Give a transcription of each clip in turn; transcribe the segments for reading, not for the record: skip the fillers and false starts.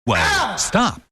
Well, stop.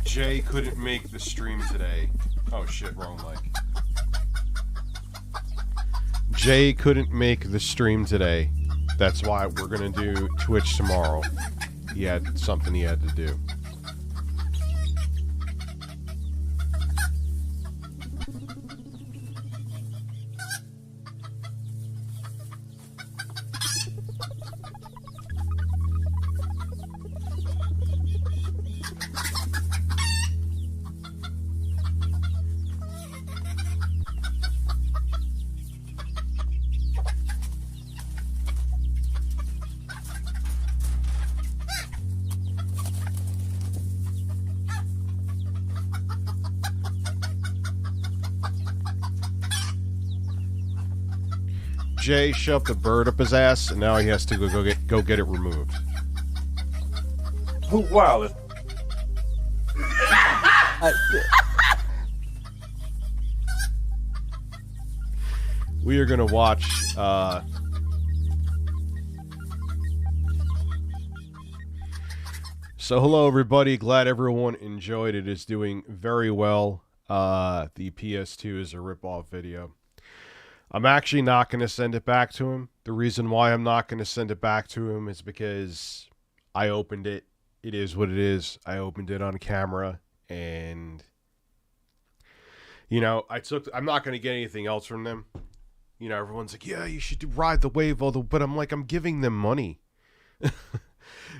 Jay couldn't make the stream today. Oh shit, wrong mic. Jay couldn't make the stream today. That's why we're gonna do Twitch tomorrow. He had something he had to do. Jay shoved the bird up his ass, and now he has to go get it removed. Oh, wow. We are going to watch... So hello everybody, glad everyone enjoyed it. It's doing very well. The PS2 is a rip-off video. I'm actually not going to send it back to him. The reason why I'm not going to send it back to him is because I opened it it is what it is. I opened it on camera, and you know, I'm not going to get anything else from them. You know, everyone's like, yeah, you should ride the wave, but I'm like, I'm giving them money.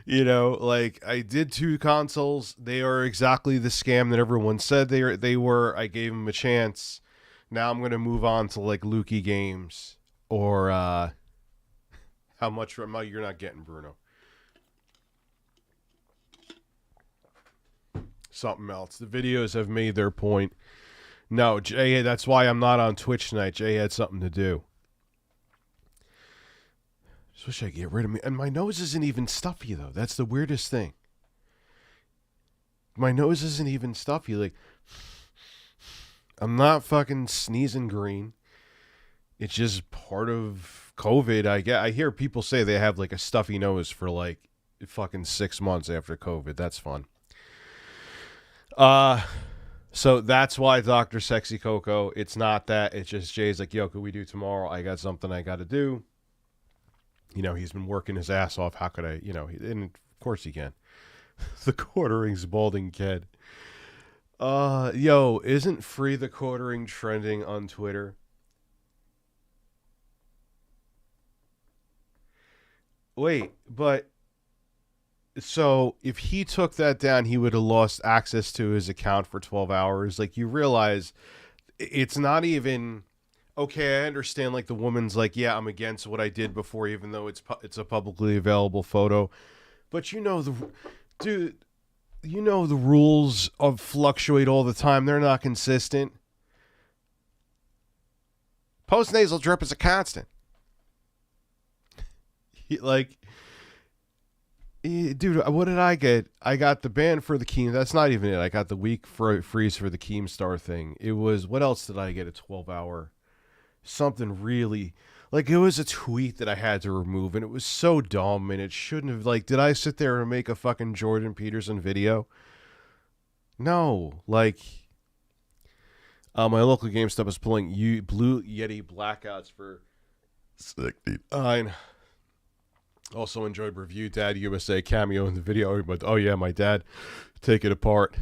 You know, like, I did 2 consoles. They are exactly the scam that everyone said they were. I gave them a chance. Now I'm going to move on to, like, Lukey games. Or, how much you're not getting, Bruno. Something else. The videos have made their point. No, Jay, that's why I'm not on Twitch tonight. Jay had something to do. Just wish I could get rid of me. And my nose isn't even stuffy, though. That's the weirdest thing. My nose isn't even stuffy. Like, I'm not fucking sneezing green. It's just part of COVID. I hear people say they have, like, a stuffy nose for, like, fucking 6 months after COVID. That's fun. So that's why Dr. Sexy Coco, it's not that. It's just Jay's like, yo, could we do tomorrow? I got something I got to do. You know, he's been working his ass off. How could I, you know, and of course he can. The quartering's balding kid. Yo, isn't Free the Quartering trending on Twitter? Wait, but so if he took that down, he would have lost access to his account for 12 hours. Like, you realize it's not even okay. I understand, like, the woman's like, yeah, I'm against what I did before, even though it's a publicly available photo. But you know, the rules of fluctuate all the time. They're not consistent. Post-nasal drip is a constant. Like, dude, what did I get? I got the ban for the Keem. That's not even it. I got the week freeze for the Keemstar thing. It was, what else did I get? A 12-hour something really, like, it was a tweet that I had to remove, and it was so dumb, and it shouldn't have. Like, did I sit there and make a fucking Jordan Peterson video? No. Like, my local GameStop is pulling Blue Yeti blackouts for 69. Also enjoyed ReviewTechUSA Cameo in the video, but oh yeah, my dad, take it apart.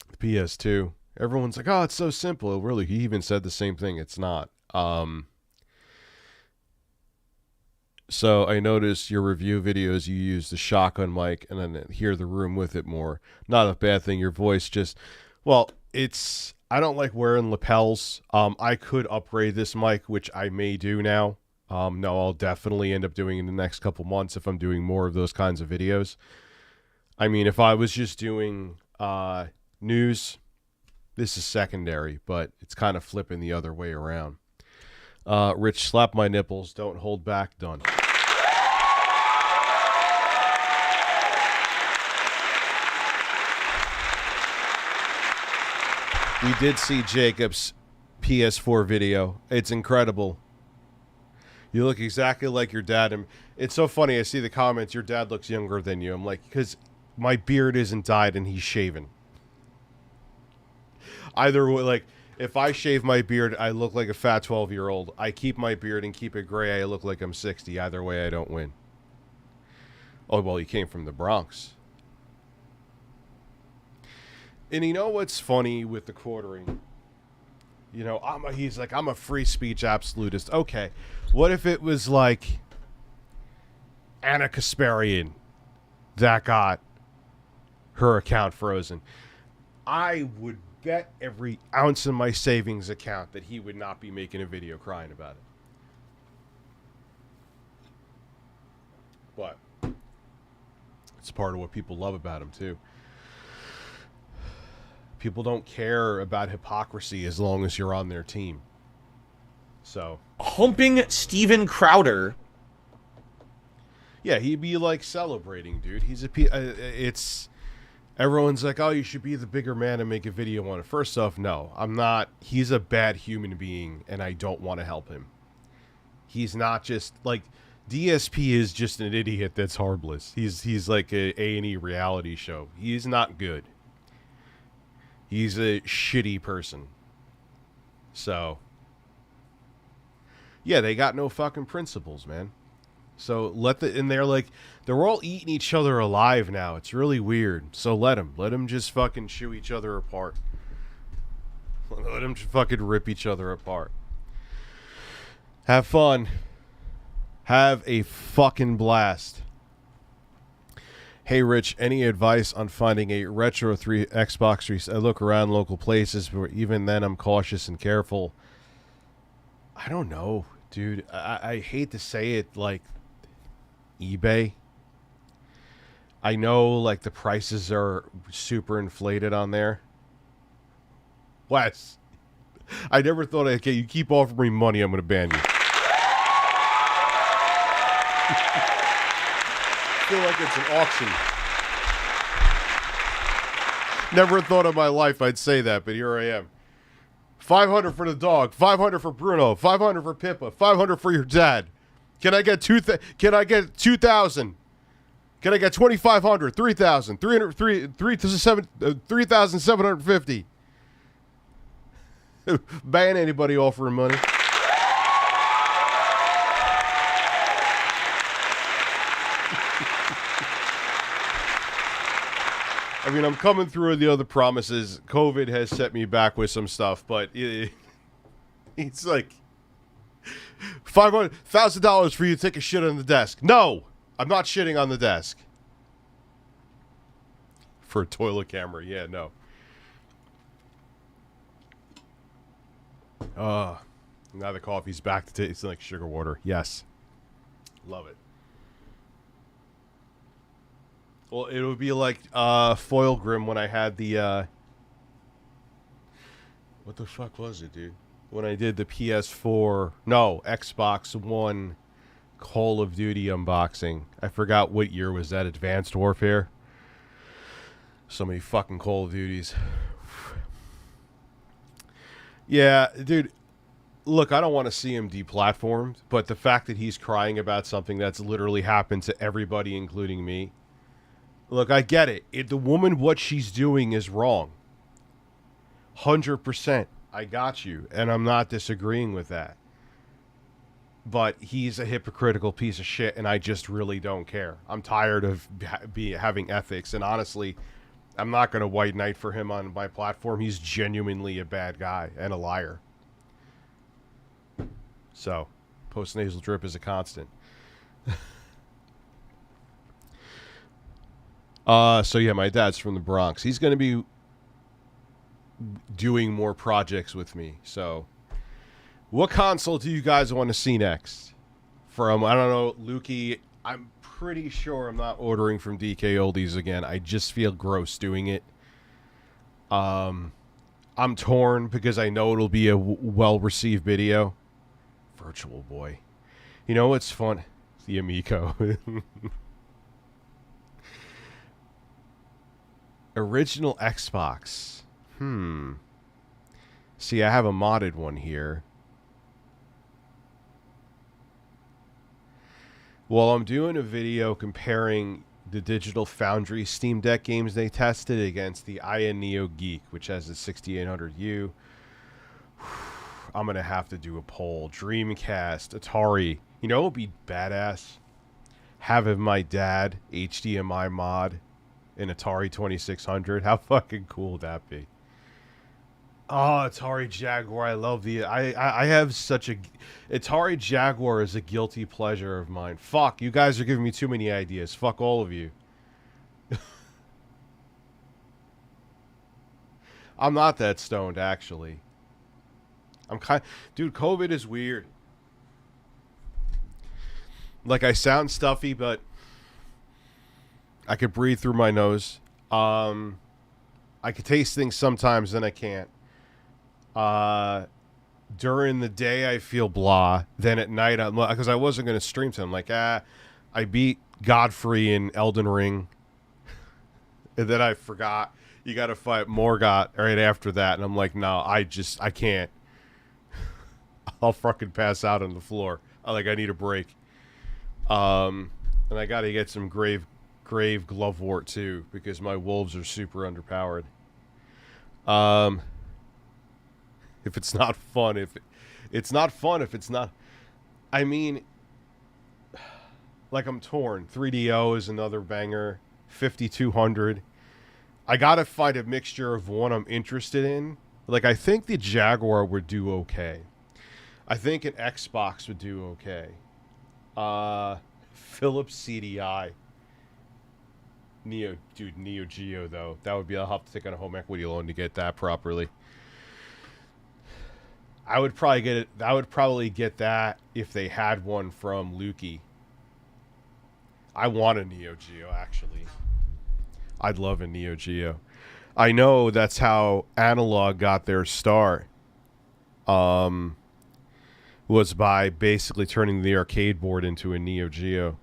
The PS2. Everyone's like, oh, it's so simple. Really, he even said the same thing. It's not. So I noticed your review videos, you use the shotgun mic and then hear the room with it more. Not a bad thing. Your voice just, well, it's, I don't like wearing lapels. I could upgrade this mic, which I may do now. No, I'll definitely end up doing in the next couple months if I'm doing more of those kinds of videos. I mean, if I was just doing news, this is secondary, but it's kind of flipping the other way around. Rich, slap my nipples. Don't hold back. Done. We did see Jacob's PS4 video. It's incredible. You look exactly like your dad. And it's so funny. I see the comments. Your dad looks younger than you. I'm like, because my beard isn't dyed and he's shaven. Either way, like, if I shave my beard, I look like a fat 12-year-old. I keep my beard and keep it gray, I look like I'm 60. Either way, I don't win. Oh, well, he came from the Bronx. And you know what's funny with the quartering? You know, he's like, I'm a free speech absolutist. Okay, what if it was like Anna Kasparian that got her account frozen? I would bet every ounce of my savings account that he would not be making a video crying about it. But it's part of what people love about him, too. People don't care about hypocrisy as long as you're on their team. So, humping Steven Crowder. Yeah, he'd be like celebrating, dude. He's it's everyone's like, oh, you should be the bigger man and make a video on it. First off, no, I'm not. He's a bad human being, and I don't want to help him. He's not just like DSP is just an idiot that's harmless. He's like a A&E reality show. He's not good. He's a shitty person. So, yeah, they got no fucking principles, man. So and they're like, they're all eating each other alive now. It's really weird. So let them just fucking chew each other apart. Let them fucking rip each other apart. Have fun. Have a fucking blast. Hey, Rich, any advice on finding a retro Xbox 3? I look around local places, but even then I'm cautious and careful. I don't know, dude. I hate to say it, like, eBay. I know, like, the prices are super inflated on there. Wes, I never thought, okay, you keep offering me money, I'm going to ban you. I feel like it's an auction. Never thought in my life I'd say that, but here I am. 500 for the dog, 500 for Bruno, 500 for Pippa, 500 for your dad. Can I get 2,000? Can I get 2,000? Can I get 2,500? 3,000? 3,750? Ban anybody offering money. I mean, I'm coming through the other promises. COVID has set me back with some stuff, but it's like $500,000 for you to take a shit on the desk. No, I'm not shitting on the desk. For a toilet camera, yeah, no. Now the coffee's back to taste like sugar water. Yes, love it. Well, it would be like Foil Grim when I had the what the fuck was it, dude? When I did the PS4, no, Xbox One Call of Duty unboxing. I forgot what year was that. Advanced Warfare. So many fucking Call of Duties. Yeah, dude. Look, I don't want to see him deplatformed, but the fact that he's crying about something that's literally happened to everybody, including me. Look, I get it. The woman, what she's doing is wrong. 100%. I got you. And I'm not disagreeing with that. But he's a hypocritical piece of shit, and I just really don't care. I'm tired of having ethics. And honestly, I'm not going to white knight for him on my platform. He's genuinely a bad guy and a liar. So, post-nasal drip is a constant. So yeah, my dad's from the Bronx. He's going to be doing more projects with me. So, what console do you guys want to see next? From, I don't know, Lukey. I'm pretty sure I'm not ordering from DK Oldies again. I just feel gross doing it. I'm torn because I know it'll be a well-received video. Virtual Boy. You know what's fun? The Amico. Original Xbox. See, I have a modded one here. Well, I'm doing a video comparing the Digital Foundry Steam Deck games they tested against the Aya Neo Geek, which has the 6800U. I'm going to have to do a poll. Dreamcast, Atari. You know what would be badass? Having my dad HDMI mod an Atari 2600. How fucking cool would that be? Oh, Atari Jaguar. I love the... I have such a... Atari Jaguar is a guilty pleasure of mine. Fuck, you guys are giving me too many ideas. Fuck all of you. I'm not that stoned, actually. I'm kind... Dude, COVID is weird. Like, I sound stuffy, but... I could breathe through my nose. I could taste things sometimes, then I can't. During the day, I feel blah. Then at night, I'm because I wasn't going to stream to him. Like, I beat Godfrey in Elden Ring. And then I forgot. You got to fight Morgott right after that. And I'm like, no, I can't. I'll fucking pass out on the floor. I need a break. And I got to get some grave glovewort too, because my wolves are super underpowered. If it's not fun, it's not fun if it's not... I mean, like I'm torn. 3DO is another banger. 5200. I gotta find a mixture of one I'm interested in. Like, I think the Jaguar would do okay. I think an Xbox would do okay. Philips CDI. Neo Geo, though. That would be, I'll have to take on a home equity loan to get that properly. I would probably get it. I would probably get that if they had one from Lukey. I want a Neo Geo, actually. I'd love a Neo Geo. I know that's how Analog got their start. Was by basically turning the arcade board into a Neo Geo.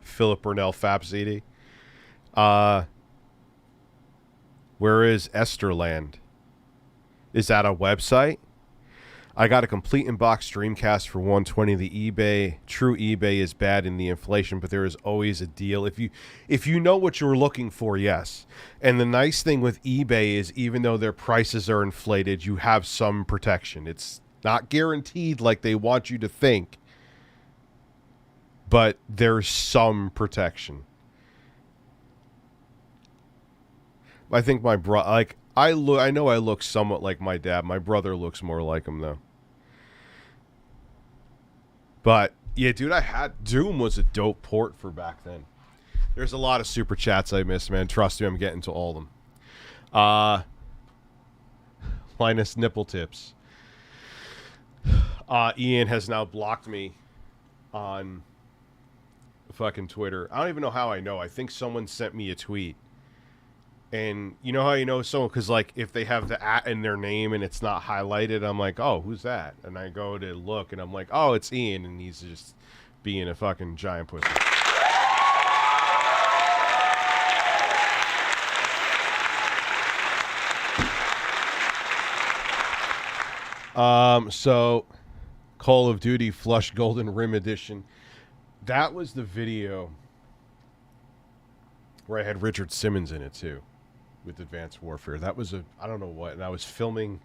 Philip Burnell Fab CD. Where is Esterland? Is that a website? I got a complete in-box Dreamcast for $120. The eBay, true eBay is bad in the inflation, but there is always a deal. If you know what you're looking for, yes. And the nice thing with eBay is even though their prices are inflated, you have some protection. It's not guaranteed like they want you to think, but there's some protection. I think my brother, like, I know I look somewhat like my dad. My brother looks more like him, though. But, yeah, dude, Doom was a dope port for back then. There's a lot of super chats I missed, man. Trust me, I'm getting to all of them. Linus Nipple Tips. Ian has now blocked me on fucking Twitter. I don't even know how I know. I think someone sent me a tweet. And you know how you know someone? Because, like, if they have the @ in their name and it's not highlighted, I'm like, oh, who's that? And I go to look, and I'm like, oh, it's Ian, and he's just being a fucking giant pussy. So, Call of Duty Flush Golden Rim Edition. That was the video where I had Richard Simmons in it, too. With Advanced Warfare. That was I don't know what, and I was filming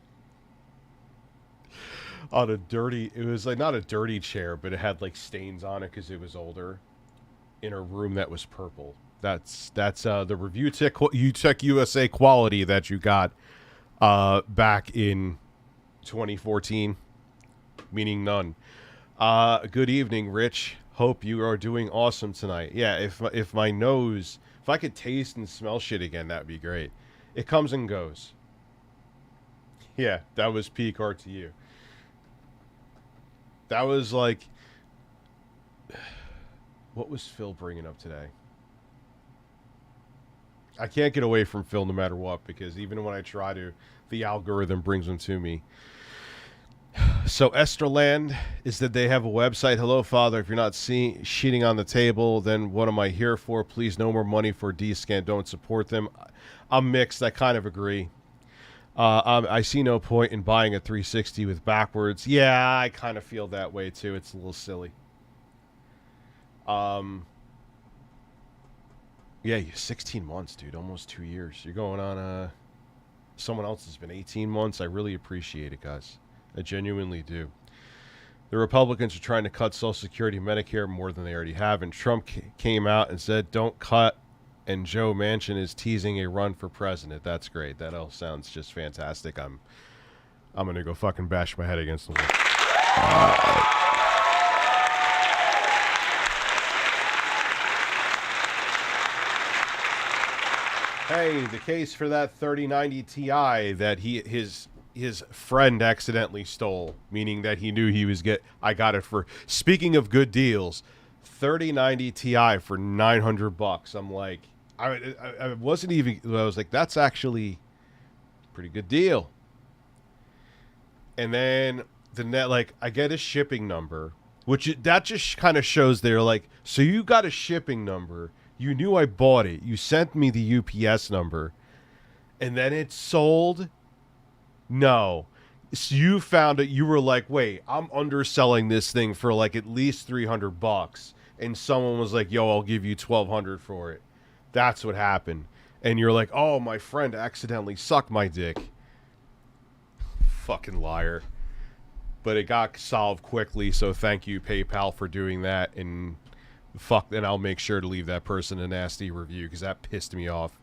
on a dirty, it was like not a dirty chair, but it had like stains on it because it was older, in a room that was purple. That's the ReviewTechUSA quality that you got back in 2014, meaning none. Good evening, Rich. Hope you are doing awesome tonight. Yeah, if my nose, if I could taste and smell shit again, that'd be great. It comes and goes. Yeah, that was peak RTU. That was like, what was Phil bringing up today? I can't get away from Phil no matter what, because even when I try to, the algorithm brings them to me. So Esterland is that they have a website. Hello, Father. If you're not shitting on the table, then what am I here for? Please, no more money for D-Scan. Don't support them. I'm mixed. I kind of agree. I see no point in buying a 360 with backwards. Yeah, I kind of feel that way too. It's a little silly. Yeah, 16 months, dude. Almost 2 years. You're going on someone else has been 18 months. I really appreciate it, guys. I genuinely do. The Republicans are trying to cut Social Security and Medicare more than they already have, and Trump came out and said, don't cut, and Joe Manchin is teasing a run for president. That's great. That all sounds just fantastic. I'm going to go fucking bash my head against the wall. Hey, the case for that 3090 Ti that his friend accidentally stole, meaning that he knew he was I got it for, speaking of good deals, 3090 Ti for $900. I'm like, I wasn't even, I was like, that's actually a pretty good deal. And then I get a shipping number, that just kind of shows they're like, so you got a shipping number, you knew I bought it, you sent me the UPS number, and then it's sold. No. So you found it, you were like, wait, I'm underselling this thing for like at least $300. And someone was like, yo, I'll give you $1,200 for it. That's what happened. And you're like, oh, my friend accidentally sucked my dick. Fucking liar. But it got solved quickly, so thank you, PayPal, for doing that. And fuck, and I'll make sure to leave that person a nasty review because that pissed me off.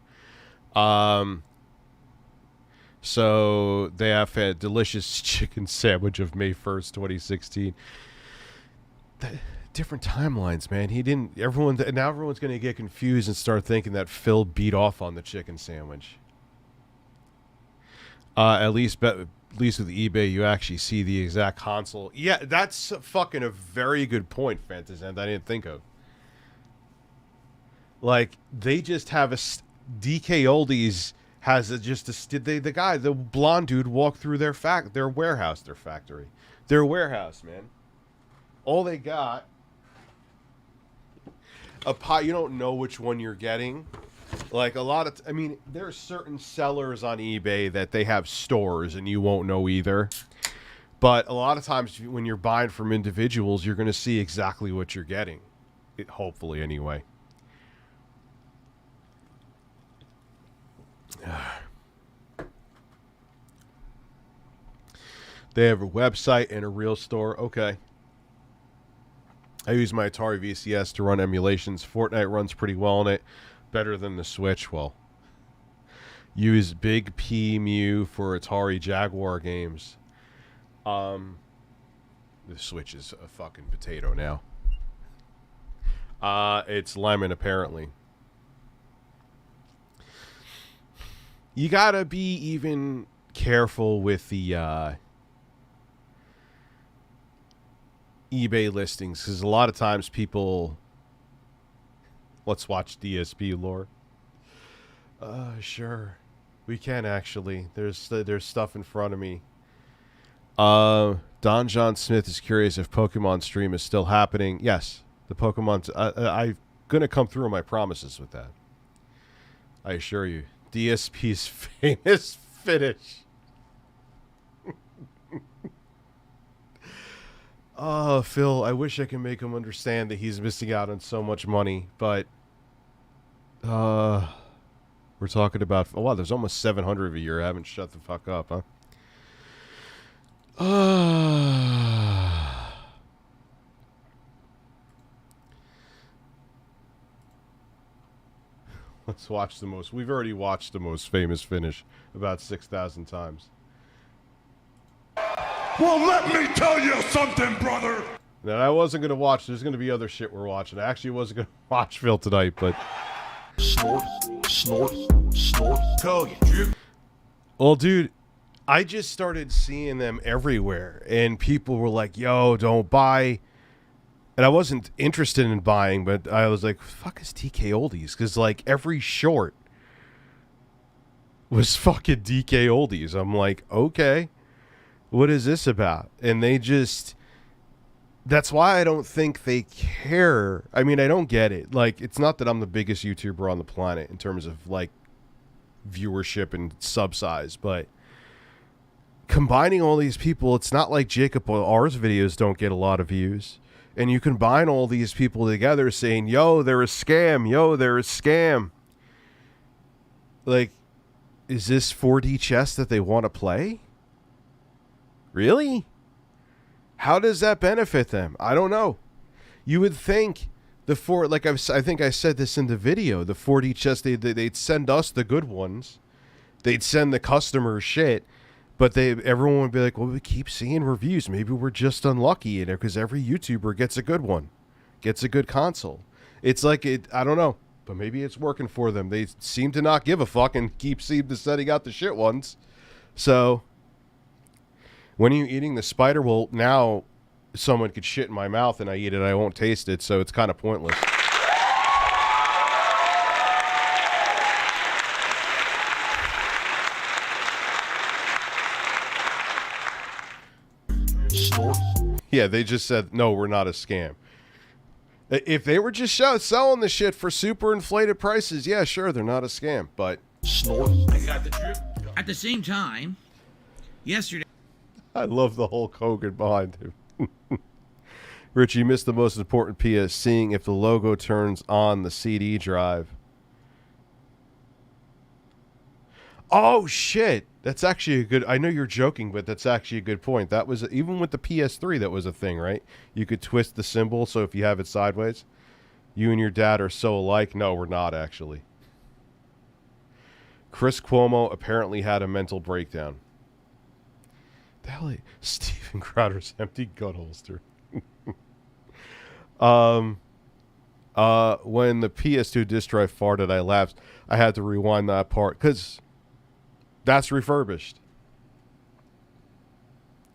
So they have a delicious chicken sandwich of May 1st, 2016. Different timelines, man. He didn't. Now everyone's going to get confused and start thinking that Phil beat off on the chicken sandwich. At least with eBay, you actually see the exact console. Yeah, that's fucking a very good point, Fantasend. I didn't think of. Like, they just have a DK Oldies has the blonde dude walk through their factory, their warehouse, man. All they got a pie. You don't know which one you're getting. Like there are certain sellers on eBay that they have stores and you won't know either. But a lot of times when you're buying from individuals, you're going to see exactly what you're getting. Hopefully, anyway. They have a website and a real store. Okay. I use my Atari VCS to run emulations. Fortnite runs pretty well on it. Better than the Switch. Well, use Big P Mew for Atari Jaguar games. The Switch is a fucking potato now. It's lemon, apparently. You gotta be even careful with the eBay listings, because a lot of times people... Let's watch DSP lore. Sure. We can, actually. There's stuff in front of me. Don John Smith is curious if Pokemon stream is still happening. Yes. The Pokemon... I'm going to come through on my promises with that. I assure you. DSP's famous finish. Oh, Phil, I wish I could make him understand that he's missing out on so much money, but we're talking about... Oh, wow, there's almost 700 of you here. I haven't shut the fuck up, huh? Let's watch the most... We've already watched the most famous finish about 6,000 times. Well, let me tell you something, brother. Now, I wasn't going to watch. There's going to be other shit we're watching. I actually wasn't going to watch Phil tonight, but... Snort, snort, snort. Call you, drip. Well, dude, I just started seeing them everywhere, and people were like, yo, don't buy. And I wasn't interested in buying, but I was like, fuck is DK Oldies? Because, like, every short was fucking DK Oldies. I'm like, okay. What is this about? And they just... That's why I don't think they care. I mean, I don't get it. Like, it's not that I'm the biggest YouTuber on the planet in terms of, like, viewership and sub size, but combining all these people, it's not like Jacob or ours videos don't get a lot of views. And you combine all these people together saying, yo, they're a scam. Yo, they're a scam. Like, is this 4D chess that they want to play? Really? How does that benefit them? I don't know. You would think I think I said this in the video, the 4D chess, they'd send us the good ones. They'd send the customers shit, but everyone would be like, well, we keep seeing reviews. Maybe we're just unlucky, because every YouTuber gets a good one, gets a good console. It's like, I don't know, but maybe it's working for them. They seem to not give a fuck and seem to setting out the shit ones. So... When are you eating the spider? Well, now someone could shit in my mouth and I eat it. I won't taste it, so it's kind of pointless. Yeah, they just said, no, we're not a scam. If they were just selling the shit for super inflated prices, yeah, sure, they're not a scam, but... I got the drip. At the same time, yesterday... I love the Hulk Hogan behind him. Rich, you missed the most important PS, seeing if the logo turns on the CD drive. Oh, shit. That's actually a good... I know you're joking, but that's actually a good point. That was... Even with the PS3, that was a thing, right? You could twist the symbol, so if you have it sideways. You and your dad are so alike. No, we're not, actually. Chris Cuomo apparently had a mental breakdown. The hell, Steven Crowder's empty gun holster. When the PS2 disc drive farted, I laughed. I had to rewind that part because that's refurbished.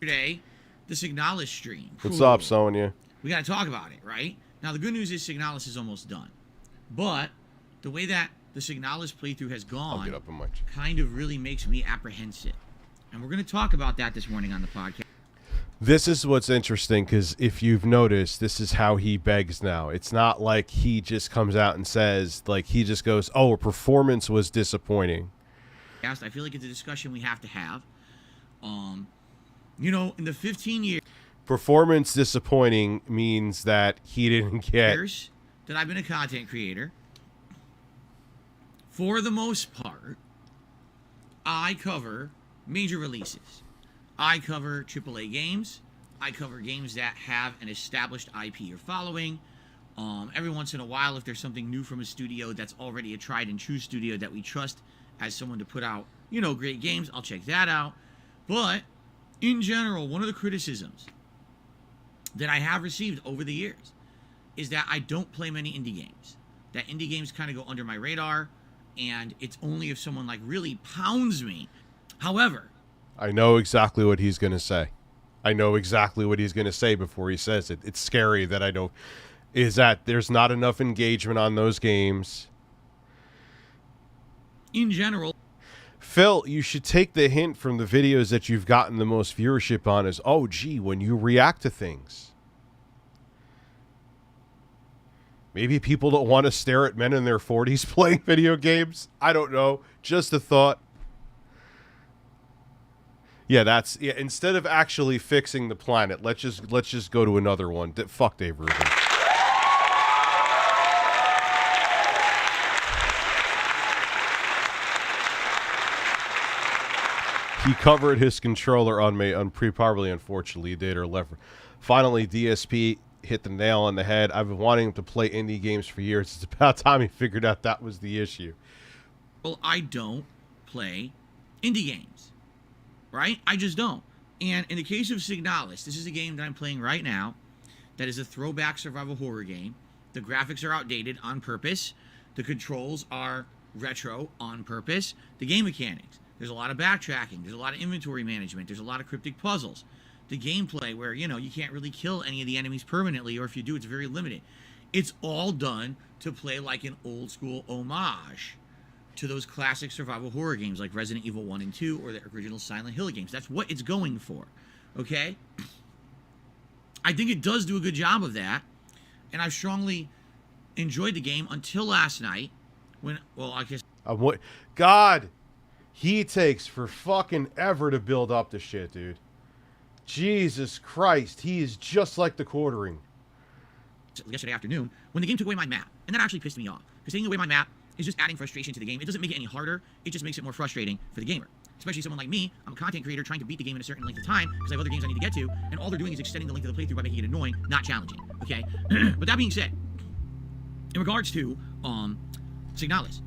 Today, the Signalis stream. What's up, Sonya? We got to talk about it, right? Now, the good news is Signalis is almost done. But the way that the Signalis playthrough has gone I'll get up a mic. kind of really makes me apprehensive. And we're going to talk about that this morning on the podcast. This is what's interesting, because if you've noticed, this is how he begs now. It's not like he just comes out and says, like, he just goes, oh, a performance was disappointing. I feel like it's a discussion we have to have. You know, in the 15 years Performance disappointing means that he didn't get... that I've been a content creator, for the most part, I cover major releases. I cover AAA games. I cover games that have an established IP or following. Every once in a while, if there's something new from a studio that's already a tried and true studio that we trust as someone to put out, you know, great games, I'll check that out. But in general, one of the criticisms that I have received over the years is that I don't play many indie games. That indie games kind of go under my radar, and it's only if someone like really pounds me. However, I know exactly what he's going to say. I know exactly what he's going to say before he says it. It's scary that I don't... Is that there's not enough engagement on those games. In general... Phil, you should take the hint from the videos that you've gotten the most viewership on is, oh, gee, when you react to things. Maybe people don't want to stare at men in their 40s playing video games. I don't know. Just a thought. Yeah, instead of actually fixing the planet, let's just go to another one. Fuck Dave Rubin. He covered his controller on me probably unfortunately he did or left. Finally, DSP hit the nail on the head. I've been wanting him to play indie games for years. It's about time he figured out that was the issue. Well, I don't play indie games. Right? I just don't. And in the case of Signalis, this is a game that I'm playing right now that is a throwback survival horror game. The graphics are outdated on purpose. The controls are retro on purpose. The game mechanics. There's a lot of backtracking. There's a lot of inventory management. There's a lot of cryptic puzzles. The gameplay where, you know, you can't really kill any of the enemies permanently, or if you do, it's very limited. It's all done to play like an old school homage to those classic survival horror games like Resident Evil 1 and 2 or the original Silent Hill games. That's what it's going for, okay? I think it does do a good job of that, and I've strongly enjoyed the game until last night when, well, I guess... God, he takes for fucking ever to build up the shit, dude. Jesus Christ, he is just like the quartering. Yesterday afternoon, when the game took away my map, and that actually pissed me off, because taking away my map is just adding frustration to the game. It doesn't make it any harder. It just makes it more frustrating for the gamer. Especially someone like me. I'm a content creator trying to beat the game in a certain length of time because I have other games I need to get to, and all they're doing is extending the length of the playthrough by making it annoying, not challenging. Okay? But that being said, in regards to Signalis,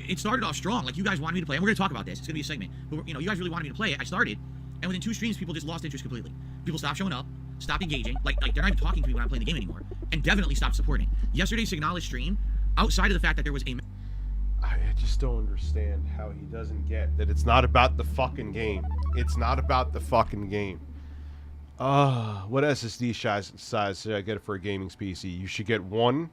it started off strong. Like, you guys wanted me to play, and we're going to talk about this. It's going to be a segment. But, you know, you guys really wanted me to play it. I started, and within 2 streams, people just lost interest completely. People stopped showing up, stopped engaging. Like they're not even talking to me when I'm playing the game anymore, and definitely stopped supporting. Yesterday's Signalis stream, outside of the fact that there was a... I just don't understand how he doesn't get that it's not about the fucking game. It's not about the fucking game. What SSD size should I get for a gaming PC? You should get one,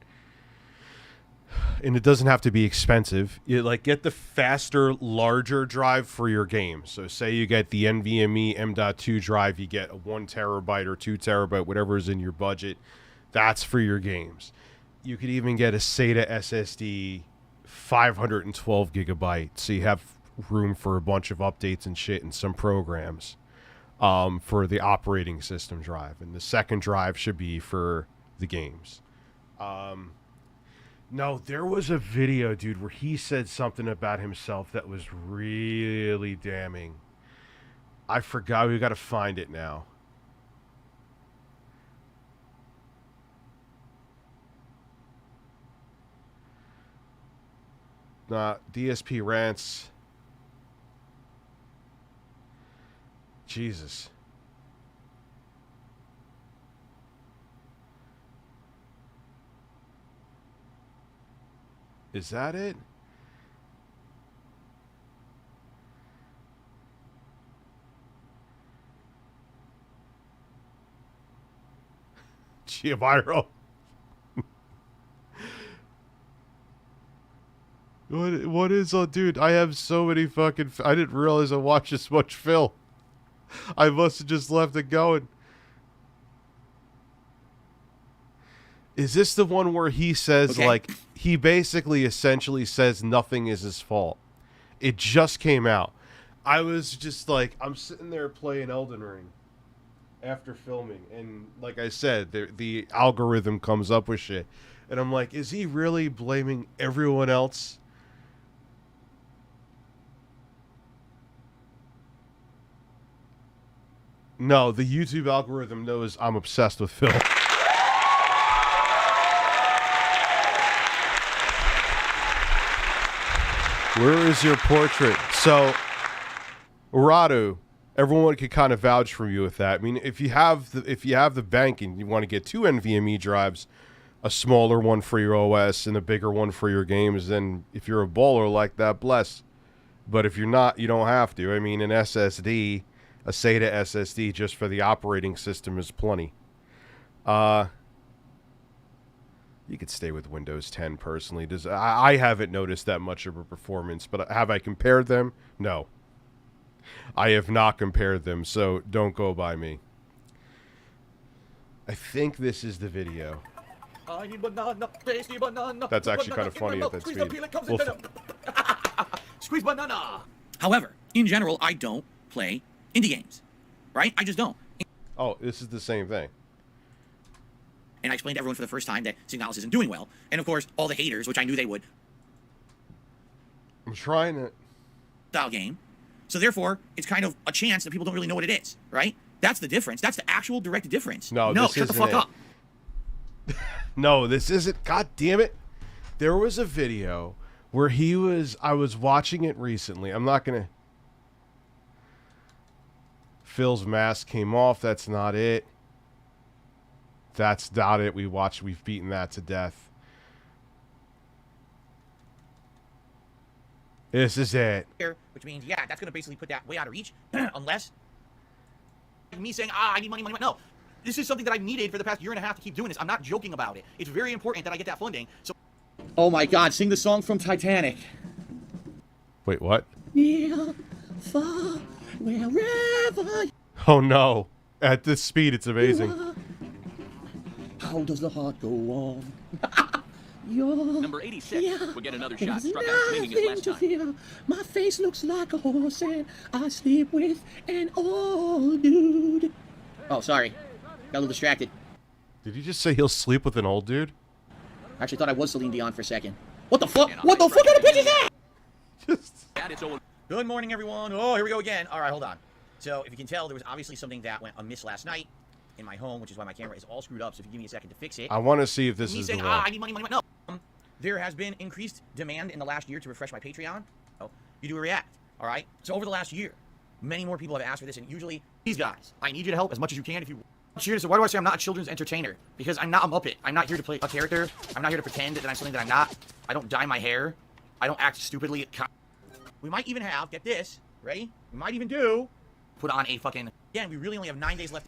and it doesn't have to be expensive. You get the faster, larger drive for your game. So say you get the NVMe M.2 drive, you get a 1 terabyte or 2 terabyte, whatever is in your budget. That's for your games. You could even get a SATA SSD, 512 gigabyte, so you have room for a bunch of updates and shit and some programs for the operating system drive, and the second drive should be for the games. No, there was a video, dude, where he said something about himself that was really damning. I forgot. We got to find it now. Nah, DSP rants. Jesus. Is that it? Giovanni. What is dude? I have so many fucking. I didn't realize I watched this much film. I must have just left it going. Is this the one where he says like he basically essentially says nothing is his fault? It just came out. I was just like, I'm sitting there playing Elden Ring after filming, and like I said, the algorithm comes up with shit, and I'm like, is he really blaming everyone else? No, the YouTube algorithm knows I'm obsessed with film. Where is your portrait? So, Radu, everyone could kind of vouch for you with that. I mean, if you have the bank and you want to get 2 NVMe drives, a smaller one for your OS and a bigger one for your games, then if you're a baller like that, bless. But if you're not, you don't have to. I mean, an SSD, a SATA SSD just for the operating system is plenty. You could stay with Windows 10 personally. I haven't noticed that much of a performance, but have I compared them? No. I have not compared them, so don't go by me. I think this is the video. I need banana, tasty banana. That's actually kind of funny at that speed. Squeeze banana. However, in general, I don't play indie games, right? I just don't. Oh, this is the same thing. And I explained to everyone for the first time that Signalis isn't doing well. And of course, all the haters, which I knew they would. I'm trying it. Style game. So therefore, it's kind of a chance that people don't really know what it is, right? That's the difference. That's the actual direct difference. No, shut the fuck up. No, this isn't. God damn it. There was a video where I was watching it recently. I'm not going to. Phil's mask came off. That's not it. That's not it. We've beaten that to death. This is it. Which means, yeah, that's going to basically put that way out of reach. Unless me saying, I need money. No. This is something that I've needed for the past 1.5 years to keep doing this. I'm not joking about it. It's very important that I get that funding. So. Oh my God, sing the song from Titanic. Wait, what? Near, far, wherever. Oh no. At this speed, it's amazing. How does the heart go on? Number 86 will get another shot. Struck out swinging his last time. Fear. My face looks like a horse and I sleep with an old dude. Oh, sorry. Got a little distracted. Did you just say he'll sleep with an old dude? I actually thought I was Celine Dion for a second. What the fuck? What the fuck kind of bitch is that? Good morning, everyone. Oh, here we go again. All right, hold on. So, if you can tell, there was obviously something that went amiss last night in my home, which is why my camera is all screwed up. So, if you give me a second to fix it. I want to see if this me is saying, the one. I need money. No. There has been increased demand in the last year to refresh my Patreon. Oh, you do a react. All right. So, over the last year, many more people have asked for this, and usually these guys. I need you to help as much as you can if you. Cheers. So why do I say I'm not a children's entertainer? Because I'm not a Muppet. I'm not here to play a character. I'm not here to pretend that I'm something that I'm not. I don't dye my hair. I don't act stupidly. We might even have, get this, ready? We might even put on a fucking, again, we really only have 9 days left.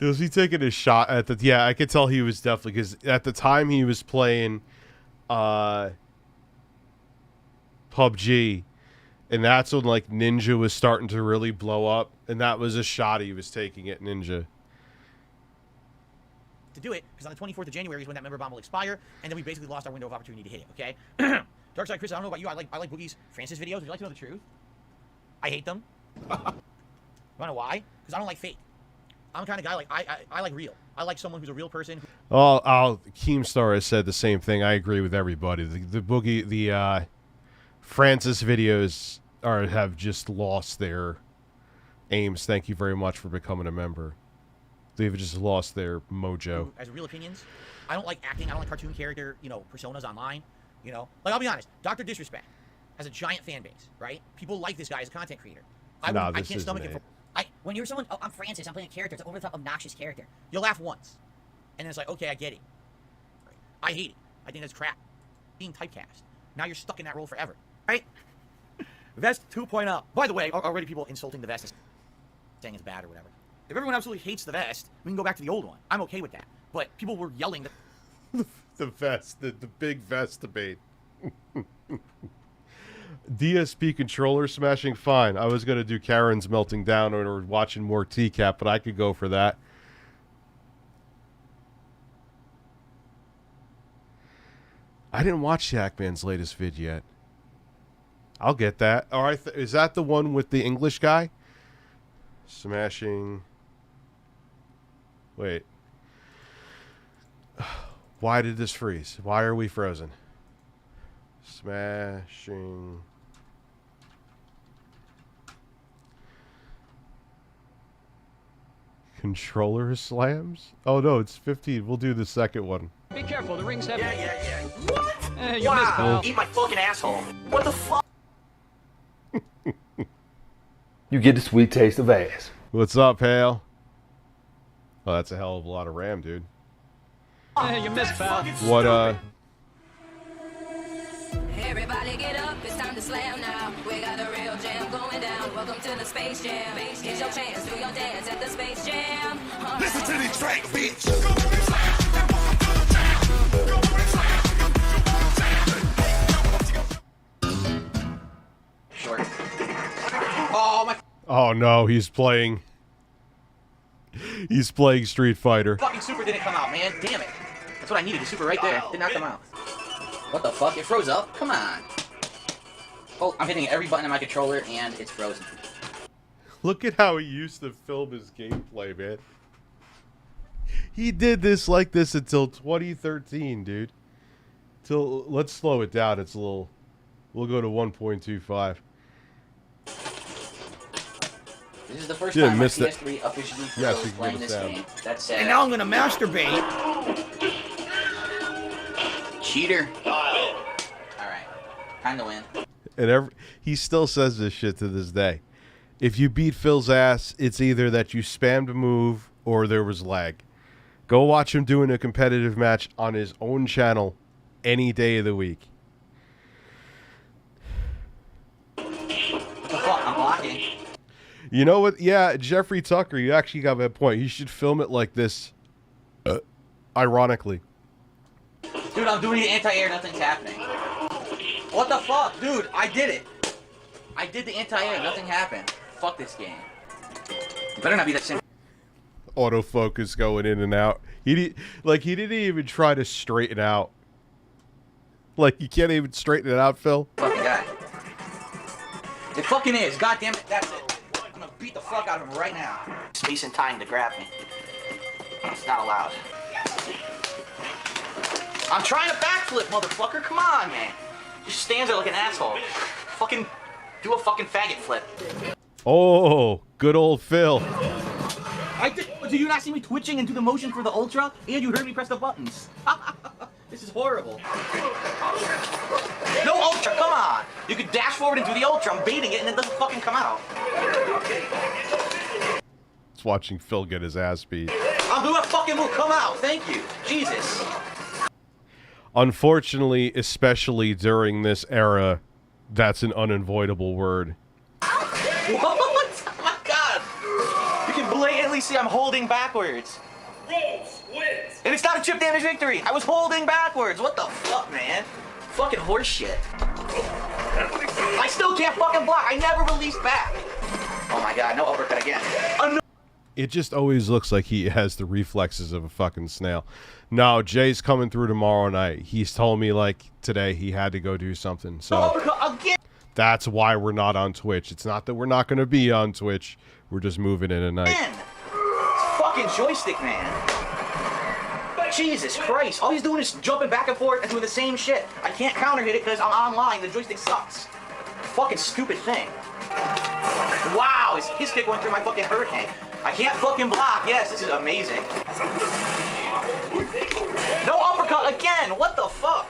Was he taking a shot at the, yeah, I could tell he was definitely, because at the time he was playing PUBG, and that's when, like, Ninja was starting to really blow up, and that was a shot he was taking at Ninja. To do it, because on the 24th of January is when that member bomb will expire, and then we basically lost our window of opportunity to hit it, okay? Darkside Chris, I don't know about you, I like Boogie's Francis videos. Would you like to know the truth? I hate them. You wanna know why? Because I don't like fake. I'm the kind of guy, like, I like real. I like someone who's a real person. Keemstar has said the same thing. I agree with everybody. The Boogie, the Francis videos have just lost their aims. Thank you very much for becoming a member. They've just lost their mojo. As real opinions, I don't like acting. I don't like cartoon character, personas online. Like I'll be honest, Dr. Disrespect has a giant fan base, right? People like this guy as a content creator. I can't stomach it. When you're someone, I'm Francis, I'm playing a character, it's an over-the-top obnoxious character. You'll laugh once, and then it's like, okay, I get it. Right? I hate it. I think that's crap. Being typecast. Now you're stuck in that role forever, right? Vest 2.0. By the way, already people insulting the vest, saying it's bad or whatever. If everyone absolutely hates the vest, we can go back to the old one. I'm okay with that. But people were yelling that the vest, the big vest debate. DSP controller smashing, fine. I was going to do Karen's melting down or watching more TCAP, but I could go for that. I didn't watch Jackman's latest vid yet. I'll get that. All right, is that the one with the English guy? Smashing. Wait. Why did this freeze? Why are we frozen? Smashing. Controller slams? Oh no, it's 15. We'll do the second one. Be careful, the ring's heavy. Yeah. What? You missed, pal. Eat my fucking asshole. What the fuck? You get the sweet taste of ass. What's up, Hale? Oh, that's a hell of a lot of RAM, dude. You missed, pal. What, Everybody get up, it's time to slam now. We got a real jam going down. Welcome to the Space Jam. Here's your chance, do your dance at the Space Jam. Listen to this track, bitch. Short. Oh my oh no, he's playing Street Fighter. fucking super didn't come out, man. Damn it. That's what I needed. The super right there. Did not come out. What the fuck? It froze up? Come on. Oh, I'm hitting every button on my controller and it's frozen. Look at how he used to film his gameplay, man. He did this like this until 2013, dude. Let's slow it down. It's a little. We'll go to 1.25. This is the first time my PS3 it. officially Yes, froze playing this game. That's sad. And now I'm gonna masturbate. Cheater. Alright. Time to win. And he still says this shit to this day. If you beat Phil's ass, it's either that you spammed a move or there was lag. Go watch him doing a competitive match on his own channel any day of the week. What the fuck? I'm blocking. You know what? Yeah, Jeffrey Tucker, you actually got a point. You should film it like this. Ironically. Dude, I'm doing the anti-air, nothing's happening. What the fuck? Dude, I did it. I did the anti-air, nothing happened. Fuck this game. It better not be that simple. Autofocus going in and out. He didn't even try to straighten out. Like, you can't even straighten it out, Phil. Fucking guy. It fucking is. God damn it. That's it. I'm gonna beat the fuck out of him right now. Space and time to grab me. It's not allowed. I'm trying to backflip, motherfucker. Come on, man. Just stands there like an asshole. Fucking do a fucking faggot flip. Oh, good old Phil. Do you not see me twitching and do the motion for the ultra? And you heard me press the buttons. This is horrible. No ultra, come on! You could dash forward and do the ultra. I'm baiting it and it doesn't fucking come out. It's watching Phil get his ass beat. I'll do a fucking move. Come out. Thank you. Jesus. Unfortunately, especially during this era, that's an unavoidable word. What? Oh my god! You can blatantly see I'm holding backwards. And it's not a chip damage victory. I was holding backwards. What the fuck, man? Fucking horse shit. I still can't fucking block. I never released back. Oh my god, no uppercut again. It just always looks like he has the reflexes of a fucking snail. No, Jay's coming through tomorrow night. He's told me, like, today he had to go do something. So no uppercut again. That's why we're not on Twitch. It's not that we're not going to be on Twitch. We're just moving in tonight. It's fucking joystick, man. Jesus Christ. All he's doing is jumping back and forth and doing the same shit. I can't counter hit it because I'm online. The joystick sucks. Fucking stupid thing. Wow, his kick went through my fucking hurricane. I can't fucking block. Yes, this is amazing. No uppercut again. What the fuck?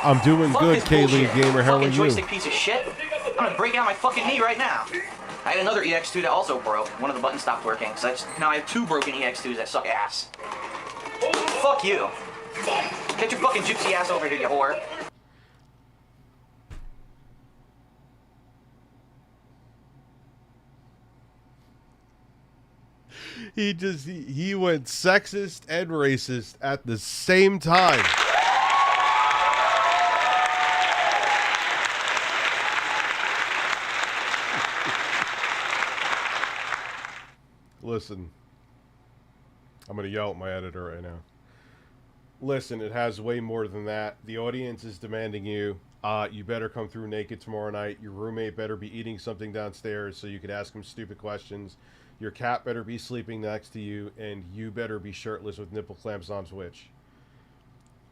I'm doing Fuck good, this Kaylee bullshit. Gamer. How are Fucking you? joystick piece of shit. I'm gonna break out my fucking knee right now. I had another EX2 that also broke. One of the buttons stopped working. So now I have 2 broken EX2s that suck ass. Fuck you. Get your fucking gypsy ass over here, you whore. He went sexist and racist at the same time. Listen, I'm going to yell at my editor right now. Listen, it has way more than that. The audience is demanding you. You better come through naked tomorrow night. Your roommate better be eating something downstairs so you could ask him stupid questions. Your cat better be sleeping next to you, and you better be shirtless with nipple clamps on Switch.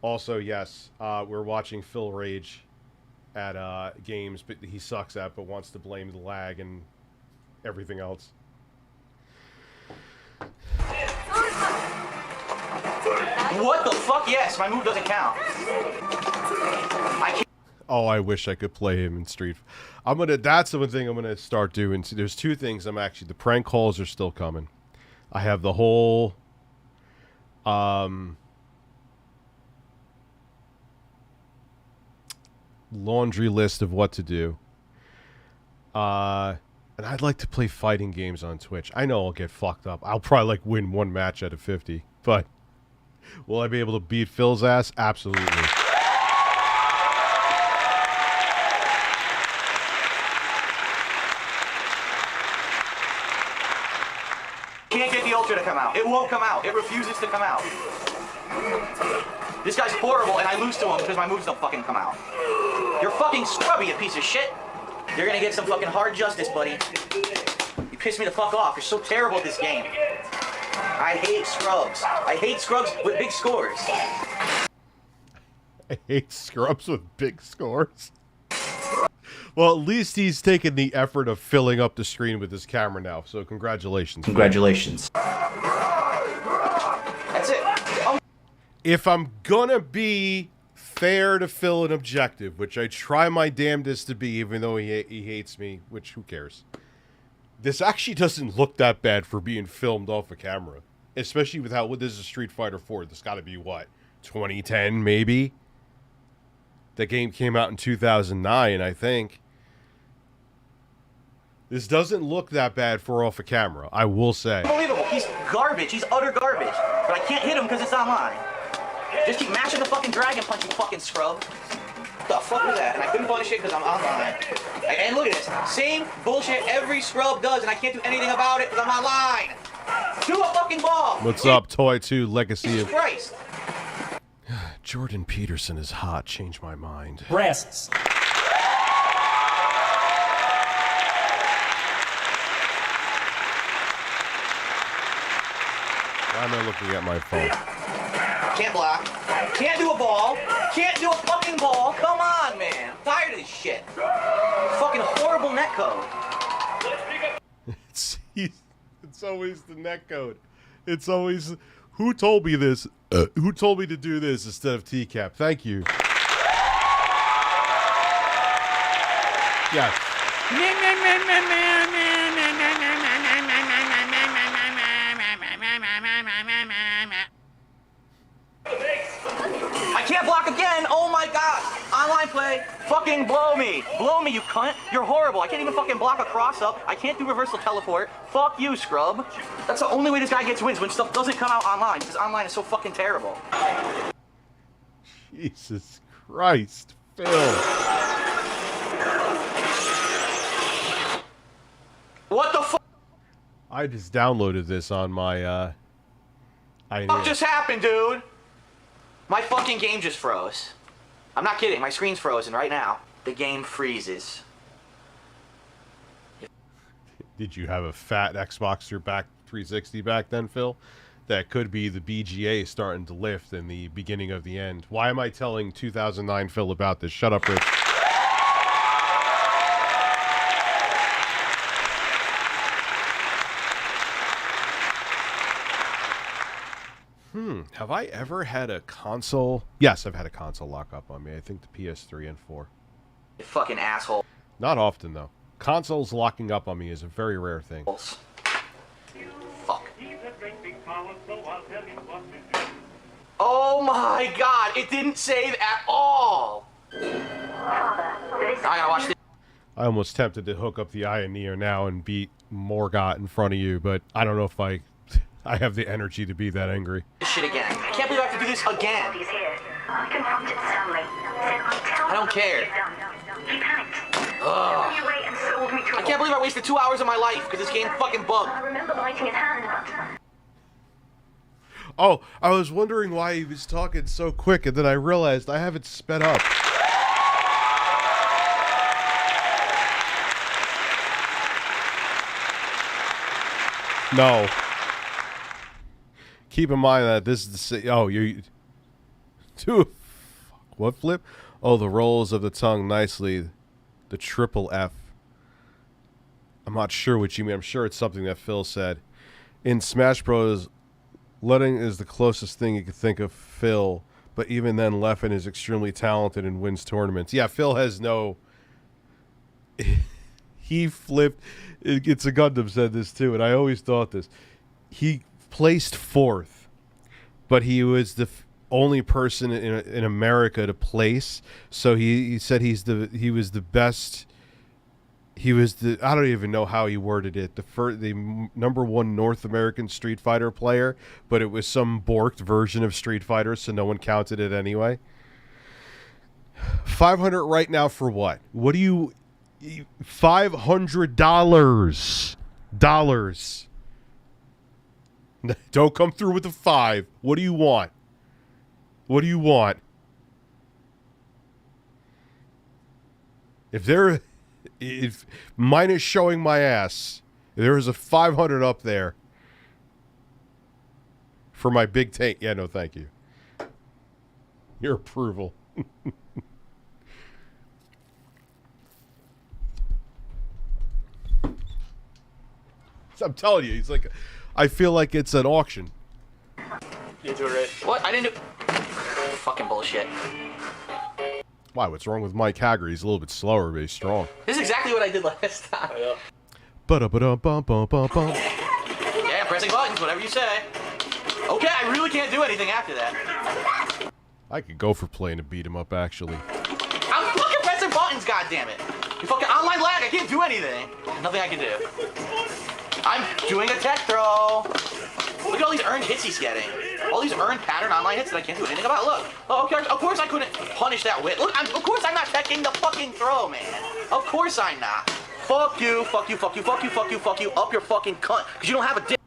Also, yes, we're watching Phil rage at games, but he sucks at, but wants to blame the lag and everything else. What the fuck? Yes, my move doesn't count. I can't. Oh, I wish I could play him in Street. That's the one thing I'm gonna start doing. So there's 2 things the prank calls are still coming. I have the whole laundry list of what to do. And I'd like to play fighting games on Twitch. I know I'll get fucked up. I'll probably like win 1 match out of 50, but will I be able to beat Phil's ass? Absolutely. Can't get the ultra to come out. It won't come out. It refuses to come out. This guy's horrible, and I lose to him because my moves don't fucking come out. You're fucking scrubby, you piece of shit. You're gonna get some fucking hard justice, buddy. You piss me the fuck off. You're so terrible at this game. I hate scrubs. I hate scrubs with big scores. I hate scrubs with big scores. Well, at least he's taken the effort of filling up the screen with his camera now, so congratulations. Congratulations. That's it. If I'm gonna be fair to Phil and objective, which I try my damnedest to be, even though he hates me, which who cares? This actually doesn't look that bad for being filmed off a camera. Especially with how this is Street Fighter 4. This got to be, what, 2010 maybe? The game came out in 2009, I think. This doesn't look that bad for off a camera, I will say. Unbelievable. He's garbage. He's utter garbage. But I can't hit him because it's online. Just keep mashing the fucking dragon punch, you fucking scrub. What the fuck was that? And I couldn't punish it because I'm online. And look at this. Same bullshit every scrub does, and I can't do anything about it because I'm online. Do a fucking ball. What's up, Toy 2 Legacy of... Christ. Jordan Peterson is hot. Change my mind. Breasts. Why am I looking at my phone? Can't block. Can't do a ball. Can't do a fucking ball. Come on, man. I'm tired of this shit. Fucking horrible netcode. It's always the netcode. It's always... Who told me this? Who told me to do this instead of TCAP? Thank you. Yes. I can't block again. Oh my god. Online play. Fucking blow me. Blow me, you cunt. You're horrible. I can't even fucking block a cross up. I can't do reversal teleport. Fuck you, scrub. That's the only way this guy gets wins, when stuff doesn't come out online, because online is so fucking terrible. Jesus Christ, Phil. What the fuck? I just downloaded this on my, What just happened, dude? My fucking game just froze. I'm not kidding. My screen's frozen right now. The game freezes. Did you have a fat Xbox 360 back then, Phil? That could be the BGA starting to lift in the beginning of the end. Why am I telling 2009 Phil about this? Shut up, Rich. Have I ever had a console? Yes, I've had a console lock up on me. I think the PS3 and 4. You fucking asshole. Not often, though. Consoles locking up on me is a very rare thing. Fuck. Oh my god, it didn't save at all! I gotta watch this. I almost tempted to hook up the Eye of Neo now and beat Morgott in front of you, but I don't know if I have the energy to be that angry. Shit again. I can't believe I have to do this again. I don't care. Ugh. I can't believe I wasted 2 hours of my life because this game fucking bugged. Oh, I was wondering why he was talking so quick, and then I realized I haven't sped up. No. Keep in mind that this is the... Oh, you... What flip? Oh, the rolls of the tongue nicely. The triple F. I'm not sure what you mean. I'm sure it's something that Phil said. In Smash Bros., Letting is the closest thing you could think of Phil, but even then, Leffen is extremely talented and wins tournaments. Yeah, Phil has no... He flipped... It's a Gundam said this too, and I always thought this. He placed 4th, but he was the only person in America to place. So he said he was the best. He was the, I don't even know how he worded it, the #1 North American Street Fighter player, but it was some borked version of Street Fighter, so no one counted it anyway. 500 right now for what? What do you... $500. Don't come through with a 5. What do you want? What do you want? If mine is showing my ass, there is a 500 up there for my big tank. Yeah, no, thank you. Your approval. I'm telling you, he's like, I feel like it's an auction. You do it right. What? I didn't do... Fucking bullshit. Why, what's wrong with Mike Haggerty? He's a little bit slower, but he's strong. This is exactly what I did last time. Oh, yeah. Ba-da-ba-dum-bum-bum-bum-bum. Yeah, pressing buttons, whatever you say. Okay, I really can't do anything after that. I could go for playing to beat him up, actually. I'm fucking pressing buttons, goddammit. You fucking online lag, I can't do anything. Nothing I can do. I'm doing a tech throw. Look at all these earned hits he's getting. All these earned pattern online hits that I can't do anything about. Look. Oh, okay. Of course I couldn't punish that wit. Look, of course I'm not teching the fucking throw, man. Of course I'm not. Fuck you, fuck you, fuck you, fuck you, fuck you, fuck you, up your fucking cunt. Because you don't have a dick.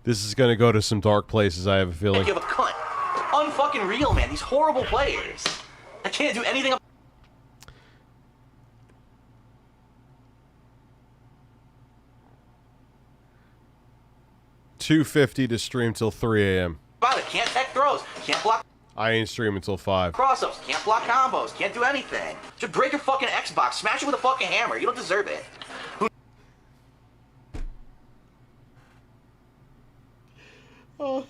This is going to go to some dark places, I have a feeling. You have a cunt. Unfucking real, man. These horrible players. I can't do anything about... $2.50 to stream till 3 a.m. About it. Can't tech throws. Can't block I ain't streaming until 5. cross-ups. Can't block combos. Can't do anything. Just break your fucking Xbox. Smash it with a fucking hammer. You don't deserve it. Oh.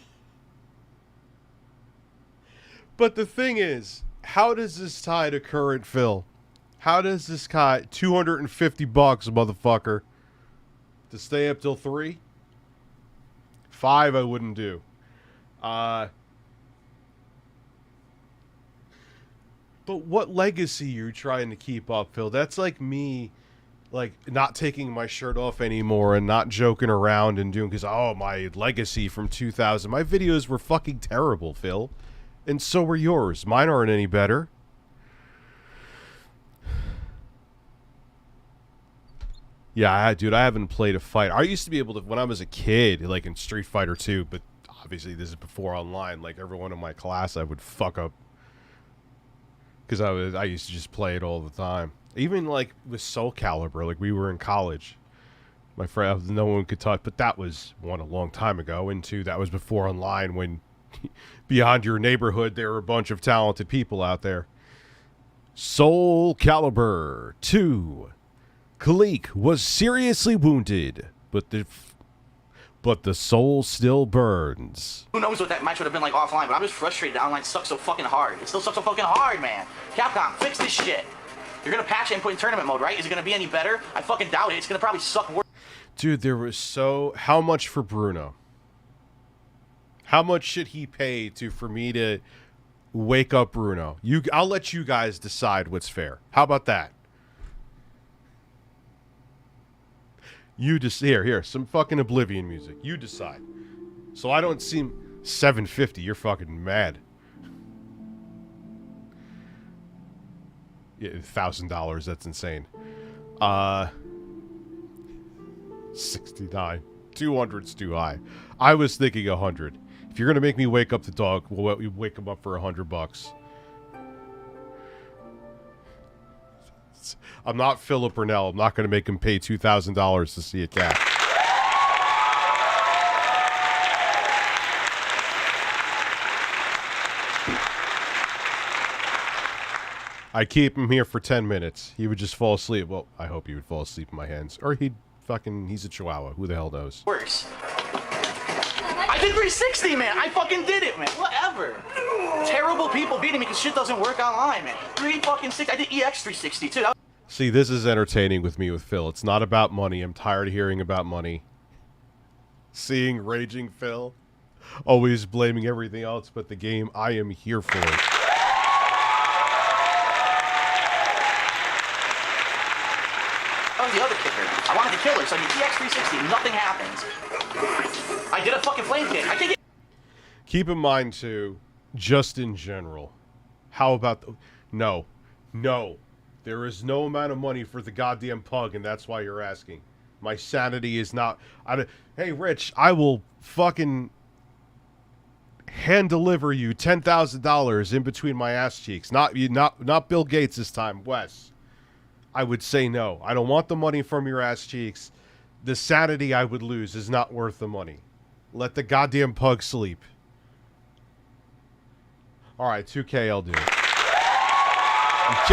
But the thing is, how does this tie to current Phil? How does this tie $250, motherfucker, to stay up till 3? 5 I wouldn't do. But what legacy are you trying to keep up, Phil? That's like me, like, not taking my shirt off anymore and not joking around and doing, because, oh, my legacy from 2000. My videos were fucking terrible, Phil. And so were yours. Mine aren't any better. Yeah, dude, I haven't played a fight. I used to be able to, when I was a kid, like in Street Fighter 2, but obviously this is before online, like everyone in my class I would fuck up. Because I used to just play it all the time. Even like with Soul Calibur, like we were in college. My friend, no one could touch, but that was, one, a long time ago, and 2, that was before online when beyond your neighborhood there were a bunch of talented people out there. Soul Calibur 2. Kalik was seriously wounded, but but the soul still burns. Who knows what that match would have been like offline, but I'm just frustrated that online sucks so fucking hard. It still sucks so fucking hard, man. Capcom, fix this shit. You're gonna patch it and put it in tournament mode, right? Is it gonna be any better? I fucking doubt it. It's gonna probably suck worse. Dude, there was so... How much for Bruno? How much should he pay for me to wake up Bruno? I'll let you guys decide what's fair. How about that? You just... Here, some fucking Oblivion music. You decide. So I don't seem... $750. You're fucking mad. Yeah, $1,000. That's insane. 69. 200's too high. I was thinking 100. If you're gonna make me wake up the dog, we'll wake him up for $100. I'm not Philip Burnell. I'm not gonna make him pay $2,000 to see a cat. I keep him here for 10 minutes. He would just fall asleep. Well, I hope he would fall asleep in my hands. Or he's a chihuahua. Who the hell knows? Worse. I did 360, man. I fucking did it, man. Whatever. Terrible people beating me because shit doesn't work online, man. 360. I did EX 360 too. See, this is entertaining with me with Phil. It's not about money. I'm tired of hearing about money. Seeing Raging Phil. Always blaming everything else but the game. I am here for it. That was the other kicker. I wanted to kill her, so I did EX 360. Nothing happens. I did a fucking flame kick. I think it... Keep in mind, too, just in general, how about... No. There is no amount of money for the goddamn pug, and that's why you're asking. My sanity is not... Hey, Rich, I will fucking hand deliver you $10,000 in between my ass cheeks. Not Bill Gates this time, Wes. I would say no. I don't want the money from your ass cheeks. The sanity I would lose is not worth the money. Let the goddamn pug sleep. All right, 2K, I'll do it. I'm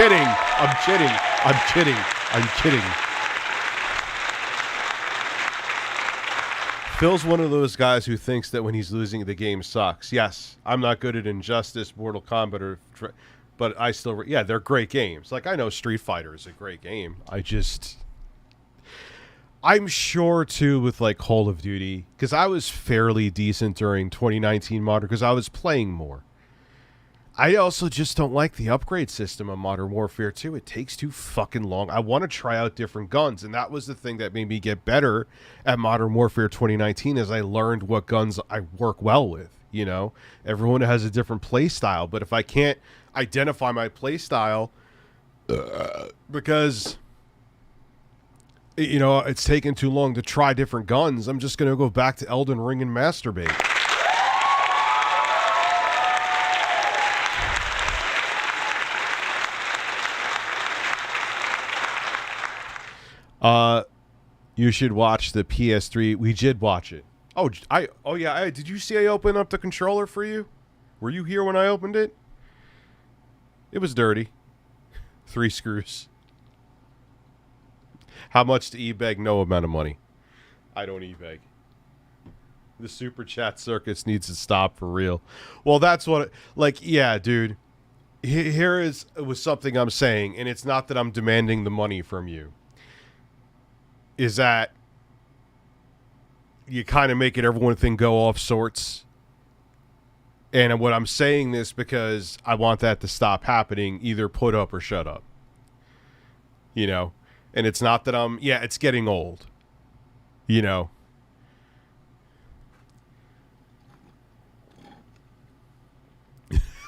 kidding. Phil's one of those guys who thinks that when he's losing, the game sucks. Yes, I'm not good at Injustice, Mortal Kombat, but I still... Yeah, they're great games. Like, I know Street Fighter is a great game. I'm sure, too, with, like, Call of Duty, because I was fairly decent during 2019 Modern, because I was playing more. I also just don't like the upgrade system of Modern Warfare 2. It takes too fucking long. I want to try out different guns, and that was the thing that made me get better at Modern Warfare 2019, as I learned what guns I work well with, you know? Everyone has a different play style, but if I can't identify my play style, because... you know, it's taken too long to try different guns, I'm just going to go back to Elden Ring and masturbate. You should watch the PS3. We did watch it. Did you see I opened up the controller for you? Were you here when I opened it? It was dirty. 3 screws. How much to eBay? No amount of money. I don't eBay. The super chat circus needs to stop for real. Well, that's what... yeah, dude. Here was something I'm saying, and it's not that I'm demanding the money from you. Is that you kind of making everyone think go off sorts. And what I'm saying this because I want that to stop happening. Either put up or shut up. You know? And it's not that it's getting old. You know?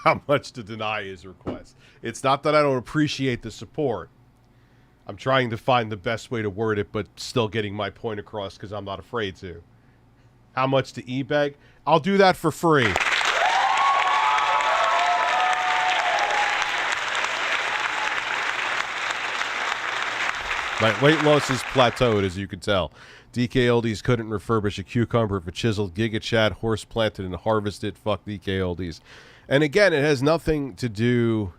How much to deny his request. It's not that I don't appreciate the support. I'm trying to find the best way to word it, but still getting my point across because I'm not afraid to. How much to eBay? I'll do that for free. My weight loss is plateaued, as you can tell. DK Oldies couldn't refurbish a cucumber if a chiseled Giga Chad horse planted and harvested. Fuck DK Oldies. And again, it has nothing to do...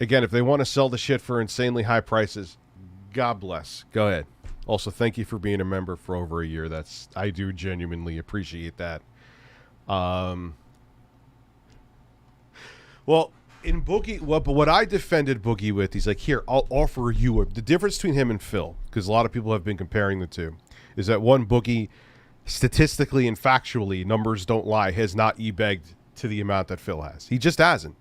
Again, if they want to sell the shit for insanely high prices, God bless. Go ahead. Also, thank you for being a member for over a year. I do genuinely appreciate that. Well, in Boogie, what I defended Boogie with, he's like, here, I'll offer you the difference between him and Phil, because a lot of people have been comparing the two, is that one, Boogie, statistically and factually, numbers don't lie, has not e-begged to the amount that Phil has. He just hasn't.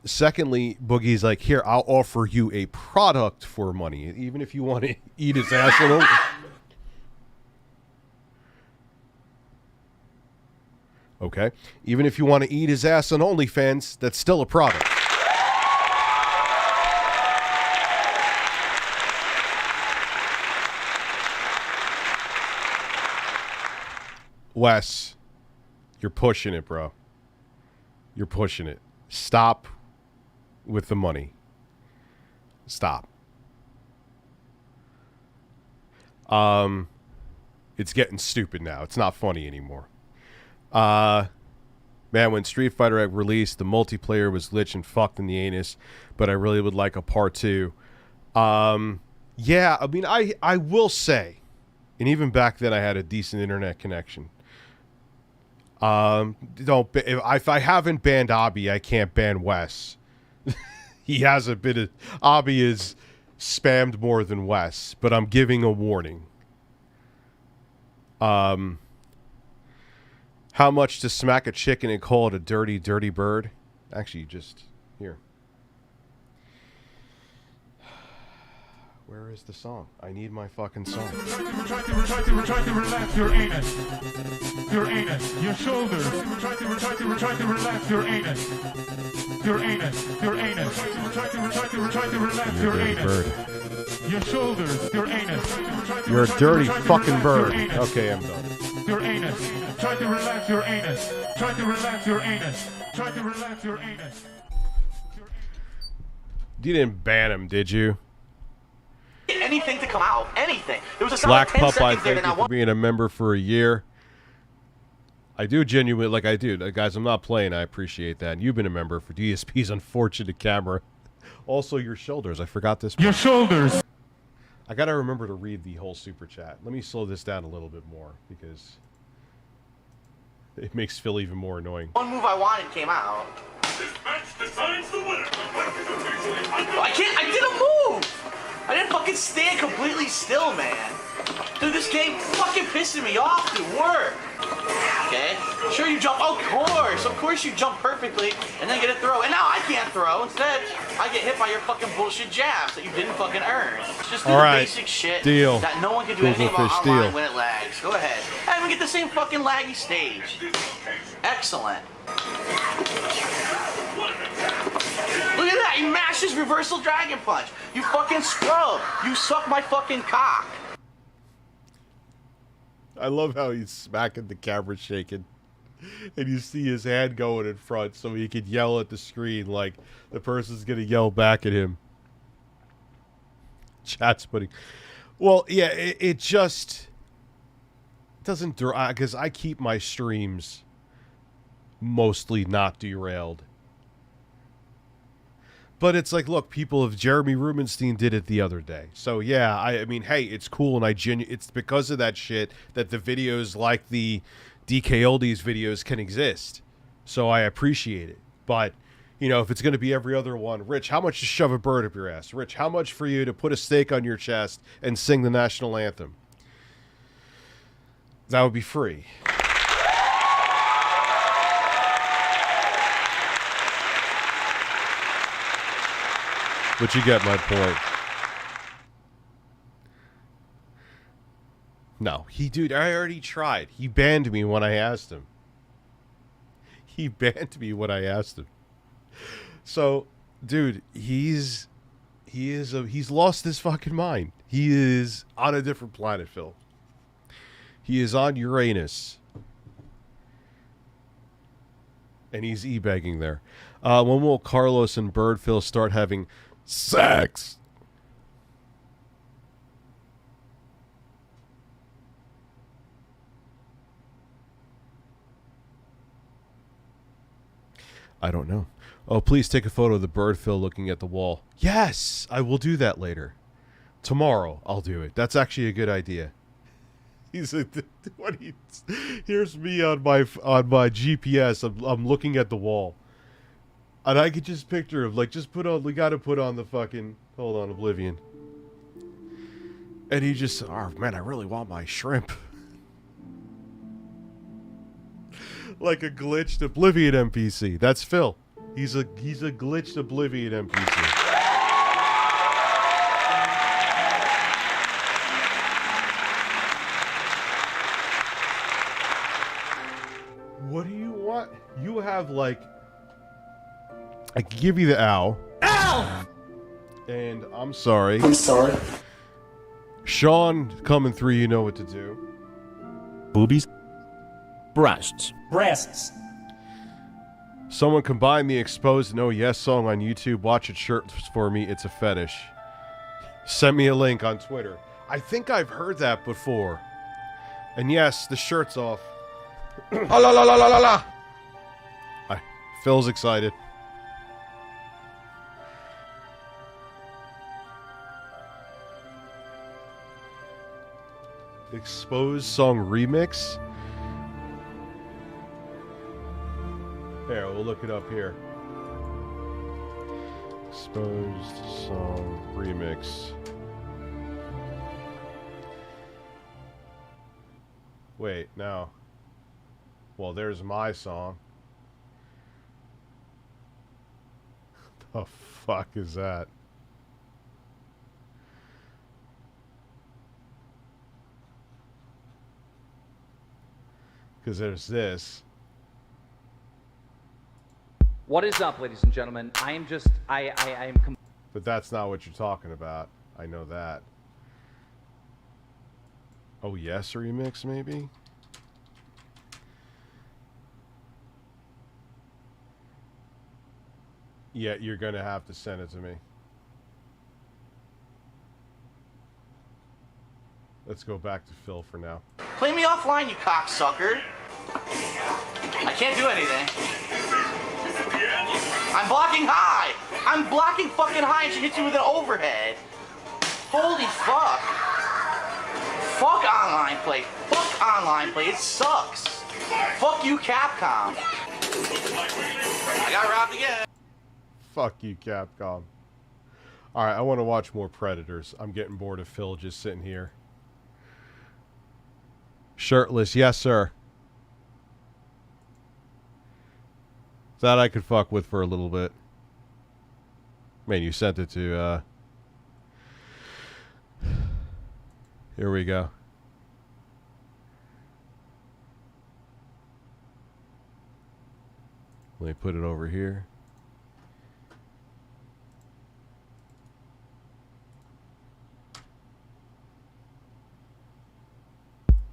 Secondly, Boogie's like, here, I'll offer you a product for money, even if you want to eat his ass alone. Okay. Even if you want to eat his ass on OnlyFans, that's still a product. Wes, you're pushing it, bro. You're pushing it. Stop with the money. Stop. It's getting stupid now. It's not funny anymore. Man, when Street Fighter X released, the multiplayer was glitch and fucked in the anus, but I really would like a part 2. Yeah, I mean, I will say, and even back then I had a decent internet connection. If I haven't banned Abby, I can't ban Wes. He has a bit of... Abby is spammed more than Wes, but I'm giving a warning. How much to smack a chicken and call it a dirty, dirty bird? Actually, just... Here. Where is the song? I need my fucking song. Try to relax your anus. Your anus. Your shoulders. Try to relax your anus. Your anus. Your anus. Try to relax your anus. Bird. Your shoulders. Your anus. You're a dirty fucking bird. Okay, I'm done. Your anus. Try to relax your anus. Try to relax your anus. Try to relax your anus. You didn't ban him, did you? Anything to come out. Anything. There was a solid Black 10 Pup, I seconds there thank that you I for being a member for a year. I do genuinely, like I do. Guys, I'm not playing. I appreciate that. And you've been a member for DSP's unfortunate camera. Also, your shoulders. I forgot this part. Your shoulders. I got to remember to read the whole super chat. Let me slow this down a little bit more because it makes Phil even more annoying. One move I wanted came out. This match decides the winner. I did a move! I didn't fucking stand completely still, man. Dude, this game fucking pissing me off, dude. Work. Okay? Sure, you jump. Of course you jump perfectly and then get a throw. And now I can't throw. Instead, I get hit by your fucking bullshit jabs that you didn't fucking earn. Just do the basic shit that no one can do anything about online when it lags. Go ahead. And we get the same fucking laggy stage. Excellent. Look at that, he mashes reversal dragon punch. You fucking scrub. You suck my fucking cock. I love how he's smacking the camera shaking. And you see his hand going in front so he can yell at the screen like the person's going to yell back at him. Chat's putting... Well, yeah, it just doesn't... Because I keep my streams mostly not derailed. But it's like, look, people of Jeremy Rubenstein did it the other day. So, yeah, I mean, hey, it's cool, and it's because of that shit that the videos like the DK Oldies videos can exist. So I appreciate it. But, you know, if it's going to be every other one, Rich, how much to shove a bird up your ass? Rich, how much for you to put a steak on your chest and sing the national anthem? That would be free. But you get my point. No, dude, I already tried. He banned me when I asked him. He banned me when I asked him. So, dude, he's lost his fucking mind. He is on a different planet, Phil. He is on Uranus. And he's e-begging there. When will Carlos and Bird Phil start having sex? I don't know. Oh, please take a photo of the bird Phil looking at the wall. Yes, I will do that later. Tomorrow, I'll do it. That's actually a good idea. Here's me on my GPS. I'm looking at the wall, and I could just picture him like just put on. We got to put on the fucking hold on Oblivion, and he just oh man, I really want my shrimp. Like a glitched Oblivion NPC. That's Phil. He's a glitched Oblivion NPC. What do you want? You have like I can give you the ow. Ow! And I'm sorry. I'm sorry. Sean coming through, you know what to do. Boobies. Breasts. Breasts. Someone combined the Exposed No Yes song on YouTube. Watch it shirtless for me. It's a fetish. Send me a link on Twitter. I think I've heard that before. And yes, the shirt's off. Oh, la la la la la la. Phil's excited. Exposed song remix. Here, we'll look it up here. Exposed song remix. Wait, no. Well, there's my song. The fuck is that? Because there's this. What is up, ladies and gentlemen? I am just, I am. But that's not what you're talking about. I know that. Oh, yes, remix maybe? Yeah, you're gonna have to send it to me. Let's go back to Phil for now. Play me offline, you cocksucker. I can't do anything. I'm blocking high. I'm blocking fucking high and she hits you with an overhead. Holy fuck. Fuck online play. Fuck online play. It sucks. Fuck you, Capcom. I got robbed again. Fuck you, Capcom. Alright, I want to watch more Predators. I'm getting bored of Phil just sitting here. Shirtless, yes, sir. That I could fuck with for a little bit. Man, you sent it to, Here we go. Let me put it over here.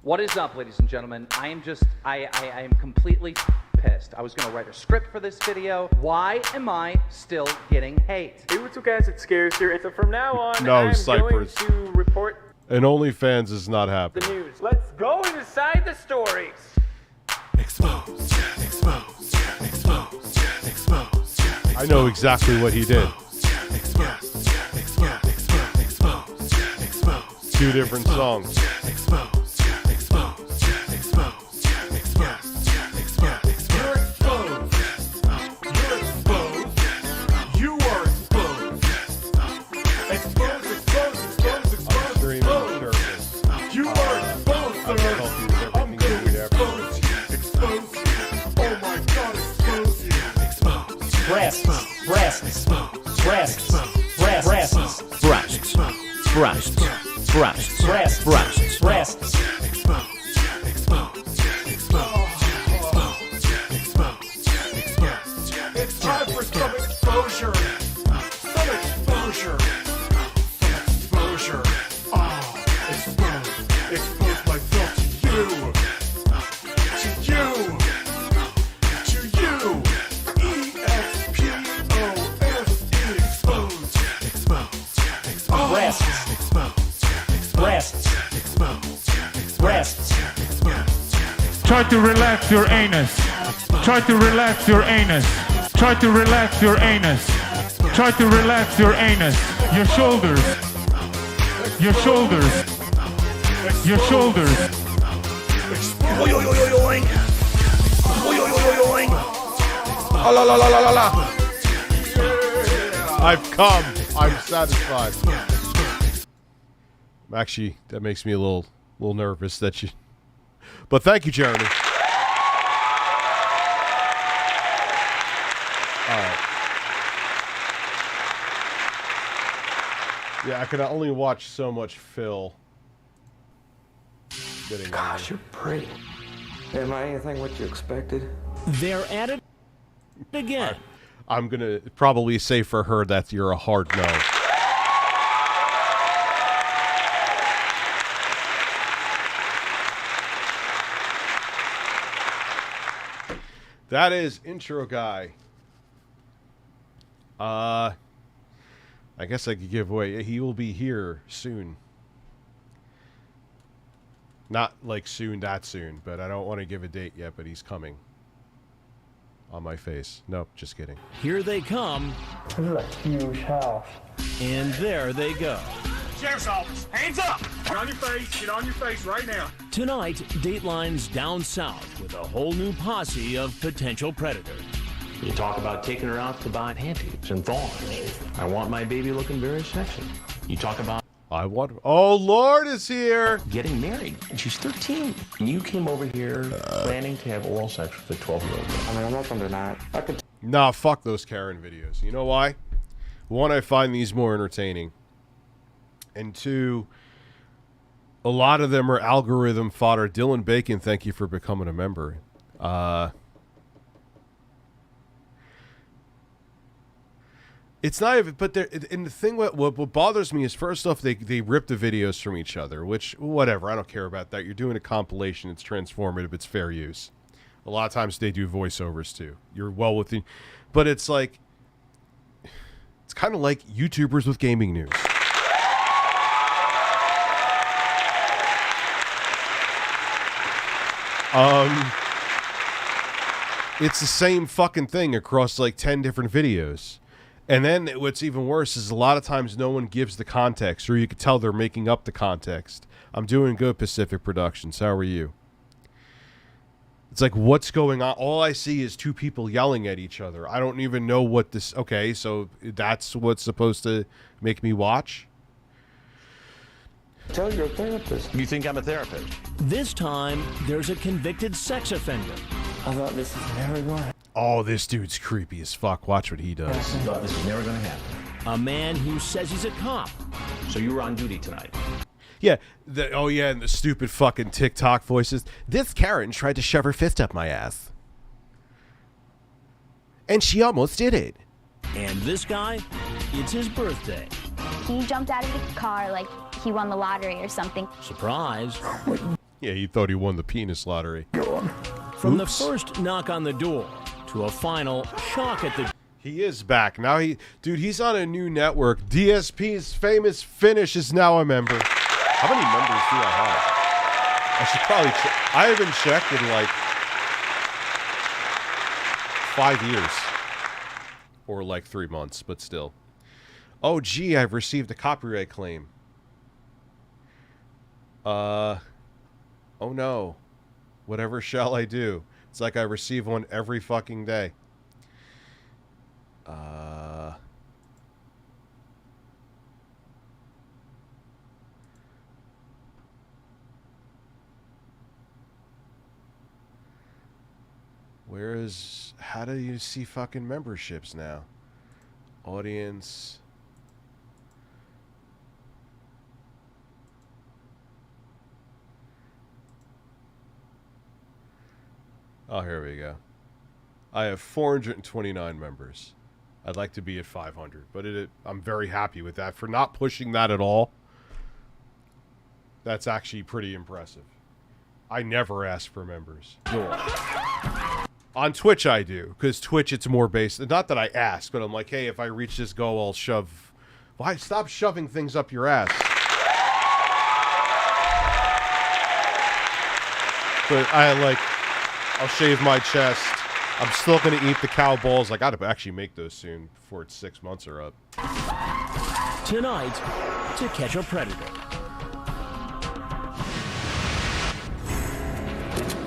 What is up, ladies and gentlemen? I am just, I am completely pissed. I was going to write a script for this video. Why am I still getting hate? Hey, what's up, guys? It's Scarister. And so from now on, No, I'm Cypress. going to report And OnlyFans is not the happening. news. Let's go inside the stories. Exposed. Exposed. Exposed. Exposed. I know exactly what he did. Exposed. Exposed. Exposed. Exposed. Two different songs. Exposed. Exposed. Exposed. Exposed. Exposed. You're exposed. You're exposed. You are exposed. Exposed. Exposed. Exposed. Exposed. Exposed. You are exposed, sir. I'm gonna expose you. Expose you. Oh my God, expose you. Exposed. Breasts. Breasts. Breasts. Breasts. Breasts. Breasts. Breasts. Breasts. Breasts. Breasts. Exposed. Exposed. Exposed. Exposed. Exposed. It's time for some exposure. Some exposure. Some exposure. Oh, exposed. Expose myself to you. To you. To you. E-X-P-O-S-E. Exposed. Exposed. Exposed. Breasts. Exposed. Breasts. Exposed. Breasts. Exposed. Try to relax your anus. Try to relax your anus. Try to relax your anus. Try to relax your anus. Your shoulders. Your shoulders. Your shoulders. Oy, oy, oy, oy, oy. Oy, oy, oy, oy, oy. Oh, la, la, la, la, la, la. I've come. I'm satisfied. Actually, that makes me a little nervous that you... But thank you, Jeremy. All right. Yeah, I can only watch so much Phil. Gosh, you're pretty. Am I anything what you expected? They're at it again. I'm going to probably say for her that you're a hard no. That is intro guy. I guess I could give away. He will be here soon. Not like soon, that soon, but I don't want to give a date yet, but he's coming. On my face. Nope, just kidding. Here they come. This is a huge house. And there they go. Sheriff's office, hands up! Get on your face, get on your face right now. Tonight, Dateline's down south with a whole new posse of potential predators. You talk about taking her out to buy panties and thongs. I want my baby looking very sexy. You talk about Oh, Lord is here! getting married, and she's 13. And you came over here planning to have oral sex with a 12-year-old girl. I mean, I'm not gonna deny it. Nah, fuck those Karen videos. You know why? One, I find these more entertaining. And two, a lot of them are algorithm fodder. Dylan Bacon, thank you for becoming a member. It's not even, but and the thing, what bothers me is, first off, they rip the videos from each other, which, whatever, I don't care about that. You're doing a compilation, it's transformative, it's fair use. A lot of times they do voiceovers too. You're well within, but it's like, it's kind of like YouTubers with gaming news. It's the same fucking thing across like 10 different videos. And then what's even worse is a lot of times no one gives the context, or you can tell they're making up the context. I'm doing good, Pacific Productions. How are you? It's like, what's going on? All I see is two people yelling at each other. I don't even know what this... Okay, so that's what's supposed to make me watch? Tell your therapist. You think I'm a therapist? This time, there's a convicted sex offender. I thought this is never going to... Oh, this dude's creepy as fuck. Watch what he does. I thought this was never going to happen. A man who says he's a cop. So you were on duty tonight? Yeah. And the stupid fucking TikTok voices. This Karen tried to shove her fist up my ass. And she almost did it. And this guy, it's his birthday. He jumped out of the car like he won the lottery or something. Surprise. Yeah, he thought he won the penis lottery. From the first knock on the door to a final shock at the... He is back. Now he's on a new network. DSP's famous finish is now a member. How many members do I have? I should probably check. I haven't checked in like 5 years. Or like 3 months, but still. Oh, gee, I've received a copyright claim. Oh no. Whatever shall I do? It's like I receive one every fucking day. How do you see fucking memberships now? Audience. Oh, here we go. I have 429 members. I'd like to be at 500, but I'm very happy with that. For not pushing that at all, that's actually pretty impressive. I never ask for members. On Twitch I do, because Twitch it's more based. Not that I ask, but I'm like, hey, if I reach this goal, I'll shove. Why? Stop shoving things up your ass. But I'll shave my chest. I'm still going to eat the cow balls. I got to actually make those soon before it's 6 months are up. Tonight, To Catch a Predator.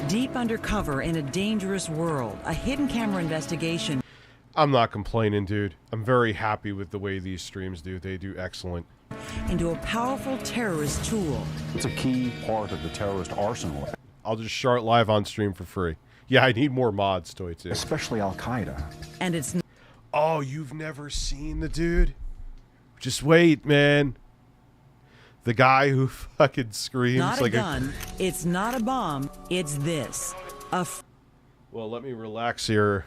Deep undercover in a dangerous world, a hidden camera investigation. I'm not complaining, dude. I'm very happy with the way these streams do. They do excellent. Into a powerful terrorist tool. It's a key part of the terrorist arsenal. I'll just start live on stream for free. Yeah, I need more mods, Toy too. Especially Al-Qaeda. And it's... Oh, you've never seen the dude? Just wait, man. The guy who fucking screams not like a gun. It's not a bomb. It's this. Well, let me relax here.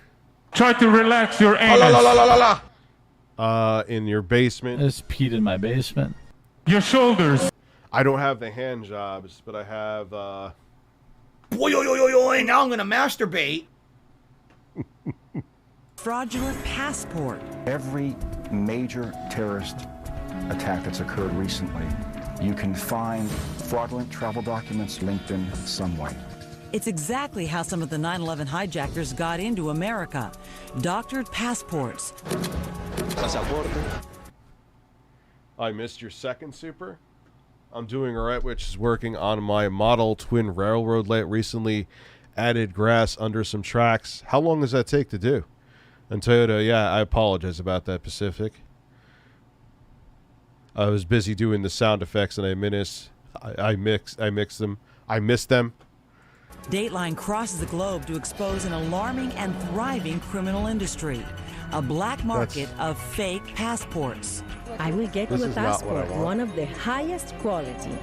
Try to relax your anus. In your basement. I just peed in my basement. Your shoulders. I don't have the hand jobs, but I have, Boy, now I'm gonna masturbate. Fraudulent passport. Every major terrorist attack that's occurred recently, you can find fraudulent travel documents linked in some way. It's exactly how some of the 9/11 hijackers got into America. Doctored passports. I missed your second super. I'm doing alright, which is working on my model twin railroad light. Recently added grass under some tracks. How long does that take to do? And Toyota, yeah, I apologize about that, Pacific. I was busy doing the sound effects and I missed them. I missed them. Dateline crosses the globe to expose an alarming and thriving criminal industry. A black market of fake passports. I will get you a passport, one of the highest quality.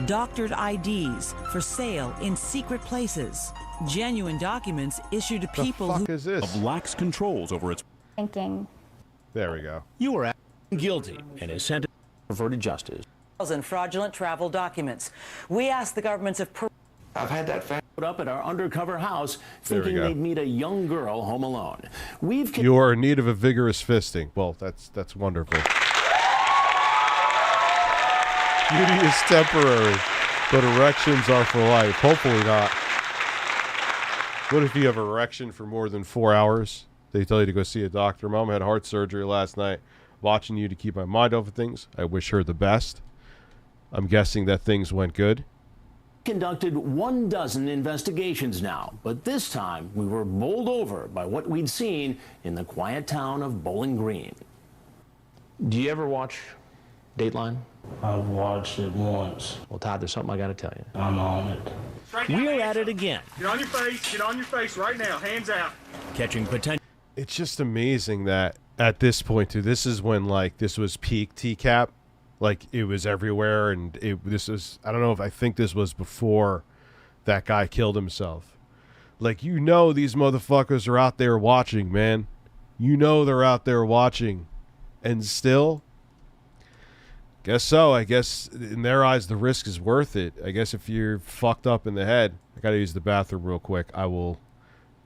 Doctored IDs for sale in secret places. Genuine documents issued to people who is this? Lacks controls over its Thinking. There we go. You are guilty and is sent to perverted justice. And fraudulent travel documents. We asked the governments of Peru. I've had that up at our undercover house There we thinking go. they'd meet a young girl home alone. You are in need of a vigorous fisting. Well, that's wonderful. Beauty is temporary, but erections are for life. Hopefully not. What if you have an erection for more than 4 hours? They tell you to go see a doctor. Mom had heart surgery last night. Watching you to keep my mind off of things. I wish her the best. I'm guessing that things went good. Conducted 12 investigations now, but this time we were bowled over by what we'd seen in the quiet town of Bowling Green. Do you ever watch Dateline? I've watched it once. Well, Todd, there's something I got to tell you. I'm on it. We're at it again. Get on your face. Get on your face right now. Hands out. Catching potential. It's just amazing that at this point, too, this is when, like, this was peak TCAP. Like, it was everywhere, and this was, I don't know if I think this was before that guy killed himself. Like, you know these motherfuckers are out there watching, man. You know they're out there watching. And still, guess so. I guess in their eyes, the risk is worth it. I guess if you're fucked up in the head, I gotta use the bathroom real quick. I will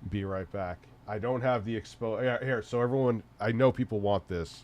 be right back. I don't have the here, so everyone, I know people want this.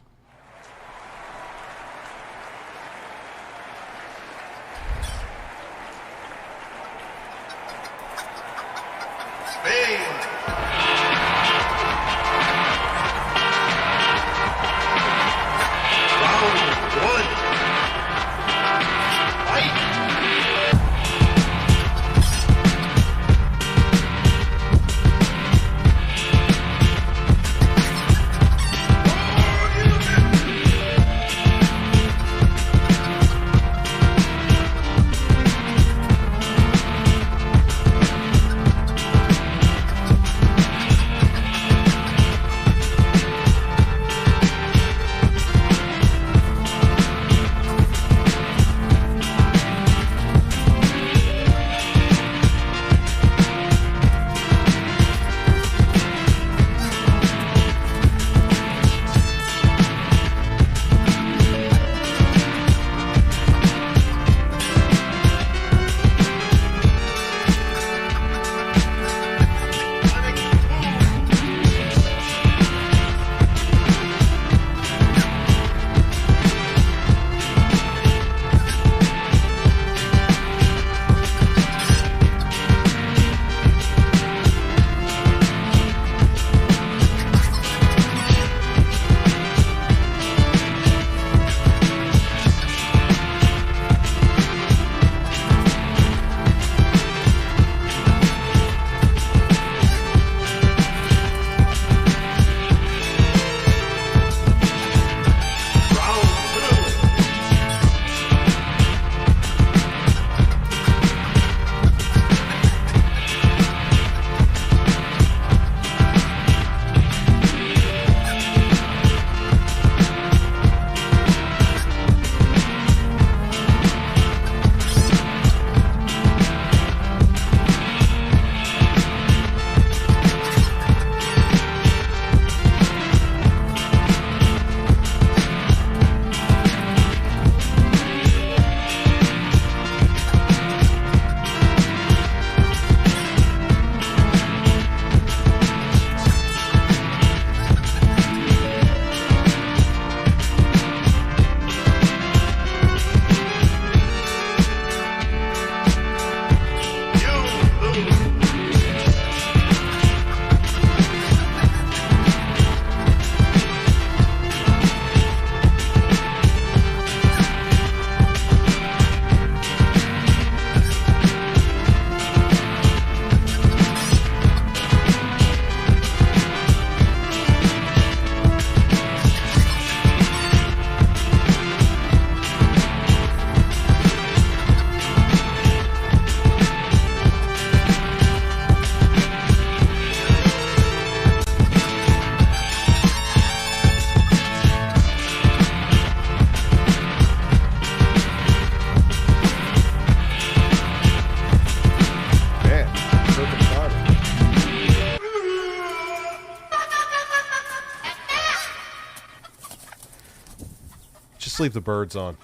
Leave the birds on.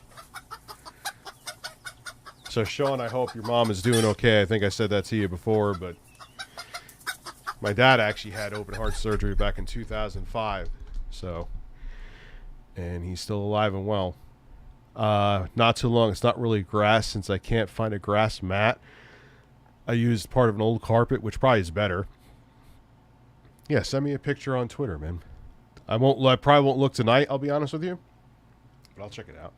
So Sean, I hope your mom is doing okay. I think I said that to you before, but my dad actually had open heart surgery back in 2005. So, and he's still alive and well. Not too long. It's not really grass since I can't find a grass mat. I used part of an old carpet, which probably is better. Yeah, send me a picture on Twitter, man. I probably won't look tonight, I'll be honest with you. But I'll check it out.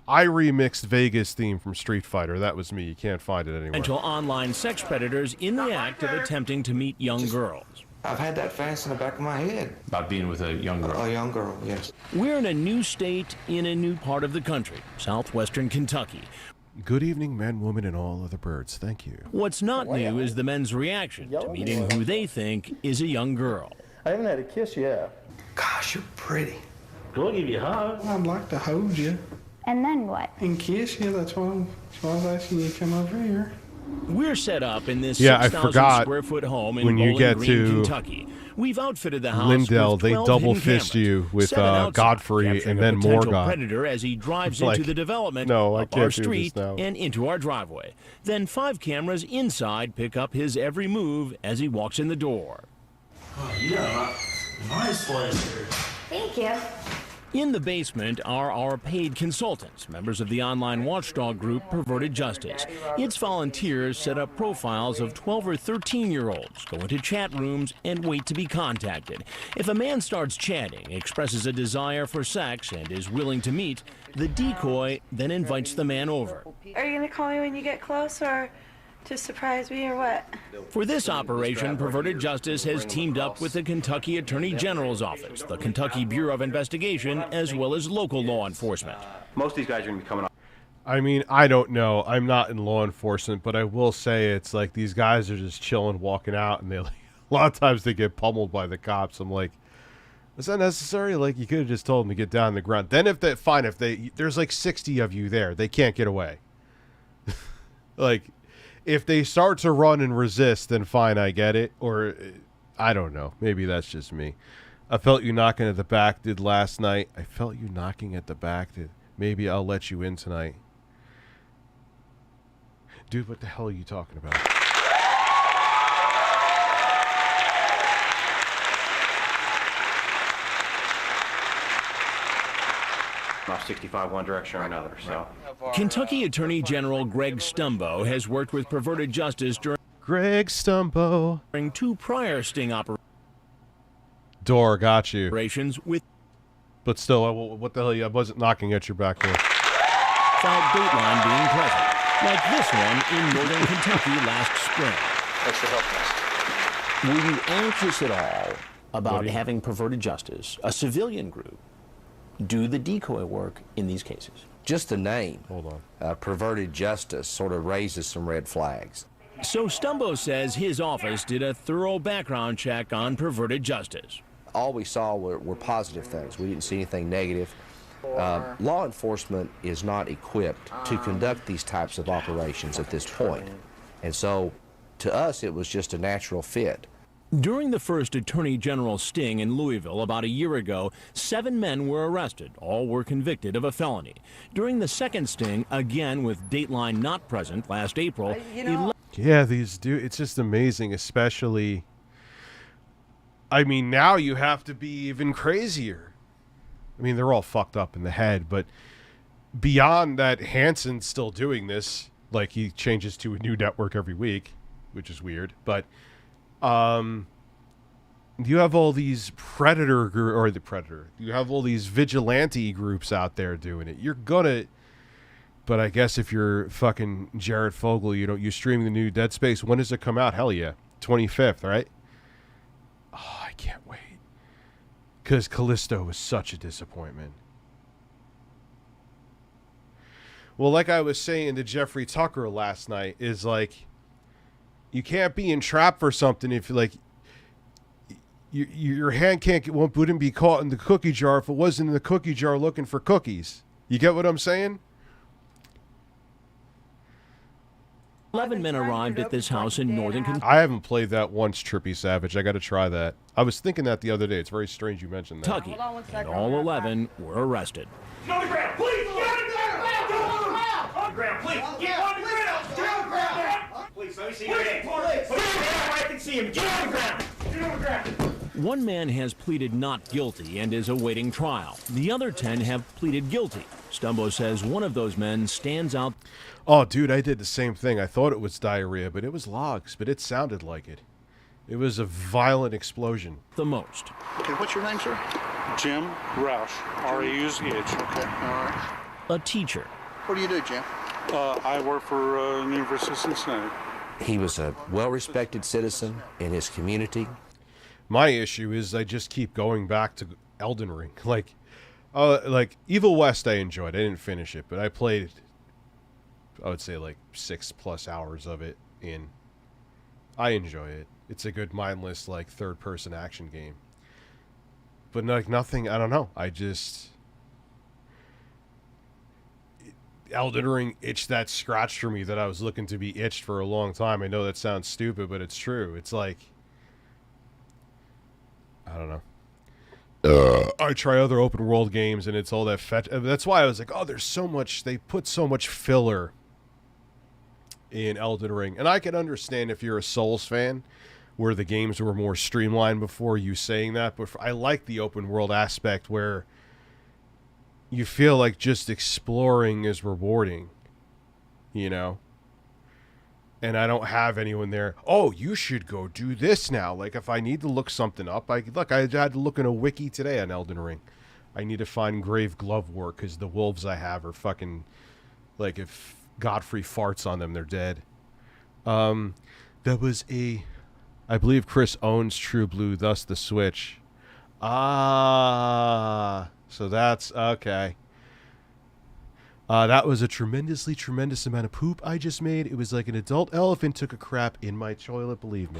I remixed Vegas theme from Street Fighter. That was me. You can't find it anywhere. Potential online sex predators in the act of attempting to meet young girls. I've had that fast in the back of my head. About being with a young girl. A young girl, yes. We're in a new state in a new part of the country, southwestern Kentucky. Good evening, men, women, and all other birds. Thank you. What's not new is the men's reaction to meeting who they think is a young girl. I haven't had a kiss yet. Gosh, you're pretty. Go give you a hug. I'd like to hold you. And then what? And kiss you. That's why I was asking you to come over here. We're set up in this I 6,000 forgot square foot home in when you Bowling get Green, to Kentucky. We've outfitted the house Lindell, with 12 they double hidden fist cameras, you with 7 outside, Godfrey capturing and a then potential Morgoth. predator as he drives Like, into the development no, I up can't our do this street now. and into our driveway. Then 5 cameras inside pick up his every move as he walks in the door. Oh, you got a nice place here. Thank you. In the basement are our paid consultants, members of the online watchdog group Perverted Justice. Its volunteers set up profiles of 12 or 13-year-olds, go into chat rooms, and wait to be contacted. If a man starts chatting, expresses a desire for sex, and is willing to meet, the decoy then invites the man over. Are you going to call me when you get close, or to surprise me, or what? For this operation, Perverted Justice has teamed up with the Kentucky Attorney General's Office, the Kentucky Bureau of Investigation, as well as local law enforcement. Most of these guys are going to be coming up. I mean, I don't know. I'm not in law enforcement, but I will say it's like these guys are just chilling, walking out, and they a lot of times they get pummeled by the cops. I'm like, is that necessary? Like, you could have just told them to get down on the ground. Then if there's like 60 of you there, they can't get away. Like, if they start to run and resist, then fine, I get it. Or, I don't know. Maybe that's just me. I felt you knocking at the back did last night. I felt you knocking at the back did. Maybe I'll let you in tonight. Dude, what the hell are you talking about? Off 65 one direction or another, so. Kentucky Attorney General Greg Stumbo has worked with Perverted Justice during 2 prior sting Door, got you. operations with But still, what the hell? I wasn't knocking at your back door. without Dateline being present, like this one in northern Kentucky last spring. Thanks for helping us. Were you anxious at all about having Perverted Justice, a civilian group, do the decoy work in these cases? Just the name, hold on, Perverted Justice, sort of raises some red flags. So Stumbo says his office did a thorough background check on Perverted Justice. All we saw were positive things. We didn't see anything negative. Law enforcement is not equipped to conduct these types of operations at this point. And so, to us, it was just a natural fit. During the first Attorney General sting in Louisville about a year ago, 7 men were arrested. All were convicted of a felony. During the second sting, again with Dateline not present last April, yeah, it's just amazing, especially, I mean, now you have to be even crazier. I mean, they're all fucked up in the head, but beyond that, Hanson's still doing this. Like, he changes to a new network every week, which is weird. But you have all these you have all these vigilante groups out there doing it. You're gonna, but I guess if you're fucking Jared Fogle, you stream the new Dead Space. When does it come out? Hell yeah, 25th, right? Oh, I can't wait. Because Callisto was such a disappointment. Well, like I was saying to Jeffrey Tucker last night, is like, you can't be entrapped for something if like your hand wouldn't be caught in the cookie jar if it wasn't in the cookie jar looking for cookies. You get what I'm saying? 11 men arrived at this house in northern Kentucky. I haven't played that once, Trippy Savage. I got to try that. I was thinking that the other day. It's very strange you mentioned that. And all 11 were arrested. Get on the ground, please! Get on the ground! Get on the ground, please! Get on the ground! Get on the ground! Please, let me see your hands. Please! Put your hand where I can see him. Get on the ground! Get on the ground! One man has pleaded not guilty and is awaiting trial. The other 10 have pleaded guilty. Stumbo says one of those men stands out. Oh, dude, I did the same thing. I thought it was diarrhea, but it was logs, but it sounded like it. It was a violent explosion. The most. Okay, what's your name, sir? Jim Roush. R-A-U-S-H. Okay, all right. A teacher. What do you do, Jim? I work for University of Cincinnati. He was a well-respected citizen in his community. My issue is I just keep going back to Elden Ring. Like Evil West I enjoyed. I didn't finish it, but I played, I would say, like 6+ hours of it in. I enjoy it. It's a good mindless, like, third-person action game. But, like, nothing, I don't know. Elden Ring itched that scratch for me that I was looking to be itched for a long time. I know that sounds stupid, but it's true. It's like, I don't know. I try other open world games and it's all that fetch. That's why I was like, oh, there's so much. They put so much filler in Elden Ring. And I can understand if you're a Souls fan where the games were more streamlined before you saying that. But I like the open world aspect where you feel like just exploring is rewarding, you know? And I don't have anyone there, oh, you should go do this now. Like, if I need to look something up, I had to look in a wiki today on Elden Ring. I need to find grave glove work because the wolves I have are fucking, like, if Godfrey farts on them, they're dead. That was I believe Chris owns True Blue, thus the Switch. So that's, okay. That was a tremendous amount of poop I just made. It was like an adult elephant took a crap in my toilet, believe me.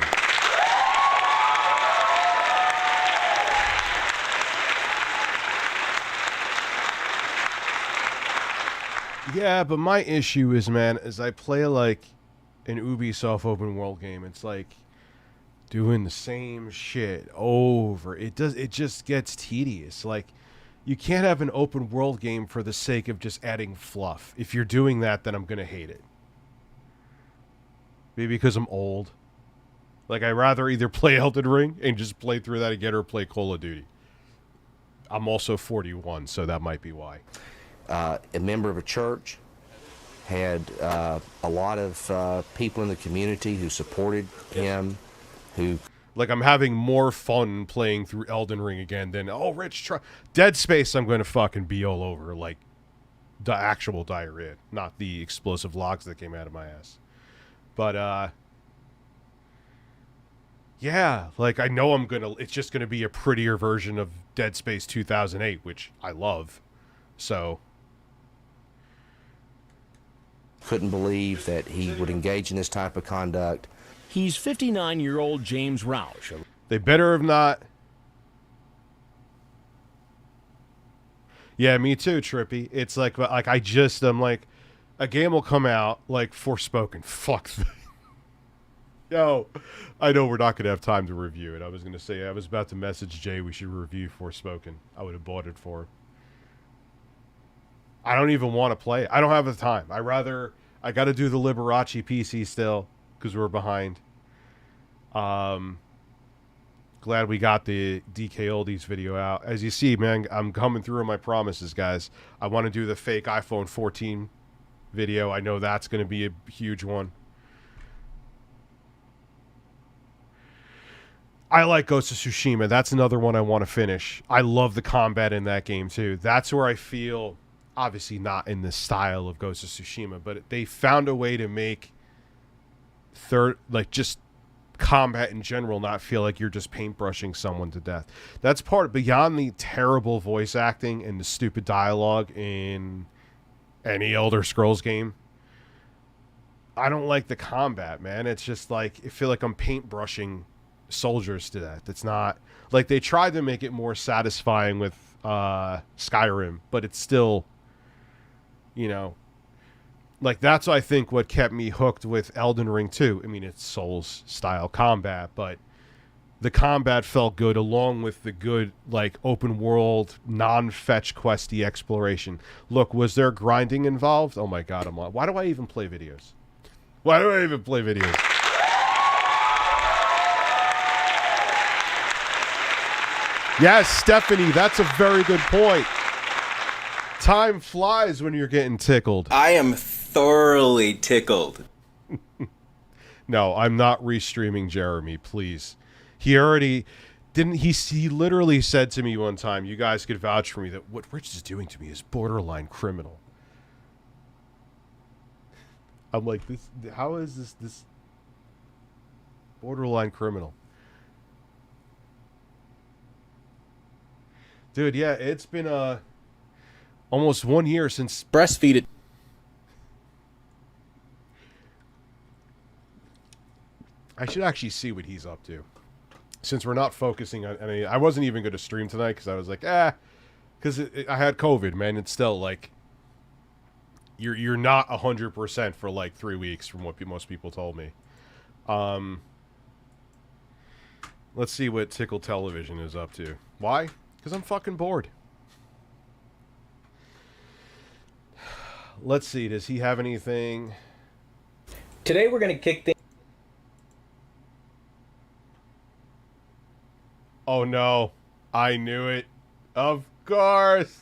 Yeah, but my issue is, man, is I play like an Ubisoft open world game. It's like doing the same shit over. It just gets tedious. Like, you can't have an open world game for the sake of just adding fluff. If you're doing that, then I'm going to hate it. Maybe because I'm old. Like, I'd rather either play Elden Ring and just play through that again or play Call of Duty. I'm also 41, so that might be why. A member of a church, had a lot of people in the community who supported him, who... Like, I'm having more fun playing through Elden Ring again than, oh, Rich, Dead Space I'm going to fucking be all over, like, the actual diarrhea, not the explosive logs that came out of my ass. But, yeah, like, I know it's just going to be a prettier version of Dead Space 2008, which I love, so... Couldn't believe that he would engage in this type of conduct. He's 59-year-old James Roush. They better have not. Yeah, me too, Trippy. It's like I'm like, a game will come out like Forspoken. Fuck. Yo, I know we're not going to have time to review it. I was going to say, I was about to message Jay we should review Forspoken. I would have bought it for him. I don't even want to play it. I don't have the time. I got to do the Liberace PC still because we're behind. Glad we got the DK Oldies video out. As you see, man, I'm coming through on my promises, guys. I want to do the fake iPhone 14 video. I know that's going to be a huge one. I like Ghost of Tsushima. That's another one I want to finish. I love the combat in that game too. That's where I feel, obviously not in the style of Ghost of Tsushima, but they found a way to make just combat in general not feel like you're just paintbrushing someone to death. That's part beyond the terrible voice acting and the stupid dialogue in any Elder Scrolls game. I don't like the combat, man. It's just like, I feel like I'm paintbrushing soldiers to death. It's not like they tried to make it more satisfying with Skyrim, but it's still, you know, like that's I think what kept me hooked with Elden Ring 2. I mean, it's Souls style combat, but the combat felt good along with the good like open world non-fetch questy exploration. Look, was there grinding involved? Oh my god, why do I even play videos? Why do I even play videos? Yes, Stephanie, that's a very good point. Time flies when you're getting tickled. I am thoroughly tickled. No, I'm not restreaming Jeremy, please. He already didn't. He literally said to me one time, you guys could vouch for me, that what Rich is doing to me is borderline criminal. I'm like, this. How is this borderline criminal? Dude, yeah, it's been almost 1 year since breastfeeded. I should actually see what he's up to. Since we're not focusing on any, I wasn't even going to stream tonight because I was like, because I had COVID, man. It's still like you're not 100% for like 3 weeks from what most people told me. Let's see what Tickle Television is up to. Why? Because I'm fucking bored. Let's see. Does he have anything? Today we're going to kick things. Oh no. I knew it. Of course.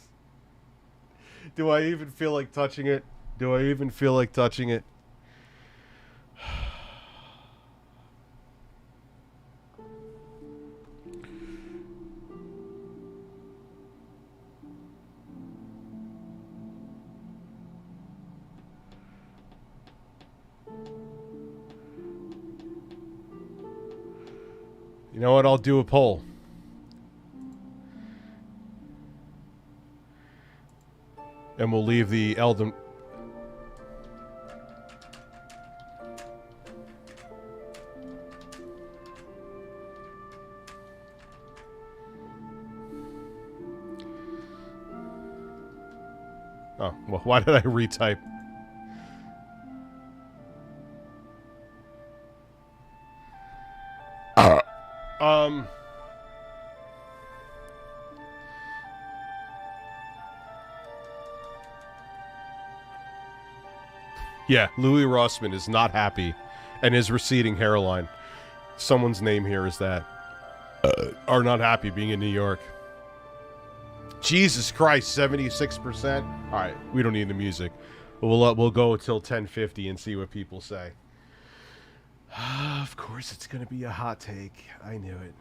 Do I even feel like touching it? Do I even feel like touching it? You know what? I'll do a poll. And we'll leave the Elden... Oh, well, why did I retype? Yeah, Louis Rossman is not happy, and his receding hairline. Someone's name here is that. Are not happy being in New York. Jesus Christ, 76%. All right, we don't need the music. We'll go until 10:50 and see what people say. Of course, it's gonna be a hot take. I knew it.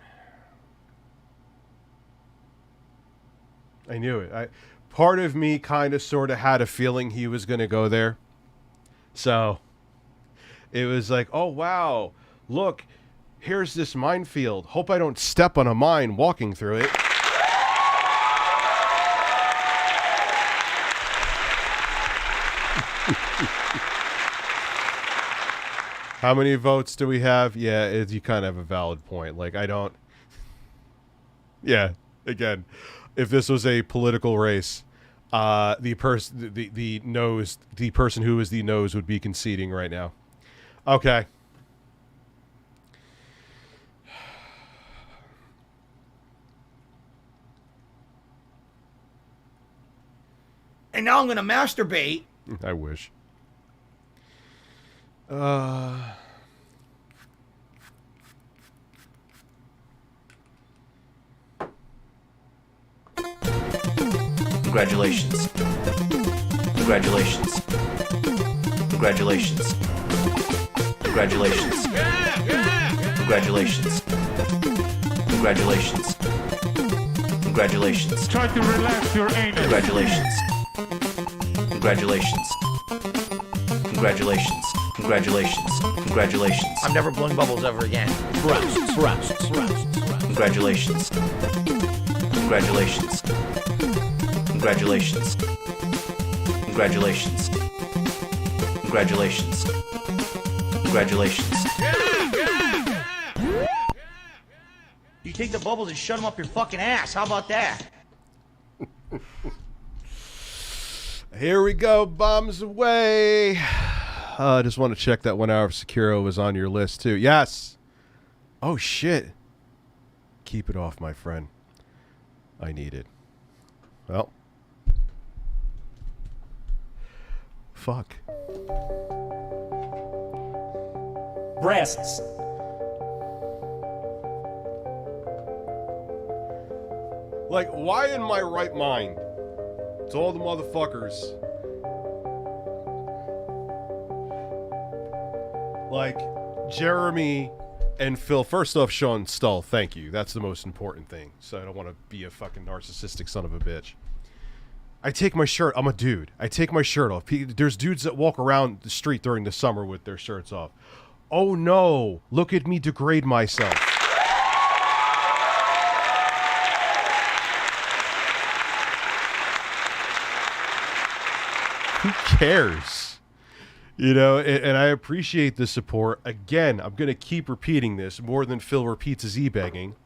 I knew it. Part of me kind of sort of had a feeling he was gonna go there. So it was like, oh wow, look, here's this minefield. Hope I don't step on a mine walking through it. How many votes do we have? Yeah, you kind of have a valid point. Like, I don't... Yeah, again, if this was a political race, the person who is the nose would be conceding right now. Okay. And now I'm gonna masturbate. I wish. Congratulations. Congratulations. Congratulations. Congratulations. Congratulations. Congratulations. Congratulations. Try to relax your anus. Congratulations. Congratulations. Congratulations. Congratulations. Congratulations. I'm never blowing bubbles ever again. Breasts. Breasts. Breasts. Congratulations. Congratulations. Congratulations. Congratulations. Congratulations. Congratulations. You take the bubbles and shut them up your fucking ass. How about that? Here we go, bombs away. I just want to check that 1 hour of Sekiro was on your list too. Yes. Oh shit. Keep it off, my friend. I need it. Well. Fuck. Breasts. Like, why in my right mind? It's all the motherfuckers. Like, Jeremy and Phil. First off, Sean Stull, thank you. That's the most important thing. So I don't want to be a fucking narcissistic son of a bitch. I take my shirt. I'm a dude. I take my shirt off. There's dudes that walk around the street during the summer with their shirts off. Oh no, look at me degrade myself. Who cares? You know, and I appreciate the support. Again, I'm going to keep repeating this more than Phil repeats his e-begging.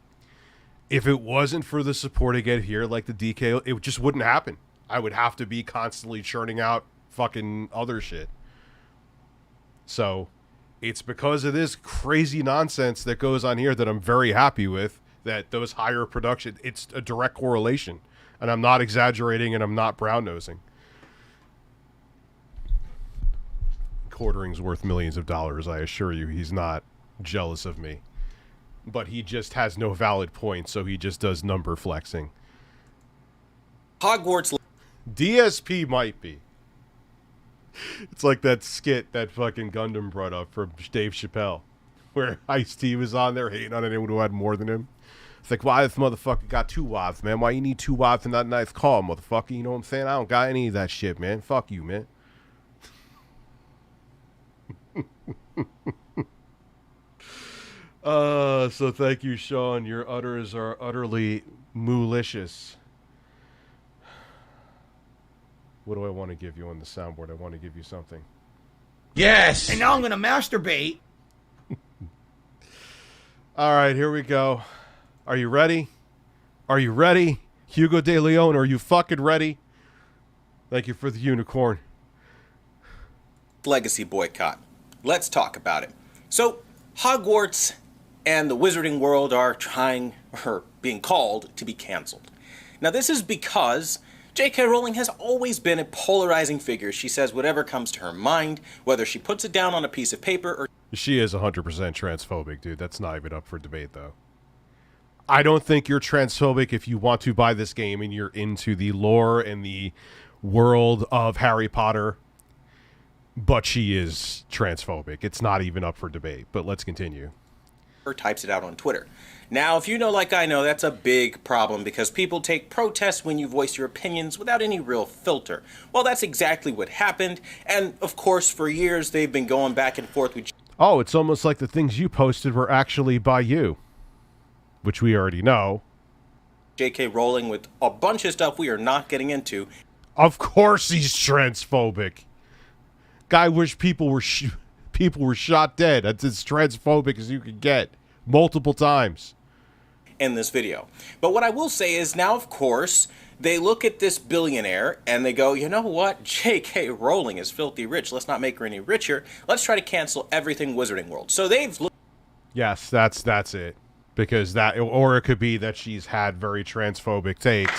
If it wasn't for the support I get here, like the DK, it just wouldn't happen. I would have to be constantly churning out fucking other shit. So, it's because of this crazy nonsense that goes on here that I'm very happy with, that those higher production, it's a direct correlation. And I'm not exaggerating and I'm not brown-nosing. Quartering's worth millions of dollars, I assure you. He's not jealous of me. But he just has no valid points, so he just does number flexing. Hogwarts. DSP might be. It's like that skit that fucking Gundam brought up from Dave Chappelle, where Ice-T was on there hating on anyone who had more than him. It's like, why this motherfucker got 2 wives, man? Why you need 2 wives in that nice car, motherfucker? You know what I'm saying? I don't got any of that shit, man. Fuck you, man. So thank you, Sean. Your utters are utterly malicious. What do I want to give you on the soundboard? I want to give you something. Yes! And now I'm gonna masturbate. Alright, here we go. Are you ready? Are you ready? Hugo De Leon, are you fucking ready? Thank you for the unicorn. Legacy boycott. Let's talk about it. So, Hogwarts and the Wizarding World are being called to be cancelled. Now, this is because J.K. Rowling has always been a polarizing figure. She says whatever comes to her mind, whether she puts it down on a piece of paper or... She is 100% transphobic, dude. That's not even up for debate, though. I don't think you're transphobic if you want to buy this game and you're into the lore and the world of Harry Potter. But she is transphobic. It's not even up for debate. But let's continue. Or types it out on Twitter. Now, if you know like I know, that's a big problem because people take protests when you voice your opinions without any real filter. Well, that's exactly what happened. And, of course, for years, they've been going back and forth with... Oh, it's almost like the things you posted were actually by you. Which we already know. J.K. Rowling with a bunch of stuff we are not getting into. Of course he's transphobic. Guy wish people were shot dead. That's as transphobic as you could get. Multiple times. In this video. But what I will say is now, of course, they look at this billionaire and they go, you know what? J.K. Rowling is filthy rich. Let's not make her any richer. Let's try to cancel everything Wizarding World. So they've looked... Yes, that's it. Because that, or it could be that she's had very transphobic takes.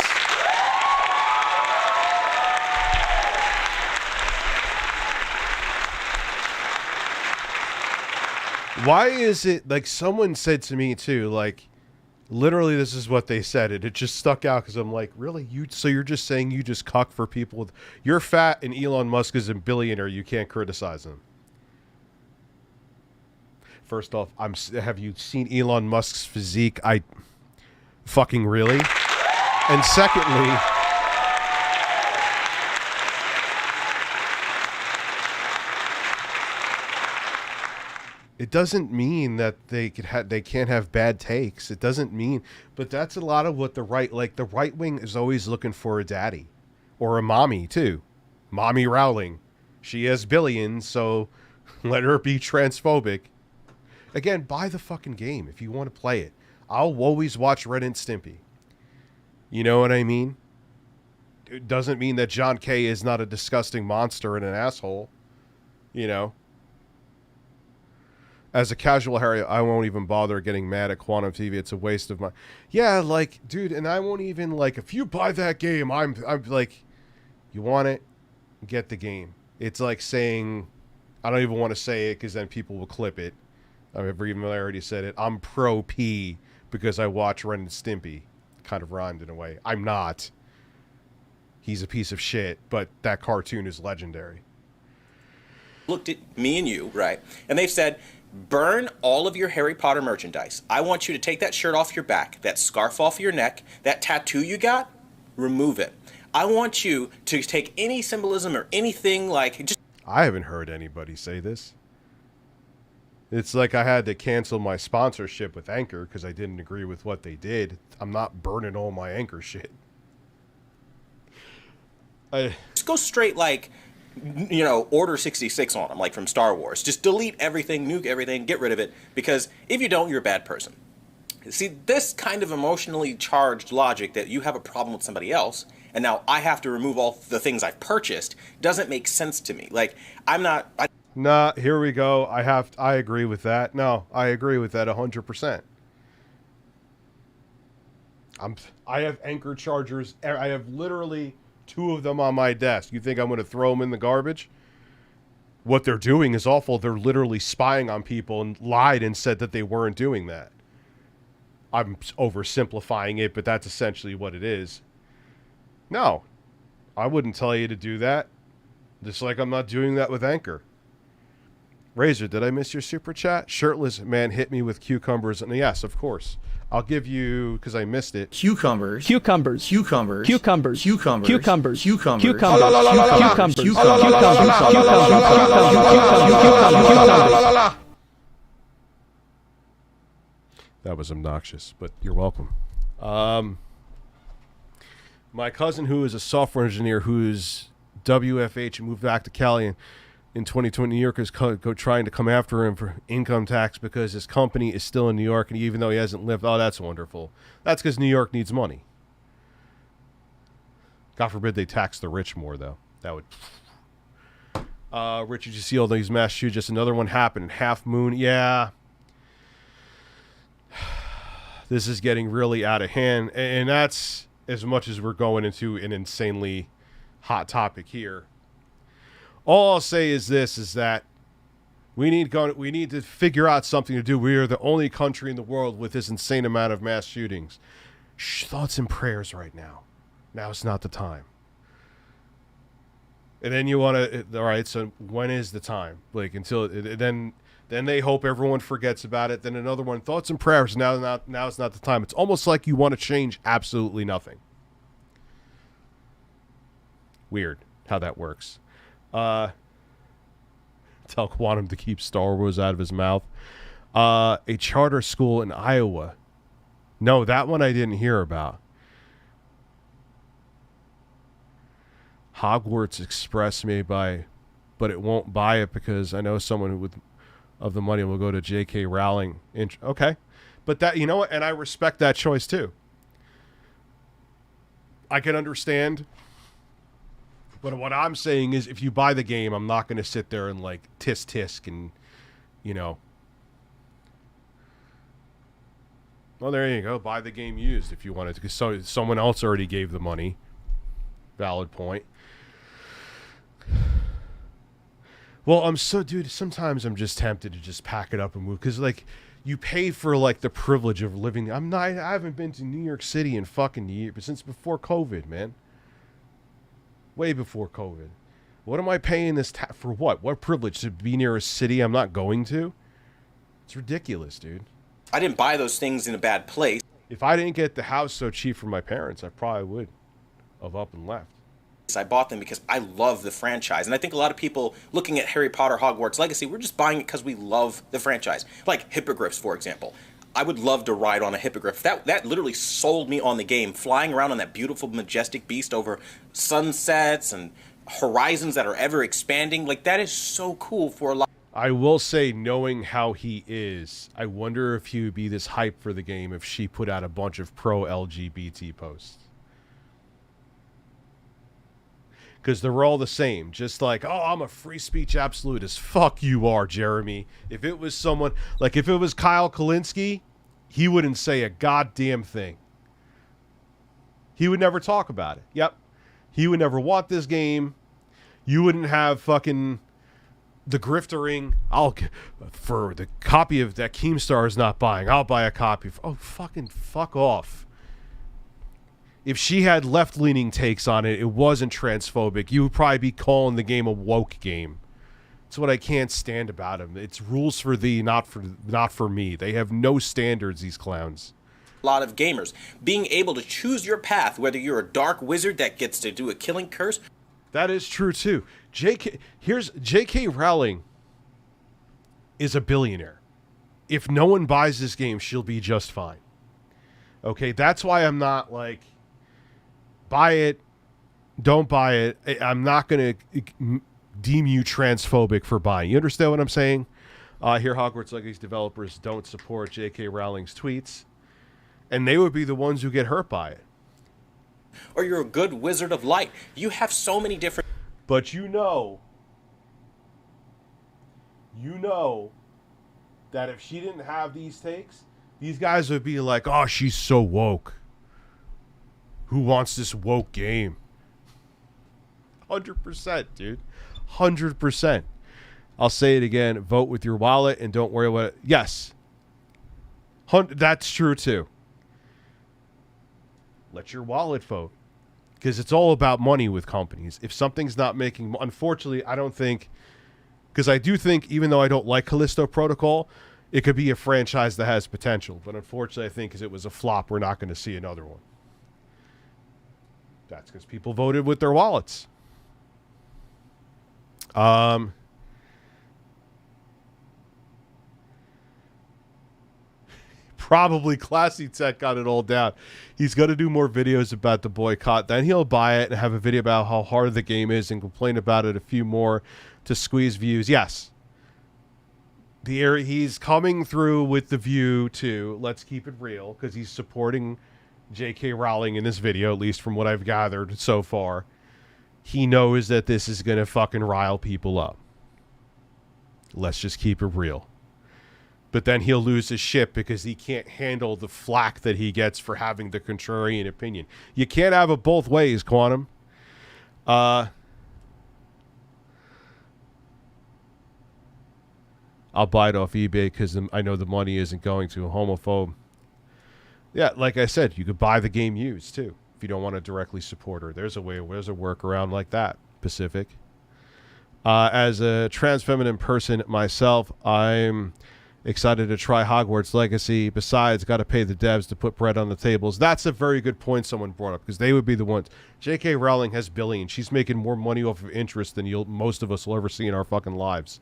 Why is it, like someone said to me too, like, Literally, this is what they said. It just stuck out because I'm like, really? So you're just saying you just cuck for people with... You're fat and Elon Musk is a billionaire. You can't criticize him. First off, have you seen Elon Musk's physique? Fucking really? And secondly... It doesn't mean that they can't have bad takes. It doesn't mean, but that's a lot of what the right wing is always looking for, a daddy or a mommy too. Mommy Rowling. She has billions, so let her be transphobic. Again, buy the fucking game if you want to play it. I'll always watch Ren and Stimpy. You know what I mean? It doesn't mean that John Kay is not a disgusting monster and an asshole. You know? As a casual Harry, I won't even bother getting mad at Quantum TV. It's a waste of my... Yeah, like, dude, and I won't even, like, if you buy that game, I'm like, you want it? Get the game. It's like saying, I don't even want to say it because then people will clip it. I've already said it. I'm pro P because I watch Ren and Stimpy. Kind of rhymed in a way. I'm not. He's a piece of shit, but that cartoon is legendary. Looked at me and you, right? And they've said, burn all of your Harry Potter merchandise. I want you to take that shirt off your back, that scarf off your neck, that tattoo you got, remove it. I want you to take any symbolism or anything like... just. I haven't heard anybody say this. It's like I had to cancel my sponsorship with Anchor because I didn't agree with what they did. I'm not burning all my Anchor shit. Just go straight like... you know, Order 66 on them, like from Star Wars. Just delete everything, nuke everything, get rid of it, because if you don't, you're a bad person. See, this kind of emotionally charged logic that you have a problem with somebody else, and now I have to remove all the things I've purchased, doesn't make sense to me. Like, I'm not... Nah, here we go. I agree with that. No, I agree with that 100%. I have Anchor chargers. I have literally... 2 of them on my desk. You think I'm going to throw them in the garbage? What they're doing is awful. They're literally spying on people and lied and said that they weren't doing that. I'm oversimplifying it, but that's essentially what it is. No, I wouldn't tell you to do that. Just like I'm not doing that with Anchor. Razor, did I miss your super chat? Shirtless man hit me with cucumbers. And yes, of course. I'll give you, because I missed it. Cucumbers. Cucumbers. Cucumbers. Cucumbers. Cucumbers. Cucumbers. Cucumbers. Cucumbers. That was obnoxious, but you're welcome. My cousin, who is a software engineer, who's WFH, moved back to Cali in 2020. New York is trying to come after him for income tax because his company is still in New York, and even though he hasn't lived, oh, that's wonderful. That's because New York needs money. God forbid they tax the rich more, though. That would... Richard, you see all these mass shootings? Just another one happened in Half Moon. Yeah. This is getting really out of hand, and that's as much as we're going into an insanely hot topic here. All I'll say is this, is that we need to figure out something to do. We are the only country in the world with this insane amount of mass shootings. Thoughts and prayers right now. Now's not the time. And then you want to, all right, so when is the time? Like, until, then they hope everyone forgets about it. Then another one, thoughts and prayers. Now is not the time. It's almost like you want to change absolutely nothing. Weird how that works. Tell Quantum to keep Star Wars out of his mouth. A charter school in Iowa. No, that one I didn't hear about. Hogwarts Express may buy, but it won't buy it because I know someone who of the money will go to J.K. Rowling. Okay, but that, you know what, and I respect that choice too. I can understand. But what I'm saying is, if you buy the game, I'm not going to sit there and, like, tisk and, you know. Well, there you go. Buy the game used if you wanted to. Because someone else already gave the money. Valid point. Well, dude, sometimes I'm just tempted to just pack it up and move. Because, like, you pay for, like, the privilege of living. I haven't been to New York City in fucking years, but since before COVID, man. Way before COVID. What am I paying this for what? What privilege? To be near a city I'm not going to? It's ridiculous, dude. I didn't buy those things in a bad place. If I didn't get the house so cheap for my parents, I probably would have up and left. I bought them because I love the franchise. And I think a lot of people looking at Harry Potter Hogwarts Legacy, we're just buying it because we love the franchise. Like hippogriffs, for example. I would love to ride on a hippogriff. That literally sold me on the game. Flying around on that beautiful, majestic beast over sunsets and horizons that are ever expanding. Like, that is so cool for a lot. I will say, knowing how he is, I wonder if he would be this hype for the game if she put out a bunch of pro-LGBT posts. Because they're all the same. Just like, oh, I'm a free speech absolutist. Fuck you are, Jeremy. If it was someone, like if it was Kyle Kalinske, he wouldn't say a goddamn thing. He would never talk about it. Yep. He would never want this game. You wouldn't have fucking the griftering. For the copy of that Keemstar is not buying. I'll buy a copy. Oh, fucking fuck off. If she had left-leaning takes on it, it wasn't transphobic, you would probably be calling the game a woke game. That's what I can't stand about him. It's rules for thee, not for me. They have no standards, these clowns. A lot of gamers. Being able to choose your path, whether you're a dark wizard that gets to do a killing curse. That is true, too. J.K. Rowling is a billionaire. If no one buys this game, she'll be just fine. Okay, that's why I'm not like... Buy it, don't buy it. I'm not going to deem you transphobic for buying. You understand what I'm saying? Here, Hogwarts Legacy developers don't support J.K. Rowling's tweets, and they would be the ones who get hurt by it. Or you're a good wizard of light. You have so many different... But you know that if she didn't have these takes, these guys would be like, oh, she's so woke. Who wants this woke game? 100%, dude. 100%. I'll say it again. Vote with your wallet and don't worry about it. Yes. That's true, too. Let your wallet vote. Because it's all about money with companies. If something's not making... Unfortunately, I don't think... Because I do think, even though I don't like Callisto Protocol, it could be a franchise that has potential. But unfortunately, I think because it was a flop, we're not going to see another one. That's because people voted with their wallets. Probably Classy Tech got it all down. He's going to do more videos about the boycott. Then he'll buy it and have a video about how hard the game is and complain about it a few more to squeeze views. Yes. He's coming through with the view to let's keep it real because he's supporting J.K. Rowling in this video, at least from what I've gathered so far. He knows that this is going to fucking rile people up. Let's just keep it real. But then he'll lose his shit because he can't handle the flack that he gets for having the contrarian opinion. You can't have it both ways, Quantum. I'll buy it off eBay because I know the money isn't going to a homophobe. Yeah, like I said, you could buy the game used, too, if you don't want to directly support her. There's a workaround like that, Pacific. As a trans feminine person myself, I'm excited to try Hogwarts Legacy. Besides, got to pay the devs to put bread on the tables. That's a very good point someone brought up, because they would be the ones. J.K. Rowling has billions. She's making more money off of interest than most of us will ever see in our fucking lives.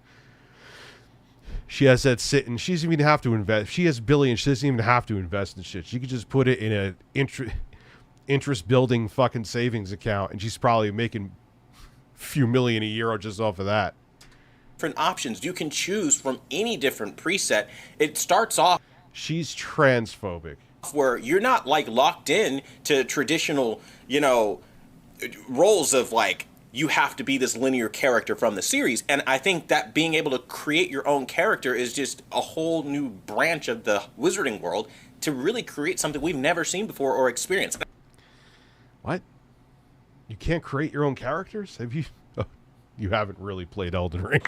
She has that sitting. She doesn't even have to invest. She has billions. She doesn't even have to invest in shit. She could just put it in an interest-building fucking savings account, and she's probably making a few million a year just off of that. Different options. You can choose from any different preset. It starts off... She's transphobic. Where you're not, like, locked in to traditional, roles of, like, you have to be this linear character from the series. And I think that being able to create your own character is just a whole new branch of the wizarding world to really create something we've never seen before or experienced. What? You can't create your own characters? Have you? Oh, you haven't really played Elden Ring.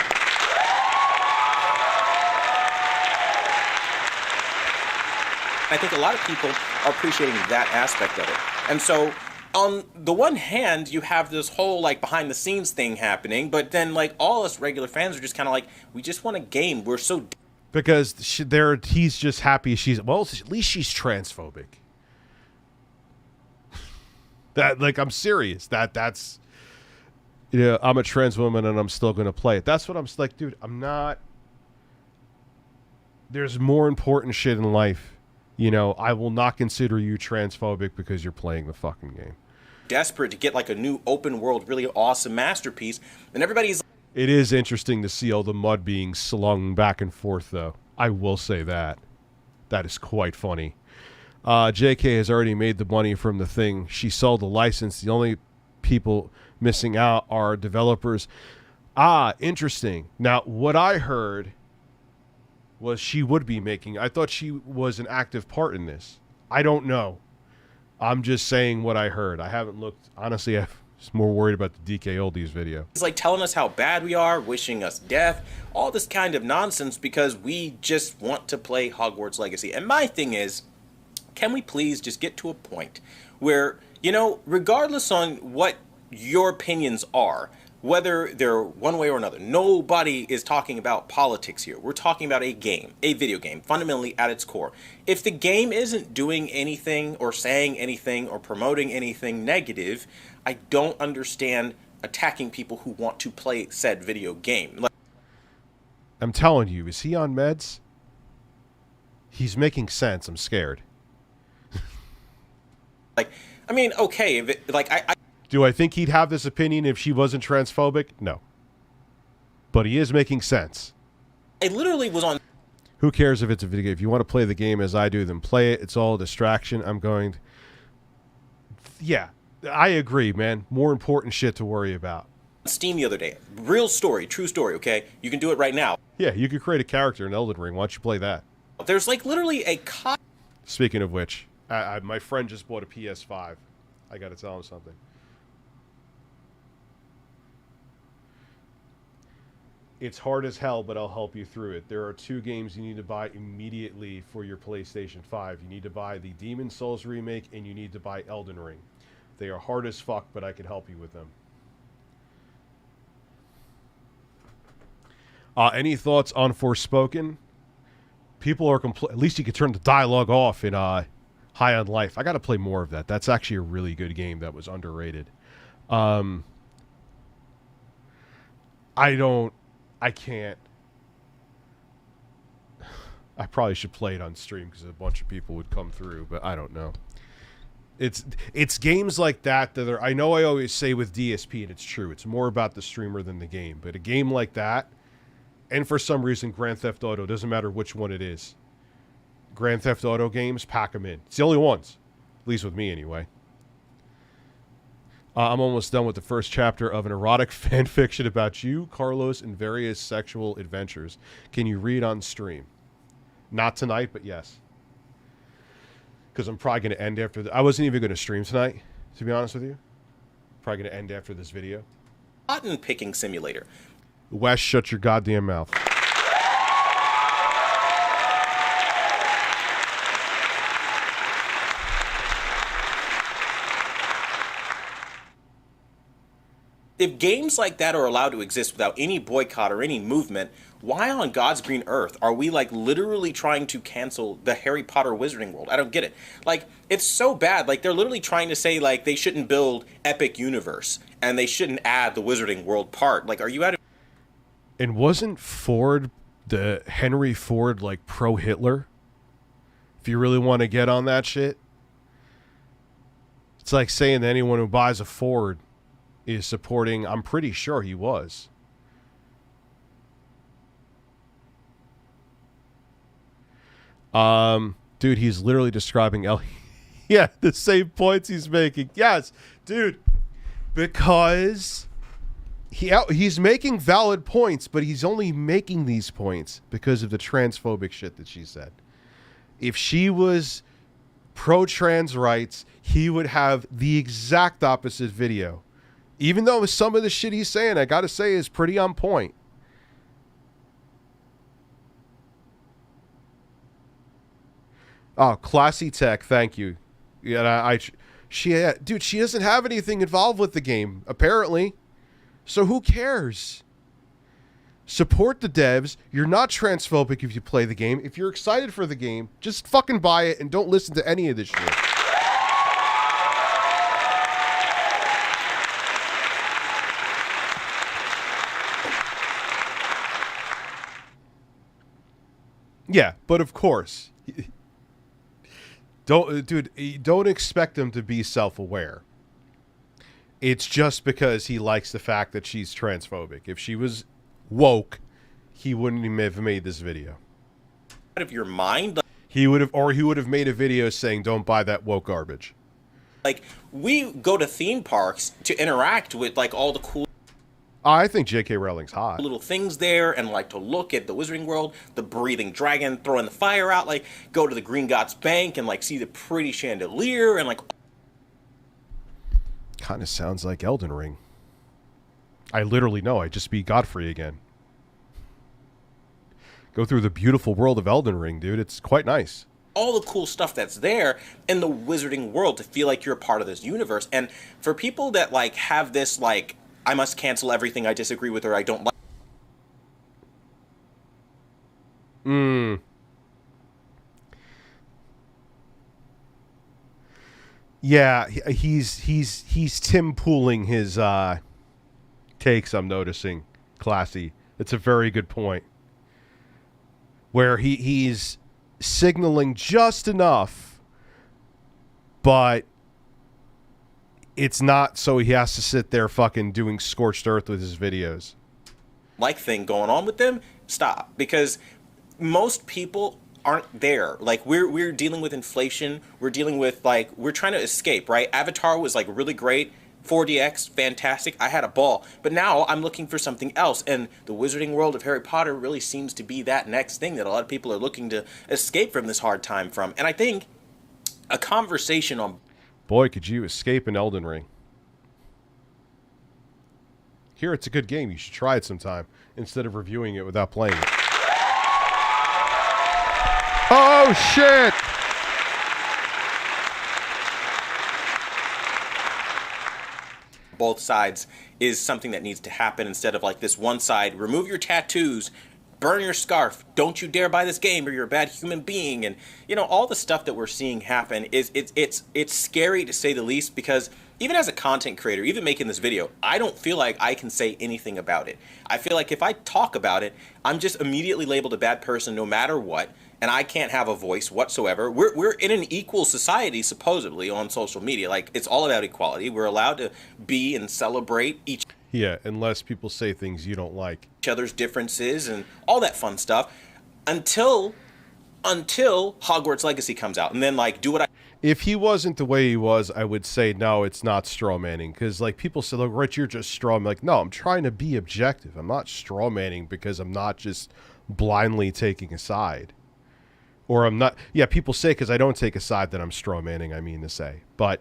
I think a lot of people are appreciating that aspect of it. And so, on the one hand, you have this whole, like, behind-the-scenes thing happening, but then, like, all us regular fans are just kind of like, we just want a game. We're so... Because he's just happy she's... Well, at least she's transphobic. That, like, I'm serious. That's... You know, I'm a trans woman and I'm still going to play it. That's what I'm like, dude, I'm not... There's more important shit in life. You know, I will not consider you transphobic because you're playing the fucking game. Desperate to get, like, a new open world, really awesome masterpiece, and everybody's... It is interesting to see all the mud being slung back and forth, though. I will say that. That is quite funny. JK has already made the money from the thing. She sold the license. The only people missing out are developers. Interesting. Now, what I heard was she would be making... I thought she was an active part in this. I don't know. I'm just saying what I heard. I haven't looked... Honestly, I was more worried about the DK Oldies video. He's like telling us how bad we are, wishing us death, all this kind of nonsense because we just want to play Hogwarts Legacy. And my thing is, can we please just get to a point where, you know, regardless on what your opinions are, whether they're one way or another, nobody is talking about politics here. We're talking about a game, a video game, fundamentally at its core. If the game isn't doing anything or saying anything or promoting anything negative, I don't understand attacking people who want to play said video game. Like, I'm telling you, is he on meds? He's making sense. I'm scared. like, I mean, okay, if it, like I do I think he'd have this opinion if she wasn't transphobic? No. But he is making sense. I literally was on... Who cares if it's a video game? If you want to play the game as I do, then play it. It's all a distraction. I'm going to... Yeah, I agree, man. More important shit to worry about. Steam the other day. Real story, true story, okay? You can do it right now. Yeah, you could create a character in Elden Ring. Why don't you play that? There's like literally a... Speaking of which, my friend just bought a PS5. I got to tell him something. It's hard as hell, but I'll help you through it. There are 2 games you need to buy immediately for your PlayStation 5. You need to buy the Demon Souls remake, and you need to buy Elden Ring. They are hard as fuck, but I can help you with them. Any thoughts on Forspoken? People are at least you could turn the dialogue off in High on Life. I got to play more of that. That's actually a really good game that was underrated. I can't. I probably should play it on stream because a bunch of people would come through, but I don't know. It's games like that are... I know I always say with DSP, and it's true, it's more about the streamer than the game. But a game like that, and for some reason Grand Theft Auto, doesn't matter which one it is. Grand Theft Auto games, pack them in. It's the only ones. At least with me, anyway. I'm almost done with the first chapter of an erotic fan fiction about you, Carlos, and various sexual adventures. Can you read on stream? Not tonight, but yes. Because I'm probably going to end after... I wasn't even going to stream tonight, to be honest with you. Probably going to end after this video. Cotton picking simulator. Wes, shut your goddamn mouth. If games like that are allowed to exist without any boycott or any movement, why on God's green earth are we, like, literally trying to cancel the Harry Potter Wizarding World? I don't get it. Like, it's so bad. Like, they're literally trying to say, like, they shouldn't build Epic Universe and they shouldn't add the Wizarding World part. Like, are you out of... And wasn't Ford, the Henry Ford, like, pro-Hitler? If you really want to get on that shit. It's like saying that anyone who buys a Ford is supporting... I'm pretty sure he was. Dude, he's literally describing yeah, the same points he's making. Yes, dude. Because he's making valid points, but he's only making these points because of the transphobic shit that she said. If she was pro-trans rights, he would have the exact opposite video. Even though some of the shit he's saying, I gotta say, is pretty on point. Oh, Classy Tech, thank you. Yeah, she doesn't have anything involved with the game, apparently. So who cares? Support the devs. You're not transphobic if you play the game. If you're excited for the game, just fucking buy it and don't listen to any of this shit. Yeah, but of course, don't expect him to be self-aware. It's just because he likes the fact that she's transphobic. If she was woke, he wouldn't have made this video. Out of your mind, he would have made a video saying, "Don't buy that woke garbage." Like, we go to theme parks to interact with like all the cool. I think J.K. Rowling's hot. Little things there, and like to look at the Wizarding World, the breathing dragon throwing the fire out, like go to the Green Gods Bank and like see the pretty chandelier and like. Kind of sounds like Elden Ring. I literally know. I just beat Godfrey again. Go through the beautiful world of Elden Ring, dude. It's quite nice. All the cool stuff that's there in the Wizarding World to feel like you're a part of this universe. And for people that like have this like, I must cancel everything I disagree with or I don't like. Yeah, he's Tim Pooling his takes, I'm noticing. Classy. It's a very good point. Where he's signaling just enough, but it's not so he has to sit there fucking doing scorched earth with his videos. Like thing going on with them, stop. Because most people aren't there. Like, we're dealing with inflation. We're dealing with, like, we're trying to escape, right? Avatar was, like, really great. 4DX, fantastic. I had a ball. But now I'm looking for something else. And the Wizarding World of Harry Potter really seems to be that next thing that a lot of people are looking to escape from this hard time from. And I think a conversation on... Boy, could you escape an Elden Ring. Here, it's a good game. You should try it sometime instead of reviewing it without playing it. Oh, shit! Both sides is something that needs to happen instead of like this one side, remove your tattoos, burn your scarf, don't you dare buy this game or you're a bad human being. And, you know, all the stuff that we're seeing happen is it's scary to say the least, because even as a content creator, even making this video, I don't feel like I can say anything about it. I feel like if I talk about it, I'm just immediately labeled a bad person no matter what, and I can't have a voice whatsoever. We're in an equal society, supposedly, on social media. Like, it's all about equality. We're allowed to be and celebrate each unless people say things you don't like. Each other's differences and all that fun stuff until Hogwarts Legacy comes out, and then like do what I... If he wasn't the way he was, I would say, no, it's not straw manning. Because, like, people say, look, Rich, you're just straw manning. Like, no, I'm trying to be objective. I'm not straw manning because I'm not just blindly taking a side. Or I'm not... Yeah, people say because I don't take a side that I'm straw manning, I mean to say. But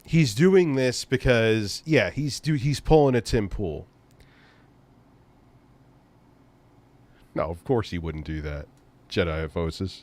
he's doing this because, yeah, he's pulling a Tim Pool. No, of course he wouldn't do that. Jedi Ephosis.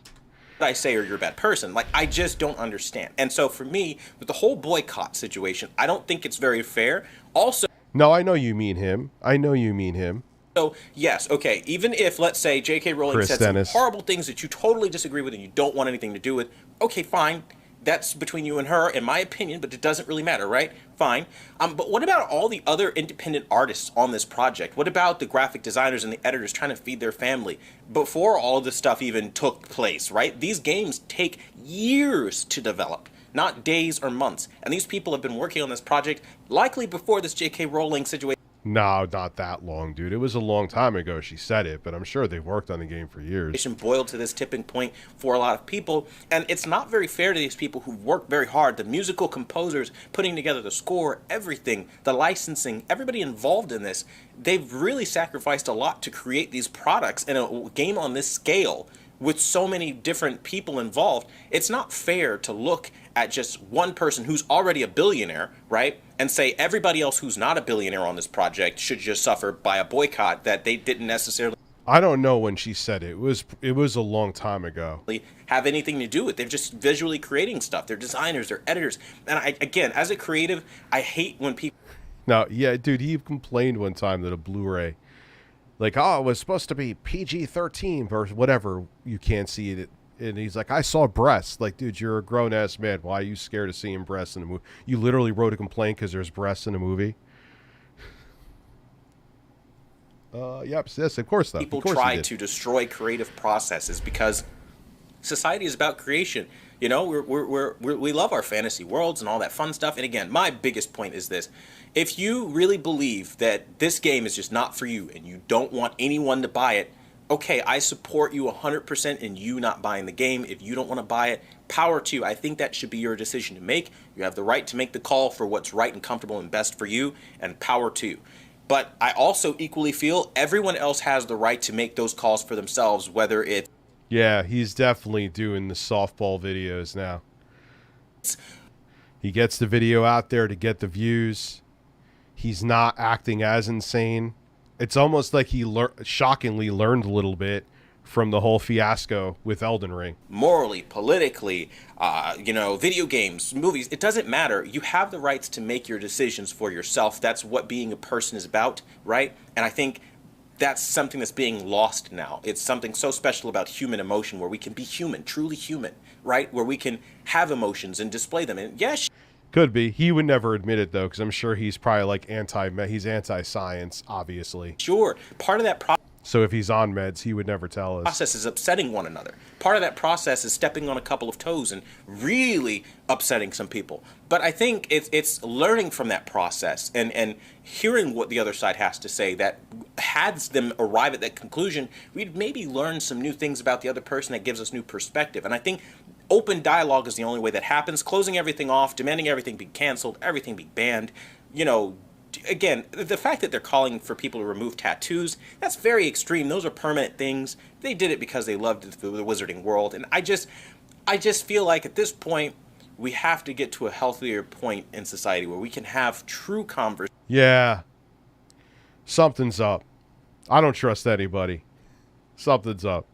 I say or you're a bad person. Like, I just don't understand. And so for me, with the whole boycott situation, I don't think it's very fair. Also... No, I know you mean him. I know you mean him. So, yes, okay, even if, let's say, J.K. Rowling Chris said Dennis. some horrible things that you totally disagree with and you don't want anything to do with, okay, fine. That's between you and her, in my opinion, but it doesn't really matter, right? Fine. But what about all the other independent artists on this project? What about the graphic designers and the editors trying to feed their family before all of this stuff even took place, right? These games take years to develop, not days or months. And these people have been working on this project likely before this J.K. Rowling situation. No, not that long, dude. It was a long time ago she said it, but I'm sure they've worked on the game for years. Boiled to this tipping point for a lot of people, and it's not very fair to these people who've worked very hard, the musical composers, putting together the score, everything, the licensing, everybody involved in this. They've really sacrificed a lot to create these products in a game on this scale with so many different people involved. It's not fair to look at just one person who's already a billionaire, right, and say everybody else who's not a billionaire on this project should just suffer by a boycott that they didn't necessarily... I don't know when she said it. It was a long time ago. Have anything to do with. They're just visually creating stuff. They're designers, they're editors. And again, as a creative, I hate when people... No, yeah, dude, he complained one time that a Blu-ray, like, oh, it was supposed to be PG-13 or whatever, you can't see it. And he's like, I saw breasts. Like, dude, you're a grown-ass man. Why are you scared of seeing breasts in a movie? You literally wrote a complaint because there's breasts in a movie? Yep, yes, of course, though. People try to destroy creative processes because society is about creation. You know, we love our fantasy worlds and all that fun stuff. And again, my biggest point is this. If you really believe that this game is just not for you and you don't want anyone to buy it, okay, I support you 100% in you not buying the game. If you don't want to buy it, power to you. I think that should be your decision to make. You have the right to make the call for what's right and comfortable and best for you, and power to you. But I also equally feel everyone else has the right to make those calls for themselves, whether it's... Yeah, he's definitely doing the softball videos now. He gets the video out there to get the views. He's not acting as insane. It's almost like he shockingly learned a little bit from the whole fiasco with Elden Ring. Morally, politically, video games, movies, it doesn't matter. You have the rights to make your decisions for yourself. That's what being a person is about, right? And I think that's something that's being lost now. It's something so special about human emotion, where we can be human, truly human, right? Where we can have emotions and display them. And yes, could be. He would never admit it, though, because I'm sure he's probably like he's anti-science, obviously. Sure. Part of that so if he's on meds, he would never tell us. Process is upsetting one another. Part of that process is stepping on a couple of toes and really upsetting some people. But I think it's learning from that process and hearing what the other side has to say that has them arrive at that conclusion. We'd maybe learn some new things about the other person that gives us new perspective. And I think open dialogue is the only way that happens. Closing everything off, demanding everything be canceled, everything be banned, again, the fact that they're calling for people to remove tattoos, that's very extreme. Those are permanent things. They did it because they loved the wizarding world. And I just feel like at this point, we have to get to a healthier point in society where we can have true conversation. Yeah. Something's up. I don't trust anybody. Something's up.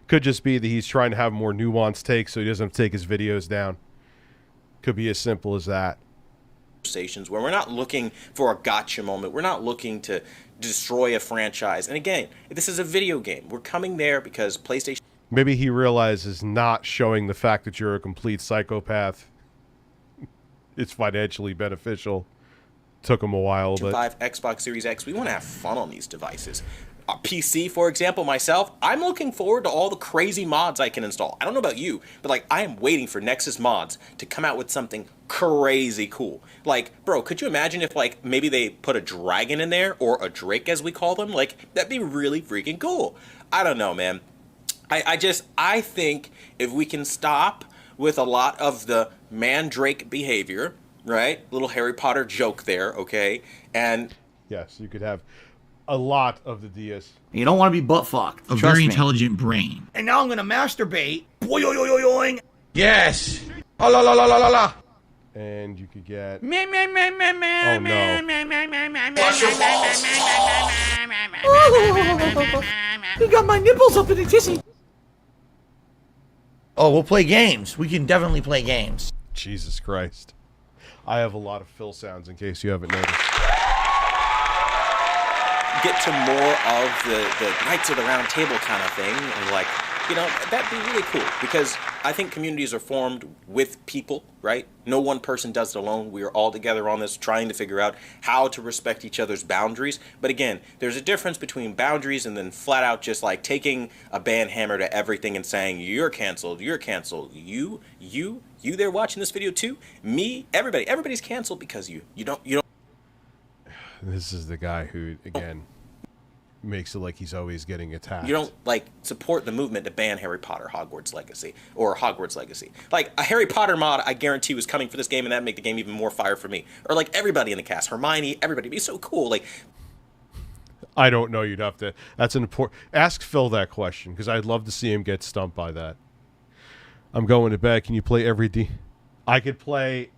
Could just be that he's trying to have more nuanced takes so he doesn't have to take his videos down. Could be as simple as that. Where we're not looking for a gotcha moment. We're not looking to destroy a franchise. And again, this is a video game. We're coming there because PlayStation... Maybe he realizes not showing the fact that you're a complete psychopath it's financially beneficial. Took him a while, but... 5, Xbox Series X, we want to have fun on these devices. PC, for example, myself, I'm looking forward to all the crazy mods I can install. I don't know about you, but like I am waiting for Nexus Mods to come out with something crazy cool. Like, bro, could you imagine if like maybe they put a dragon in there, or a drake as we call them? Like, that'd be really freaking cool. I don't know, man. I think if we can stop with a lot of the mandrake behavior, right? Little Harry Potter joke there, okay? And yes, you could have a lot of the DS. You don't want to be butt fucked. A very intelligent brain. And now I'm gonna masturbate. Boing. Yes. Oh la la la la la la. And you could get. Oh no. He got my nipples up in the tissy. Oh, we'll play games. We can definitely play games. Jesus Christ. I have a lot of fill sounds in case you haven't noticed. Get to more of the Knights of the Round Table kind of thing, and like, you know, that'd be really cool, because I think communities are formed with people, right? No one person does it alone. We are all together on this, trying to figure out how to respect each other's boundaries. But again, there's a difference between boundaries and then flat out just like taking a ban hammer to everything and saying, you're canceled, you there watching this video too, me, everybody's canceled because you don't. This is the guy who, again, makes it like he's always getting attacked. You don't, like, support the movement to ban Harry Potter Hogwarts Legacy, or Hogwarts Legacy. Like, a Harry Potter mod, I guarantee, was coming for this game, and that'd make the game even more fire for me. Or, like, everybody in the cast, Hermione, everybody. It'd be so cool. Like, I don't know. You'd have to... That's an important... Ask Phil that question, because I'd love to see him get stumped by that. I'm going to bed. Can you play every D... I could play...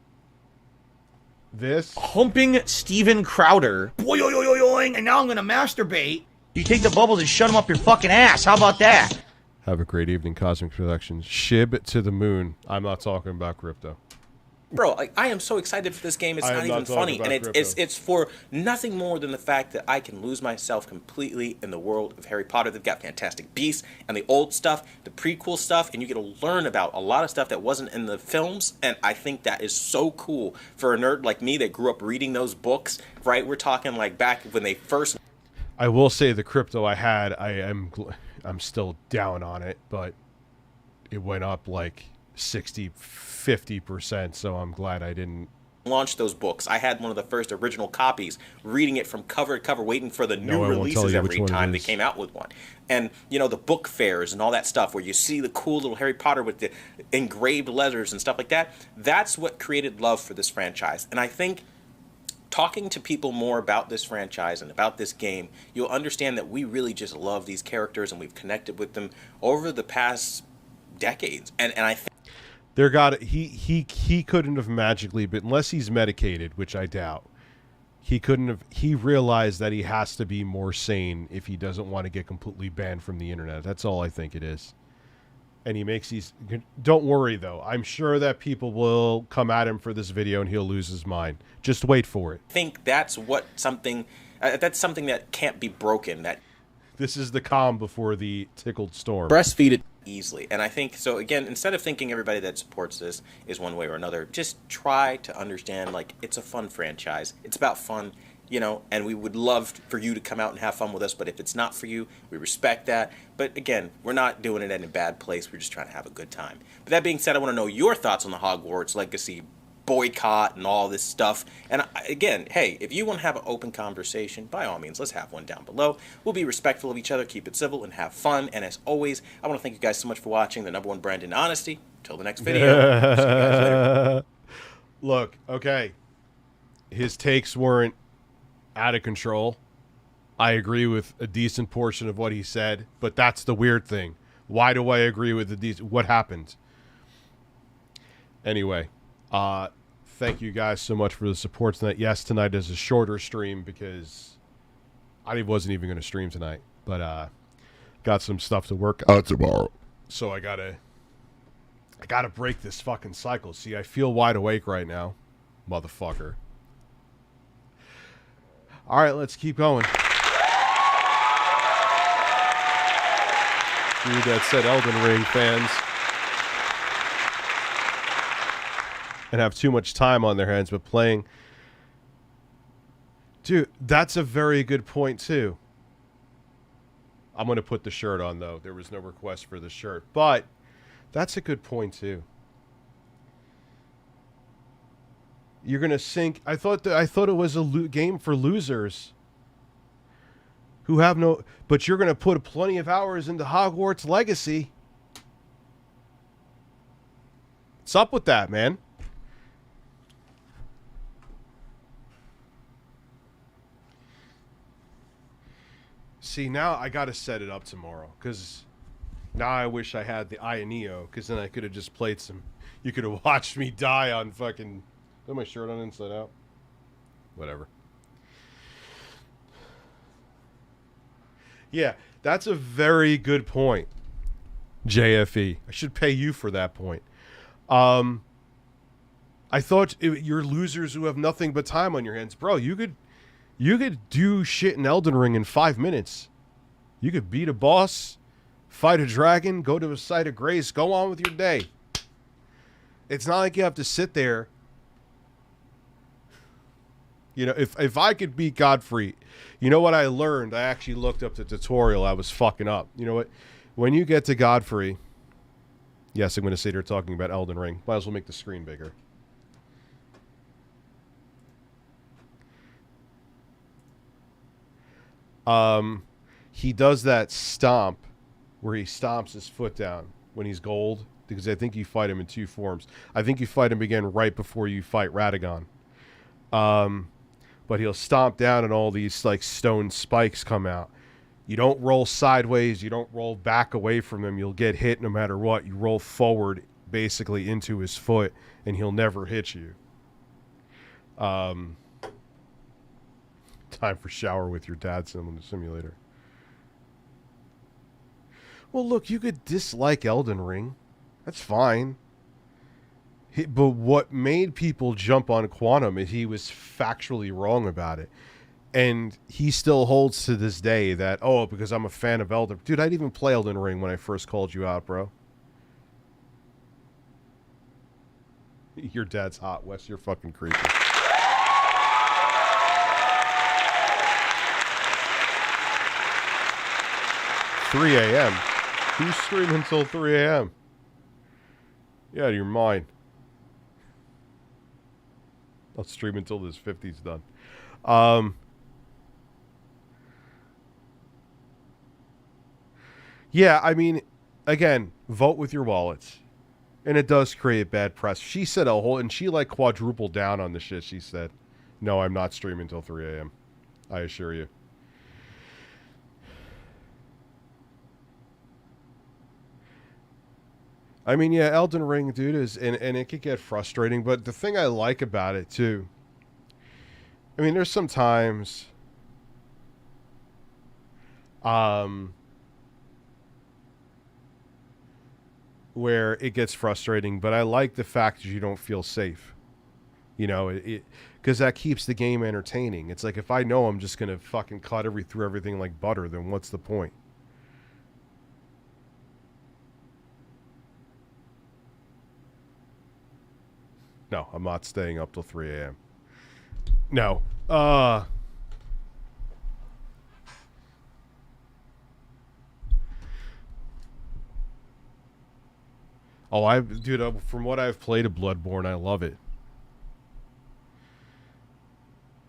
This? Humping Steven Crowder. Boing, and now I'm gonna masturbate. You take the bubbles and shut them up your fucking ass. How about that? Have a great evening, Cosmic Productions. Shib to the moon. I'm not talking about crypto. Bro, I am so excited for this game. It's not even funny, and it's for nothing more than the fact that I can lose myself completely in the world of Harry Potter. They've got Fantastic Beasts and the old stuff, the prequel stuff, and you get to learn about a lot of stuff that wasn't in the films. And I think that is so cool for a nerd like me that grew up reading those books. Right? We're talking like back when they first. I will say the crypto I had, I'm still down on it, but it went up like 50%, so I'm glad I didn't launch those books. I had one of the first original copies, reading it from cover to cover, waiting for the new releases every time they came out with one. And, you know, the book fairs and all that stuff where you see the cool little Harry Potter with the engraved letters and stuff like that. That's what created love for this franchise. And I think talking to people more about this franchise and about this game, you'll understand that we really just love these characters and we've connected with them over the past decades. And I think he couldn't have magically, but unless he's medicated, which I doubt, he couldn't have. He realized that he has to be more sane if he doesn't want to get completely banned from the internet. That's all I think it is. And he makes these. Don't worry though. I'm sure that people will come at him for this video and he'll lose his mind. Just wait for it. I think that's something that can't be broken. That this is the calm before the tickled storm. Breastfeed it easily. And I think, so again, instead of thinking everybody that supports this is one way or another, just try to understand, like, it's a fun franchise. It's about fun, you know, and we would love for you to come out and have fun with us, but if it's not for you, we respect that. But again, we're not doing it in a bad place. We're just trying to have a good time. But that being said, I want to know your thoughts on the Hogwarts Legacy boycott and all this stuff. And again, hey, if you want to have an open conversation, by all means, let's have one down below. We'll be respectful of each other, keep it civil, and have fun. And as always, I want to thank you guys so much for watching the #1 brand in honesty. Until the next video. See you guys later. Look, okay, his takes weren't out of control. I agree with a decent portion of what he said, but that's the weird thing. Why do I agree with what happened? Anyway, thank you guys so much for the support tonight. Yes, tonight is a shorter stream because I wasn't even going to stream tonight, but got some stuff to work out tomorrow. So I gotta break this fucking cycle. See, I feel wide awake right now, motherfucker. All right, let's keep going. Dude that said Elden Ring fans and have too much time on their hands, but playing. Dude, that's a very good point, too. I'm going to put the shirt on, though. There was no request for the shirt. But that's a good point, too. You're going to sink. I thought it was a game for losers who have no. But you're going to put plenty of hours into Hogwarts Legacy. What's up with that, man? See, now I got to set it up tomorrow because now I wish I had the Eye of Neo because then I could have just played some. You could have watched me die on fucking. Is my shirt on inside out? Whatever. Yeah, that's a very good point, JFE. I should pay you for that point. I thought you're losers who have nothing but time on your hands. Bro, you could do shit in Elden Ring in 5 minutes. You could beat a boss, fight a dragon, go to a site of grace, go on with your day. It's not like you have to sit there. You know, if I could beat Godfrey, you know what I learned? I actually looked up the tutorial. I was fucking up. You know what? When you get to Godfrey, yes, I'm going to sit here talking about Elden Ring. Might as well make the screen bigger. He does that stomp where he stomps his foot down when he's gold, because I think you fight him in 2 forms. I think you fight him again right before you fight Radagon. But he'll stomp down and all these like stone spikes come out. You don't roll sideways. You don't roll back away from him. You'll get hit no matter what. You roll forward basically into his foot and he'll never hit you. Time for shower with your dad simulator. Well, look, you could dislike Elden Ring. That's fine. But what made people jump on Quantum is he was factually wrong about it. And he still holds to this day that, oh, because I'm a fan of Elden... Dude, I didn't even play Elden Ring when I first called you out, bro. Your dad's hot, Wes. You're fucking creepy. $3 a.m. Who's streaming until 3 a.m.? You out of your mind. I'll stream until this 50's done. Yeah, I mean, again, vote with your wallets. And it does create bad press. She said a whole, and she like quadrupled down on the shit she said. No, I'm not streaming until 3 a.m. I assure you. I mean, yeah, Elden Ring, dude, is, and it could get frustrating, but the thing I like about it, too, I mean, there's some times, where it gets frustrating, but I like the fact that you don't feel safe. You know, because that keeps the game entertaining. It's like, if I know I'm just going to fucking cut through everything like butter, then what's the point? No, I'm not staying up till 3 a.m. No. Oh, dude, from what I've played of Bloodborne, I love it.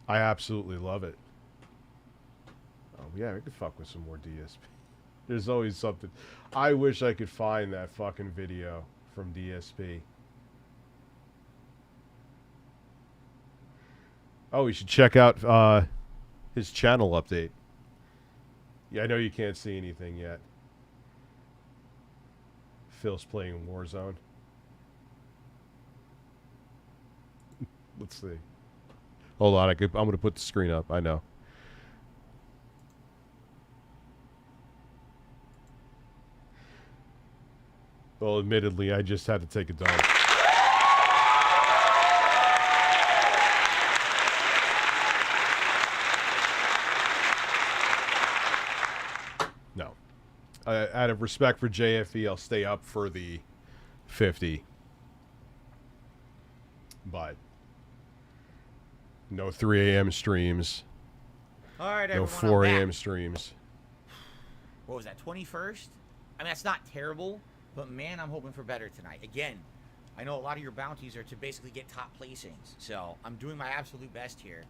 I absolutely love it. Oh, yeah, we could fuck with some more DSP. There's always something. I wish I could find that fucking video from DSP. Oh, you should check out his channel update. Yeah, I know you can't see anything yet. Phil's playing Warzone. Let's see. Hold on, I'm going to put the screen up. I know. Well, admittedly, I just had to take a dump. No. Out of respect for JFE, I'll stay up for the 50. But no 3 a.m. streams. All right, no everyone, 4 a.m. streams. What was that, 21st? I mean, that's not terrible, but man, I'm hoping for better tonight. Again, I know a lot of your bounties are to basically get top placings, so I'm doing my absolute best here.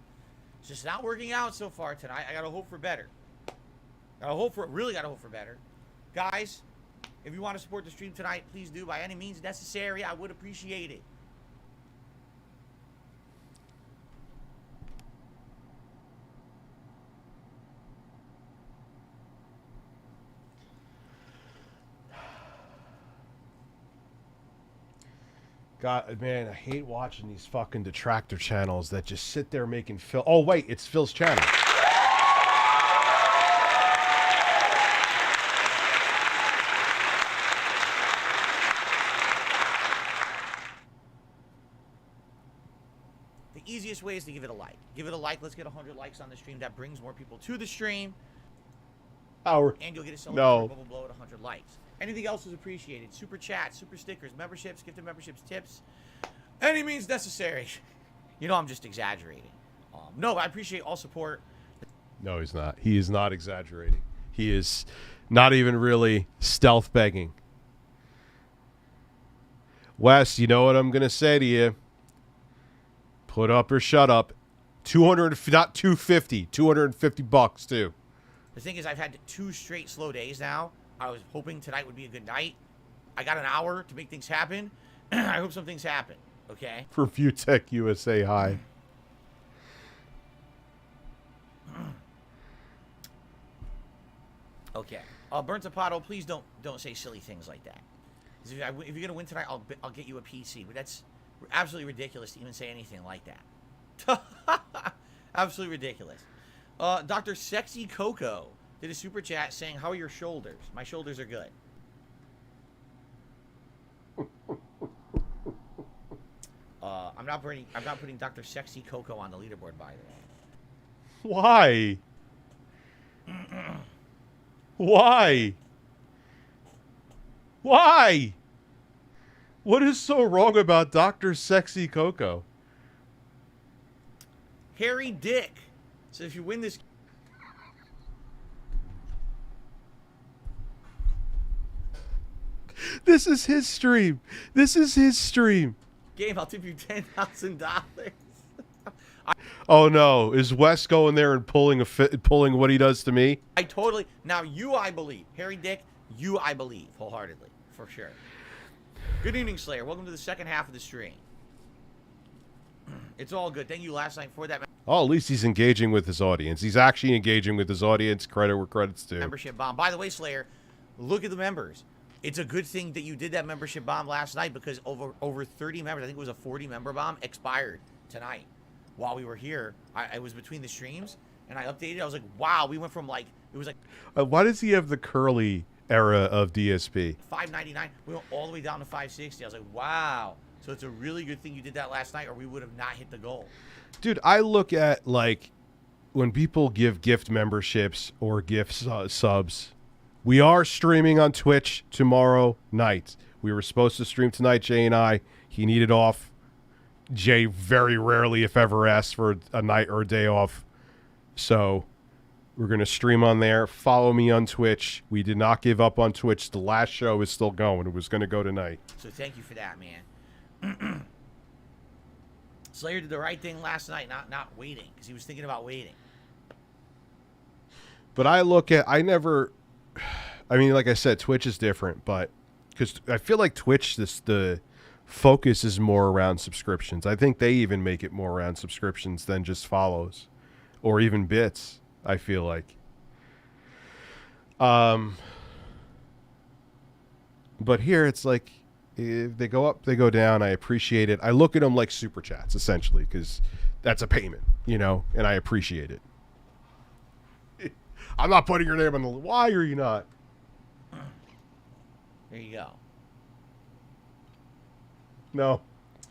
It's just not working out so far tonight. I gotta hope for better. Really gotta hope for better. Guys, if you want to support the stream tonight, please do by any means necessary. I would appreciate it. God, man, I hate watching these fucking detractor channels that just sit there making Phil. Oh, wait, it's Phil's channel. The easiest way is to give it a like. Give it a like. Let's get 100 likes on the stream. That brings more people to the stream. And you'll get a celebration bubble blow at 100 likes. Anything else is appreciated. Super chats, super stickers, memberships, gifted memberships, tips. Any means necessary. You know I'm just exaggerating. No, but I appreciate all support. No, he's not. He is not exaggerating. He is not even really stealth begging. Wes, you know what I'm going to say to you. Put up or shut up. 200, not 250, $250 too. The thing is, I've had 2 straight slow days now. I was hoping tonight would be a good night. I got an hour to make things happen. I hope some things happen, okay? For ReviewTechUSA, hi. Okay. Burnt Zapato, please don't say silly things like that. If you're going to win tonight, I'll get you a PC. But that's absolutely ridiculous to even say anything like that. Absolutely ridiculous. Dr. Sexy Coco. did a super chat saying, "How are your shoulders?" My shoulders are good. I'm not putting Dr. Sexy Coco on the leaderboard, by the way. Why? Why? Why? What is so wrong about Dr. Sexy Coco? Harry Dick. So if you win this... This is his stream. This is his stream. game, I'll tip you $10,000. Oh no, is Wes going there and pulling what he does to me? I totally... Now, you I believe. Harry Dick, you I believe wholeheartedly, for sure. Good evening, Slayer. Welcome to the second half of the stream. It's all good. Thank you last night for that. Oh, at least he's engaging with his audience. He's actually engaging with his audience. Credit where credit's due. Membership bomb. By the way, Slayer, look at the members. It's a good thing that you did that membership bomb last night because over 30 members, I think it was a 40-member bomb, expired tonight. While we were here, I was between the streams, and I updated. I was like, wow, we went from like, it was like... why does he have the curly era of DSP? $5.99. We went all the way down to $5.60. I was like, wow. So it's a really good thing you did that last night, or we would have not hit the goal. Dude, I look at, like, when people give gift memberships or gift subs, we are streaming on Twitch tomorrow night. We were supposed to stream tonight, Jay and I. He needed off. Jay very rarely, if ever, asks for a night or a day off. So we're going to stream on there. Follow me on Twitch. We did not give up on Twitch. The last show is still going. It was going to go tonight. So thank you for that, man. Slayer did the right thing last night, not waiting, because he was thinking about waiting. But I look at, I mean, like I said, Twitch is different, but because I feel like Twitch, the focus is more around subscriptions. I think they even make it more around subscriptions than just follows or even bits, I feel like. But here it's like, if they go up, they go down. I appreciate it. I look at them like super chats, essentially, because that's a payment, you know, and I appreciate it. I'm not putting your name on the... Why are you not? There you go. No.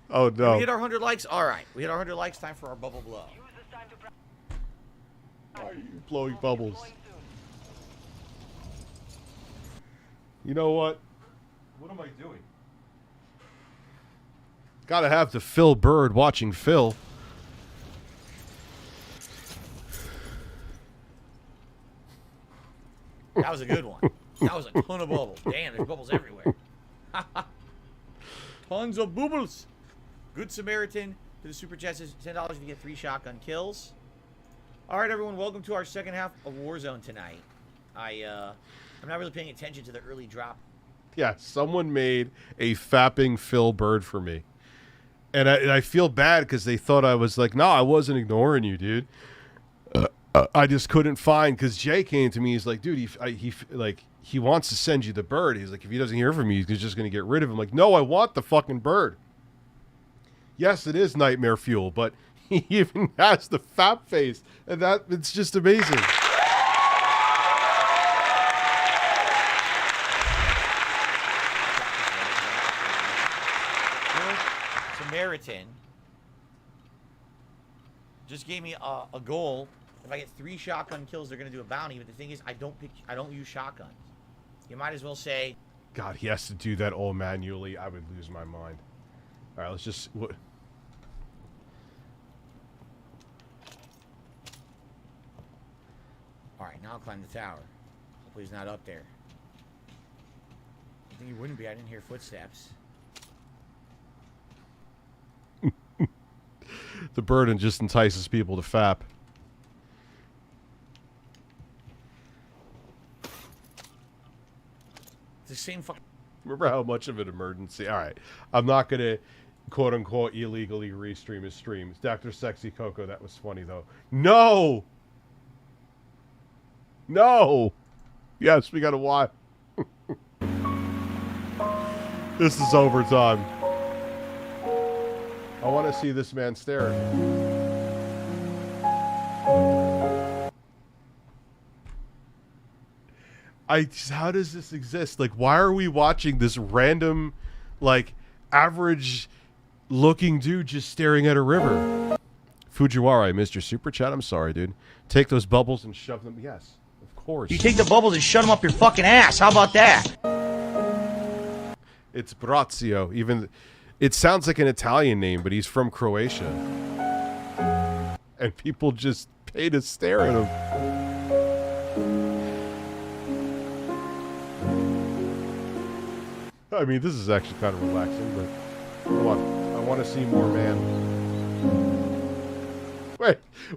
Oh, Did no. we hit our 100 likes? All right. We hit our 100 likes. Time for our bubble blow. Why are you blowing bubbles? You know what? What am I doing? Gotta have the Phil Bird watching Phil. That was a good one. That was a ton of bubbles. Damn, there's bubbles everywhere. Tons of bubbles. Good Samaritan to the Super Chat says $10 if you get 3 shotgun kills. All right, everyone, welcome to our second half of Warzone tonight. I'm not really paying attention to the early drop. Yeah, someone made a fapping Phil Bird for me. And I feel bad because they thought I was like, no, I wasn't ignoring you, dude. I just couldn't find, because Jay came to me. He's like, dude, he wants to send you the bird. He's like, if he doesn't hear from you, he's just going to get rid of him. Like, no, I want the fucking bird. Yes, it is Nightmare Fuel, but he even has the fap face, and it's just amazing. Samaritan just gave me a goal. If I get 3 shotgun kills, they're going to do a bounty. But the thing is, I don't use shotguns. You might as well say... God, he has to do that all manually. I would lose my mind. All right, let's just... All right, now I'll climb the tower. Hopefully he's not up there. I think he wouldn't be. I didn't hear footsteps. The burden just entices people to fap. It's the same fucking... Remember how much of an emergency? All right. I'm not going to, quote-unquote, illegally restream his streams. Dr. Sexy Coco, that was funny, though. No! No! Yes, we got to watch. This is overtime. I want to see this man stare. How does this exist? Like, why are we watching this random, like, average looking dude just staring at a river? Fujiwara, I missed your super chat. I'm sorry, dude. Take those bubbles and shove them. Yes, of course. You take the bubbles and shut them up your fucking ass. How about that? It's Brazio. Even it sounds like an Italian name, but he's from Croatia. And people just pay to stare at him. I mean, this is actually kind of relaxing, but come on. I want to see more, man.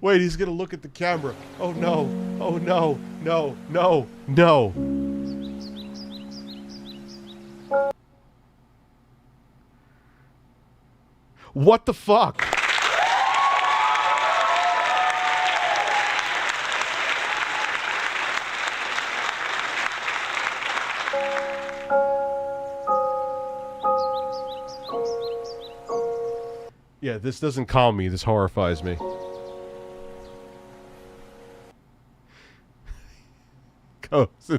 Wait, he's going to look at the camera. Oh, no. Oh, no. No, no, no. What the fuck? Yeah, this doesn't calm me. This horrifies me. Cokes.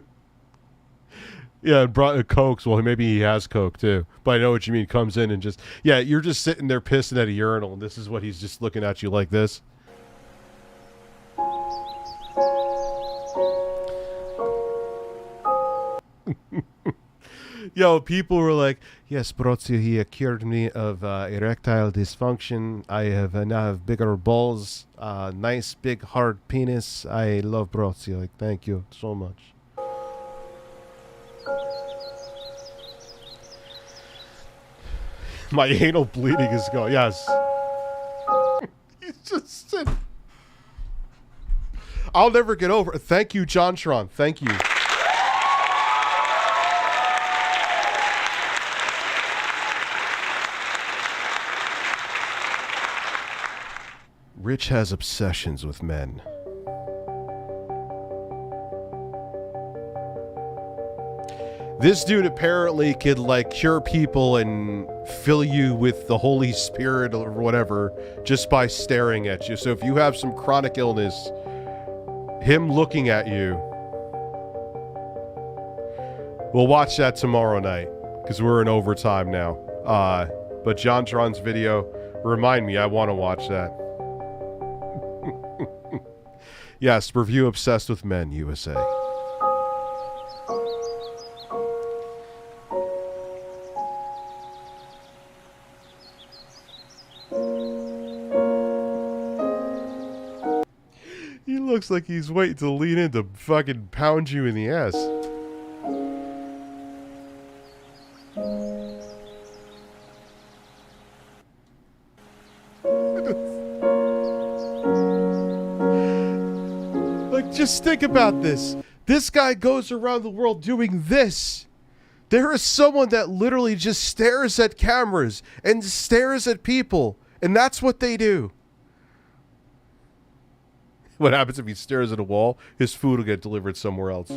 Yeah, brought Cokes. Well, maybe he has Coke too. But I know what you mean. Comes in and just... Yeah, you're just sitting there pissing at a urinal, and this is what he's just looking at you like this. Yo, people were like, yes, Brozio, he cured me of erectile dysfunction. I now have bigger balls, nice big hard penis. I love Brozio. Like, thank you so much. My anal bleeding is going. Yes. He's just sitting. I'll never get over it. Thank you, Jontron. Thank you. Rich has obsessions with men. This dude apparently could, like, cure people and fill you with the Holy Spirit or whatever just by staring at you. So if you have some chronic illness, him looking at you... We'll watch that tomorrow night, because we're in overtime now. But Jontron's video, remind me, I want to watch that. Yes, review Obsessed with Men, USA. He looks like he's waiting to lean in to fucking pound you in the ass. Like, just think about this. This guy goes around the world doing this. There is someone that literally just stares at cameras and stares at people, and that's what they do. What happens if he stares at a wall? His food will get delivered somewhere else.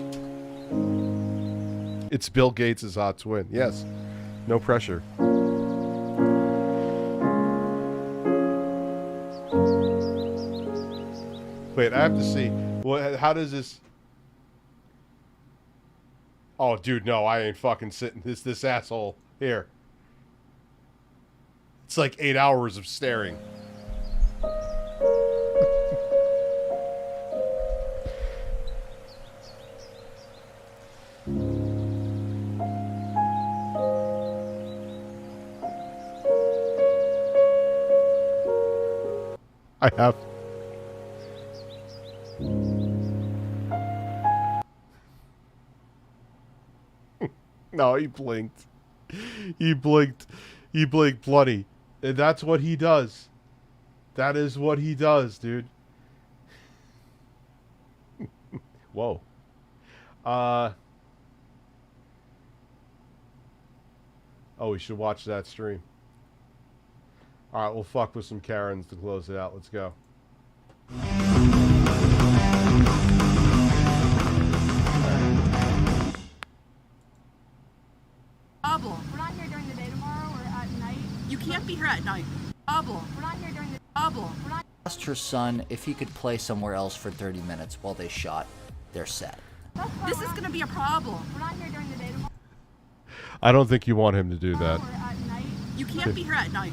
It's Bill Gates' hot twin. Yes. No pressure. Wait, I have to see. How does this... Oh, dude, no, I ain't fucking sitting. This asshole. Here. It's like 8 hours of staring. I have. No, he blinked. He blinked. He blinked plenty. And that's what he does. That is what he does, dude. Whoa. Oh, we should watch that stream. Alright, we'll fuck with some Karens to close it out. Let's go. We're not here during the day tomorrow or at night. You can't be here at night. We're not here during the We're not. Asked her son if he could play somewhere else for 30 minutes while they shot their set. This is going to be a problem. We're not here during the day tomorrow. I don't think you want him to do that. At night. You can't be here at night.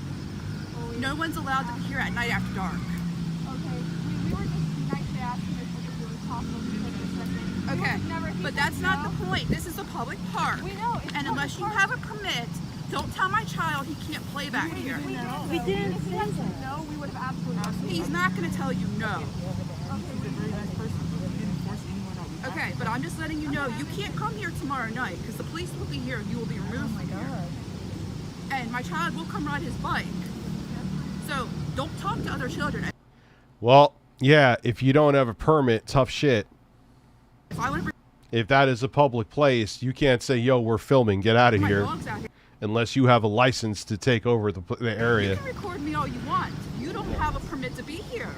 No one's allowed to be here at night after dark. Okay. We were just nicely asking if it was possible to take this session. Okay, but that's not the point. This is a public park. We know. And unless you have a permit, don't tell my child he can't play back here. We didn't say that. No, we would have absolutely. He's not going to tell you no. Okay, but I'm just letting you know, you can't come here tomorrow night because the police will be here and you will be removed from here. And my child will come ride his bike. So don't talk to other children. Well, yeah, if you don't have a permit, tough shit. If If that is a public place, you can't say, yo, we're filming, get out of here. Unless you have a license to take over the area. You can record me all you want. You don't have a permit to be here.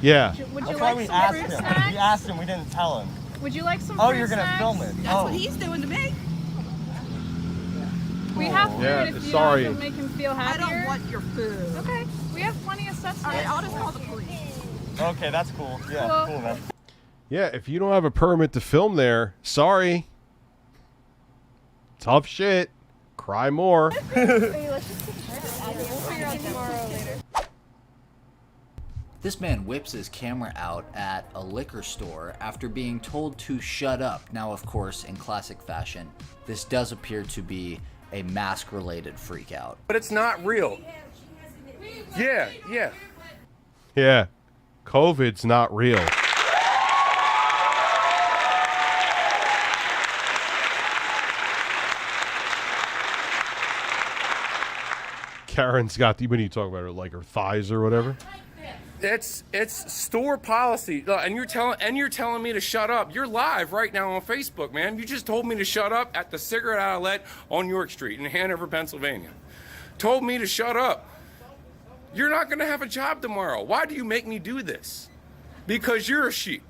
Yeah. Would you That's why like we some asked fruit him. snacks? We asked him, we didn't tell him. Would you like some Oh, fruit you're gonna snacks? film it. That's what he's doing to me. We have food Yeah, if you sorry. want to make him feel happier. I don't want your food. Okay, we have plenty of sustenance. All right, I'll just call the police. Okay, that's cool. Yeah, cool, man. Yeah, if you don't have a permit to film there, sorry. Tough shit. Cry more. Let's just take a trip. We'll figure out tomorrow later. This man whips his camera out at a liquor store after being told to shut up. Now, of course, in classic fashion, this does appear to be a mask-related freakout. But it's not real. Yeah. Yeah. COVID's not real. Karen's got the, when you talk about her, like her thighs or whatever. It's store policy, and you're telling me to shut up. You're live right now on Facebook, man. You just told me to shut up at the cigarette outlet on York Street in Hanover, Pennsylvania. Told me to shut up. You're not going to have a job tomorrow. Why do you make me do this? Because you're a sheep.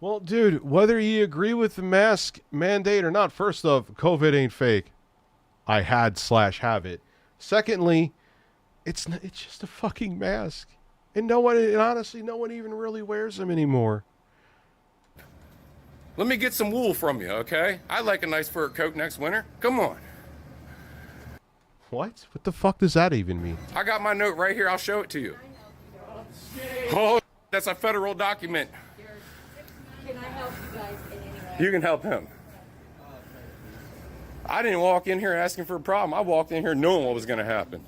Well, dude, whether you agree with the mask mandate or not, first off, COVID ain't fake. I had/have it. Secondly, it's just a fucking mask. And honestly, no one even really wears them anymore. Let me get some wool from you, okay? I like a nice fur coat next winter. Come on. What? What the fuck does that even mean? I got my note right here. I'll show it to you. Oh, that's a federal document. Can I help you guys in any way? You can help him. I didn't walk in here asking for a problem. I walked in here knowing what was going to happen.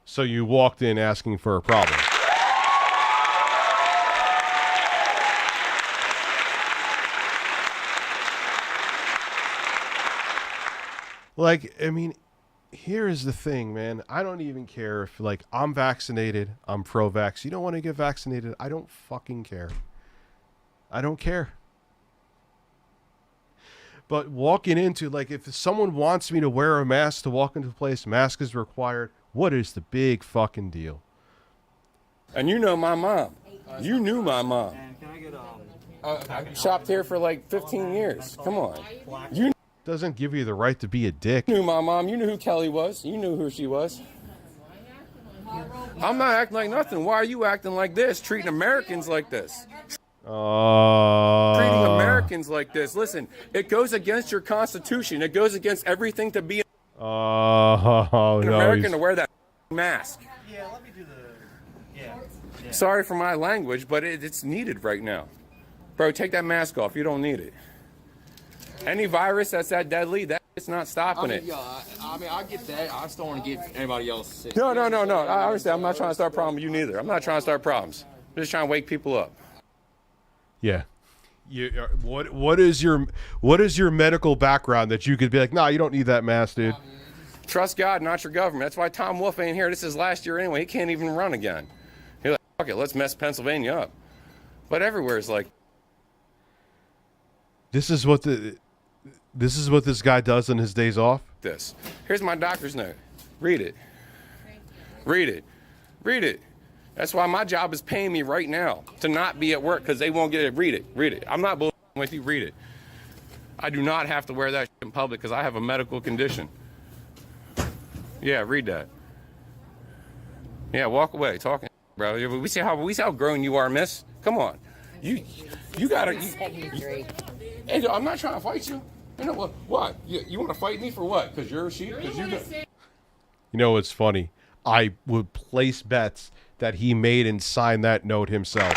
So you walked in asking for a problem. Like, I mean, here is the thing, man. I don't even care if, like, I'm vaccinated. I'm pro-vax. You don't want to get vaccinated. I don't fucking care. I don't care. But walking into, like, if someone wants me to wear a mask to walk into a place, mask is required. What is the big fucking deal? And you know my mom. You knew my mom. I shopped here for like 15 years. Come on. You doesn't give you the right to be a dick. You knew my mom. You knew who Kelly was. You knew who she was. I'm not acting like nothing. Why are you acting like this? Treating Americans like this. Treating Americans like this. Listen, it goes against your Constitution. It goes against everything to be an American to wear that mask. Yeah, let me do the... Yeah. Sorry for my language, but it's needed right now. Bro, take that mask off. You don't need it. Any virus that's that deadly, it's not stopping it. Yeah, I get that. I just don't want to get anybody else sick. No. I understand. I'm not trying to start problems with you neither. I'm not trying to start problems. I'm just trying to wake people up. Yeah. What is your medical background that you could be like, nah, you don't need that mask, dude? Trust God, not your government. That's why Tom Wolf ain't here. This is last year anyway. He can't even run again. He's like, fuck it, let's mess Pennsylvania up. But everywhere is like. This is what this guy does on his days off. This. Here's my doctor's note. Read it. Read it. Read it. That's why my job is paying me right now to not be at work because they won't get it. Read it. Read it. I'm not bullshitting with you. Read it. I do not have to wear that shit in public because I have a medical condition. Yeah, read that. Yeah, walk away. Talking, bro. We see how grown you are, miss. Come on. You gotta. Hey, I'm not trying to fight you. You know what? What? You want to fight me for what? Because you're a sheep? Because you got. You know what's funny? I would place bets that he made and signed that note himself.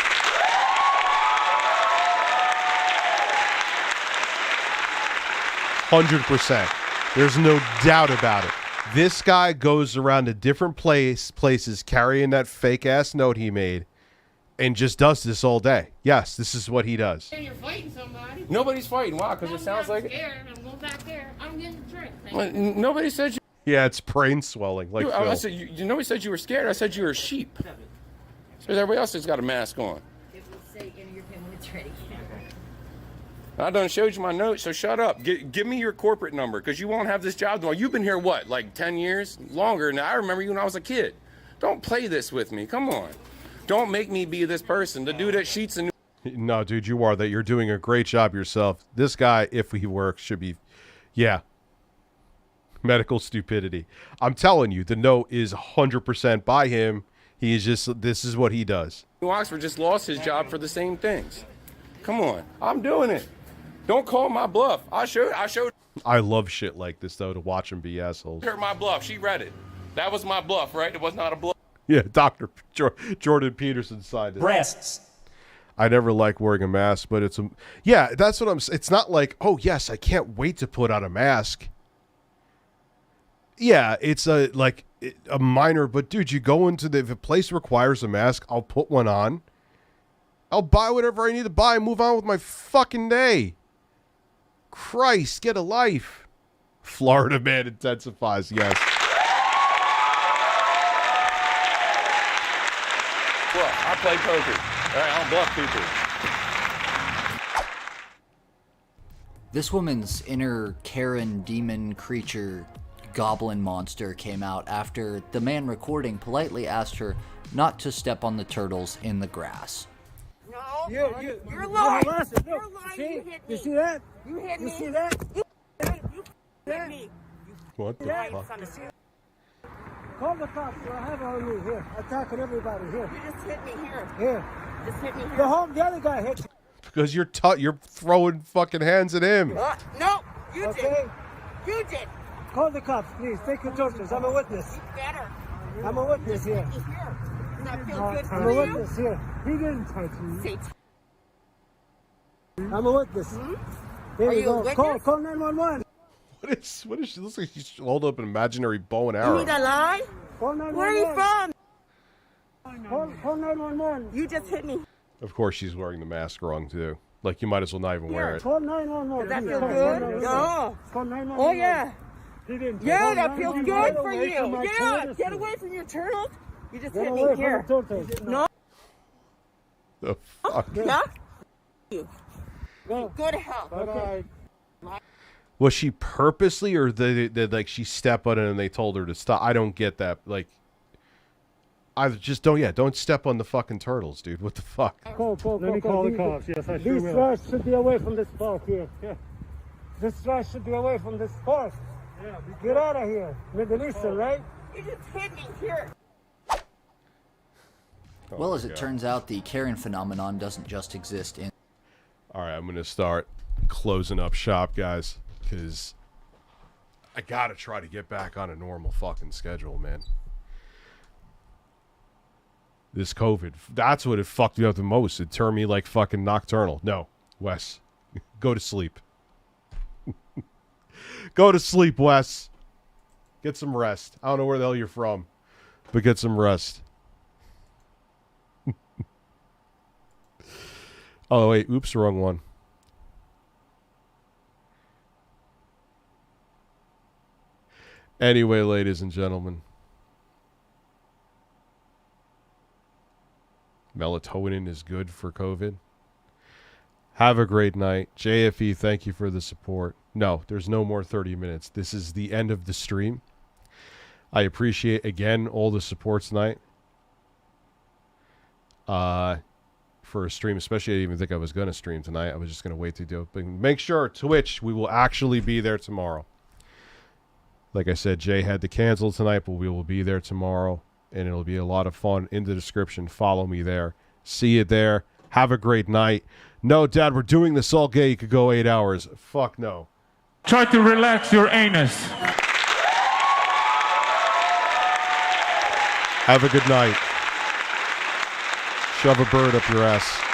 100%. There's no doubt about it. This guy goes around to different places carrying that fake ass note he made and just does this all day. Yes, this is what he does. You're fighting somebody. Nobody's fighting. Why? Because it sounds like. Scared. I'm going back there. I'm getting a drink. Well, nobody said you. Yeah, it's brain swelling. Like I Phil. said, nobody said you were scared. I said you were a sheep. So everybody else has got a mask on. It will say enter your pin when it's ready. I done showed you my notes, so shut up. Give me your corporate number, because you won't have this job tomorrow. You've been here, what, like 10 years? Longer. Now, I remember you when I was a kid. Don't play this with me. Come on. Don't make me be this person. The dude that cheats and... No, dude, you are. That you're doing a great job yourself. This guy, if he works, should be... Yeah. Medical stupidity. I'm telling you, the note is 100% by him. He is just... This is what he does. Oxford just lost his job for the same things. Come on. I'm doing it. Don't call my bluff. I showed. I love shit like this, though, to watch them be assholes. Her my bluff. She read it. That was my bluff, right? It was not a bluff. Yeah, Dr. Jordan Peterson signed it. Breasts. I never like wearing a mask, but it's a... Yeah, that's what I'm... It's not like, oh, yes, I can't wait to put on a mask. Yeah, it's a minor... But, dude, you go into the... If a place requires a mask, I'll put one on. I'll buy whatever I need to buy and move on with my fucking day. Christ, get a life. Florida man intensifies, yes. Well, I play poker. All right, I don't bluff people. This woman's inner Karen demon creature goblin monster came out after the man recording politely asked her not to step on the turtles in the grass. You're lying. You're lying. See? You hit me. You see that? You hit me. You see that? You hit me. What the Lying fuck? son of a- Call the cops. I have it on me here. Attacking everybody here. You just hit me here. Here. Just hit me here. The other guy hit you. Because you're throwing fucking hands at him. No, you Okay. did. You did. Call the cops, please. Take your torches. I'm a witness. Better. I'm a witness here. Hit me here. Does that feel good I'm for a you? witness here. He didn't touch me. Say I'm a witness. Here Are we you a go. witness? Call 911. What is she? Looks like she's holding up an imaginary bow and You arrow. need a lie? Call 911. Where are you from? Call 911. You just hit me. Of course she's wearing the mask wrong, too. Like, you might as well not even wear it. Call 911. Does that feel Call good? 911. No. Call 911. Oh, yeah. He didn't. Yeah, Call that feels 911. good Get for away from you. my Yeah, tortoise. get away from your turtles. You just Get hit away me from here. the tortoise. No. The fuck? No. You. Go. Good help. Bye-bye. Was she purposely, or did like she step on it and they told her to stop? I don't get that. Like, I just don't step on the fucking turtles, dude. What the fuck? Let me call the cops. Yes, I sure will. These trash should be away from this park here. Yeah. This trash should be away from this park. Yeah. Get out of here. Middle Eastern, right? You just hit me here. Well, as it turns out, the Karen phenomenon doesn't just exist in... All right, I'm going to start closing up shop, guys, because I got to try to get back on a normal fucking schedule, man. This COVID, that's what it fucked me up the most. It turned me like fucking nocturnal. No, Wes, go to sleep. Go to sleep, Wes. Get some rest. I don't know where the hell you're from, but get some rest. Oh, wait. Oops, wrong one. Anyway, ladies and gentlemen. Melatonin is good for COVID. Have a great night. JFE, thank you for the support. No, there's no more 30 minutes. This is the end of the stream. I appreciate, again, all the support tonight. For a stream, especially I didn't even think I was going to stream tonight. I was just going to wait to do it. But make sure, Twitch, we will actually be there tomorrow. Like I said, Jay had to cancel tonight, but we will be there tomorrow. And it'll be a lot of fun. In the description, follow me there. See you there. Have a great night. No, Dad, we're doing this all gay. You could go 8 hours. Fuck no. Try to relax your anus. Have a good night. Shove a bird up your ass.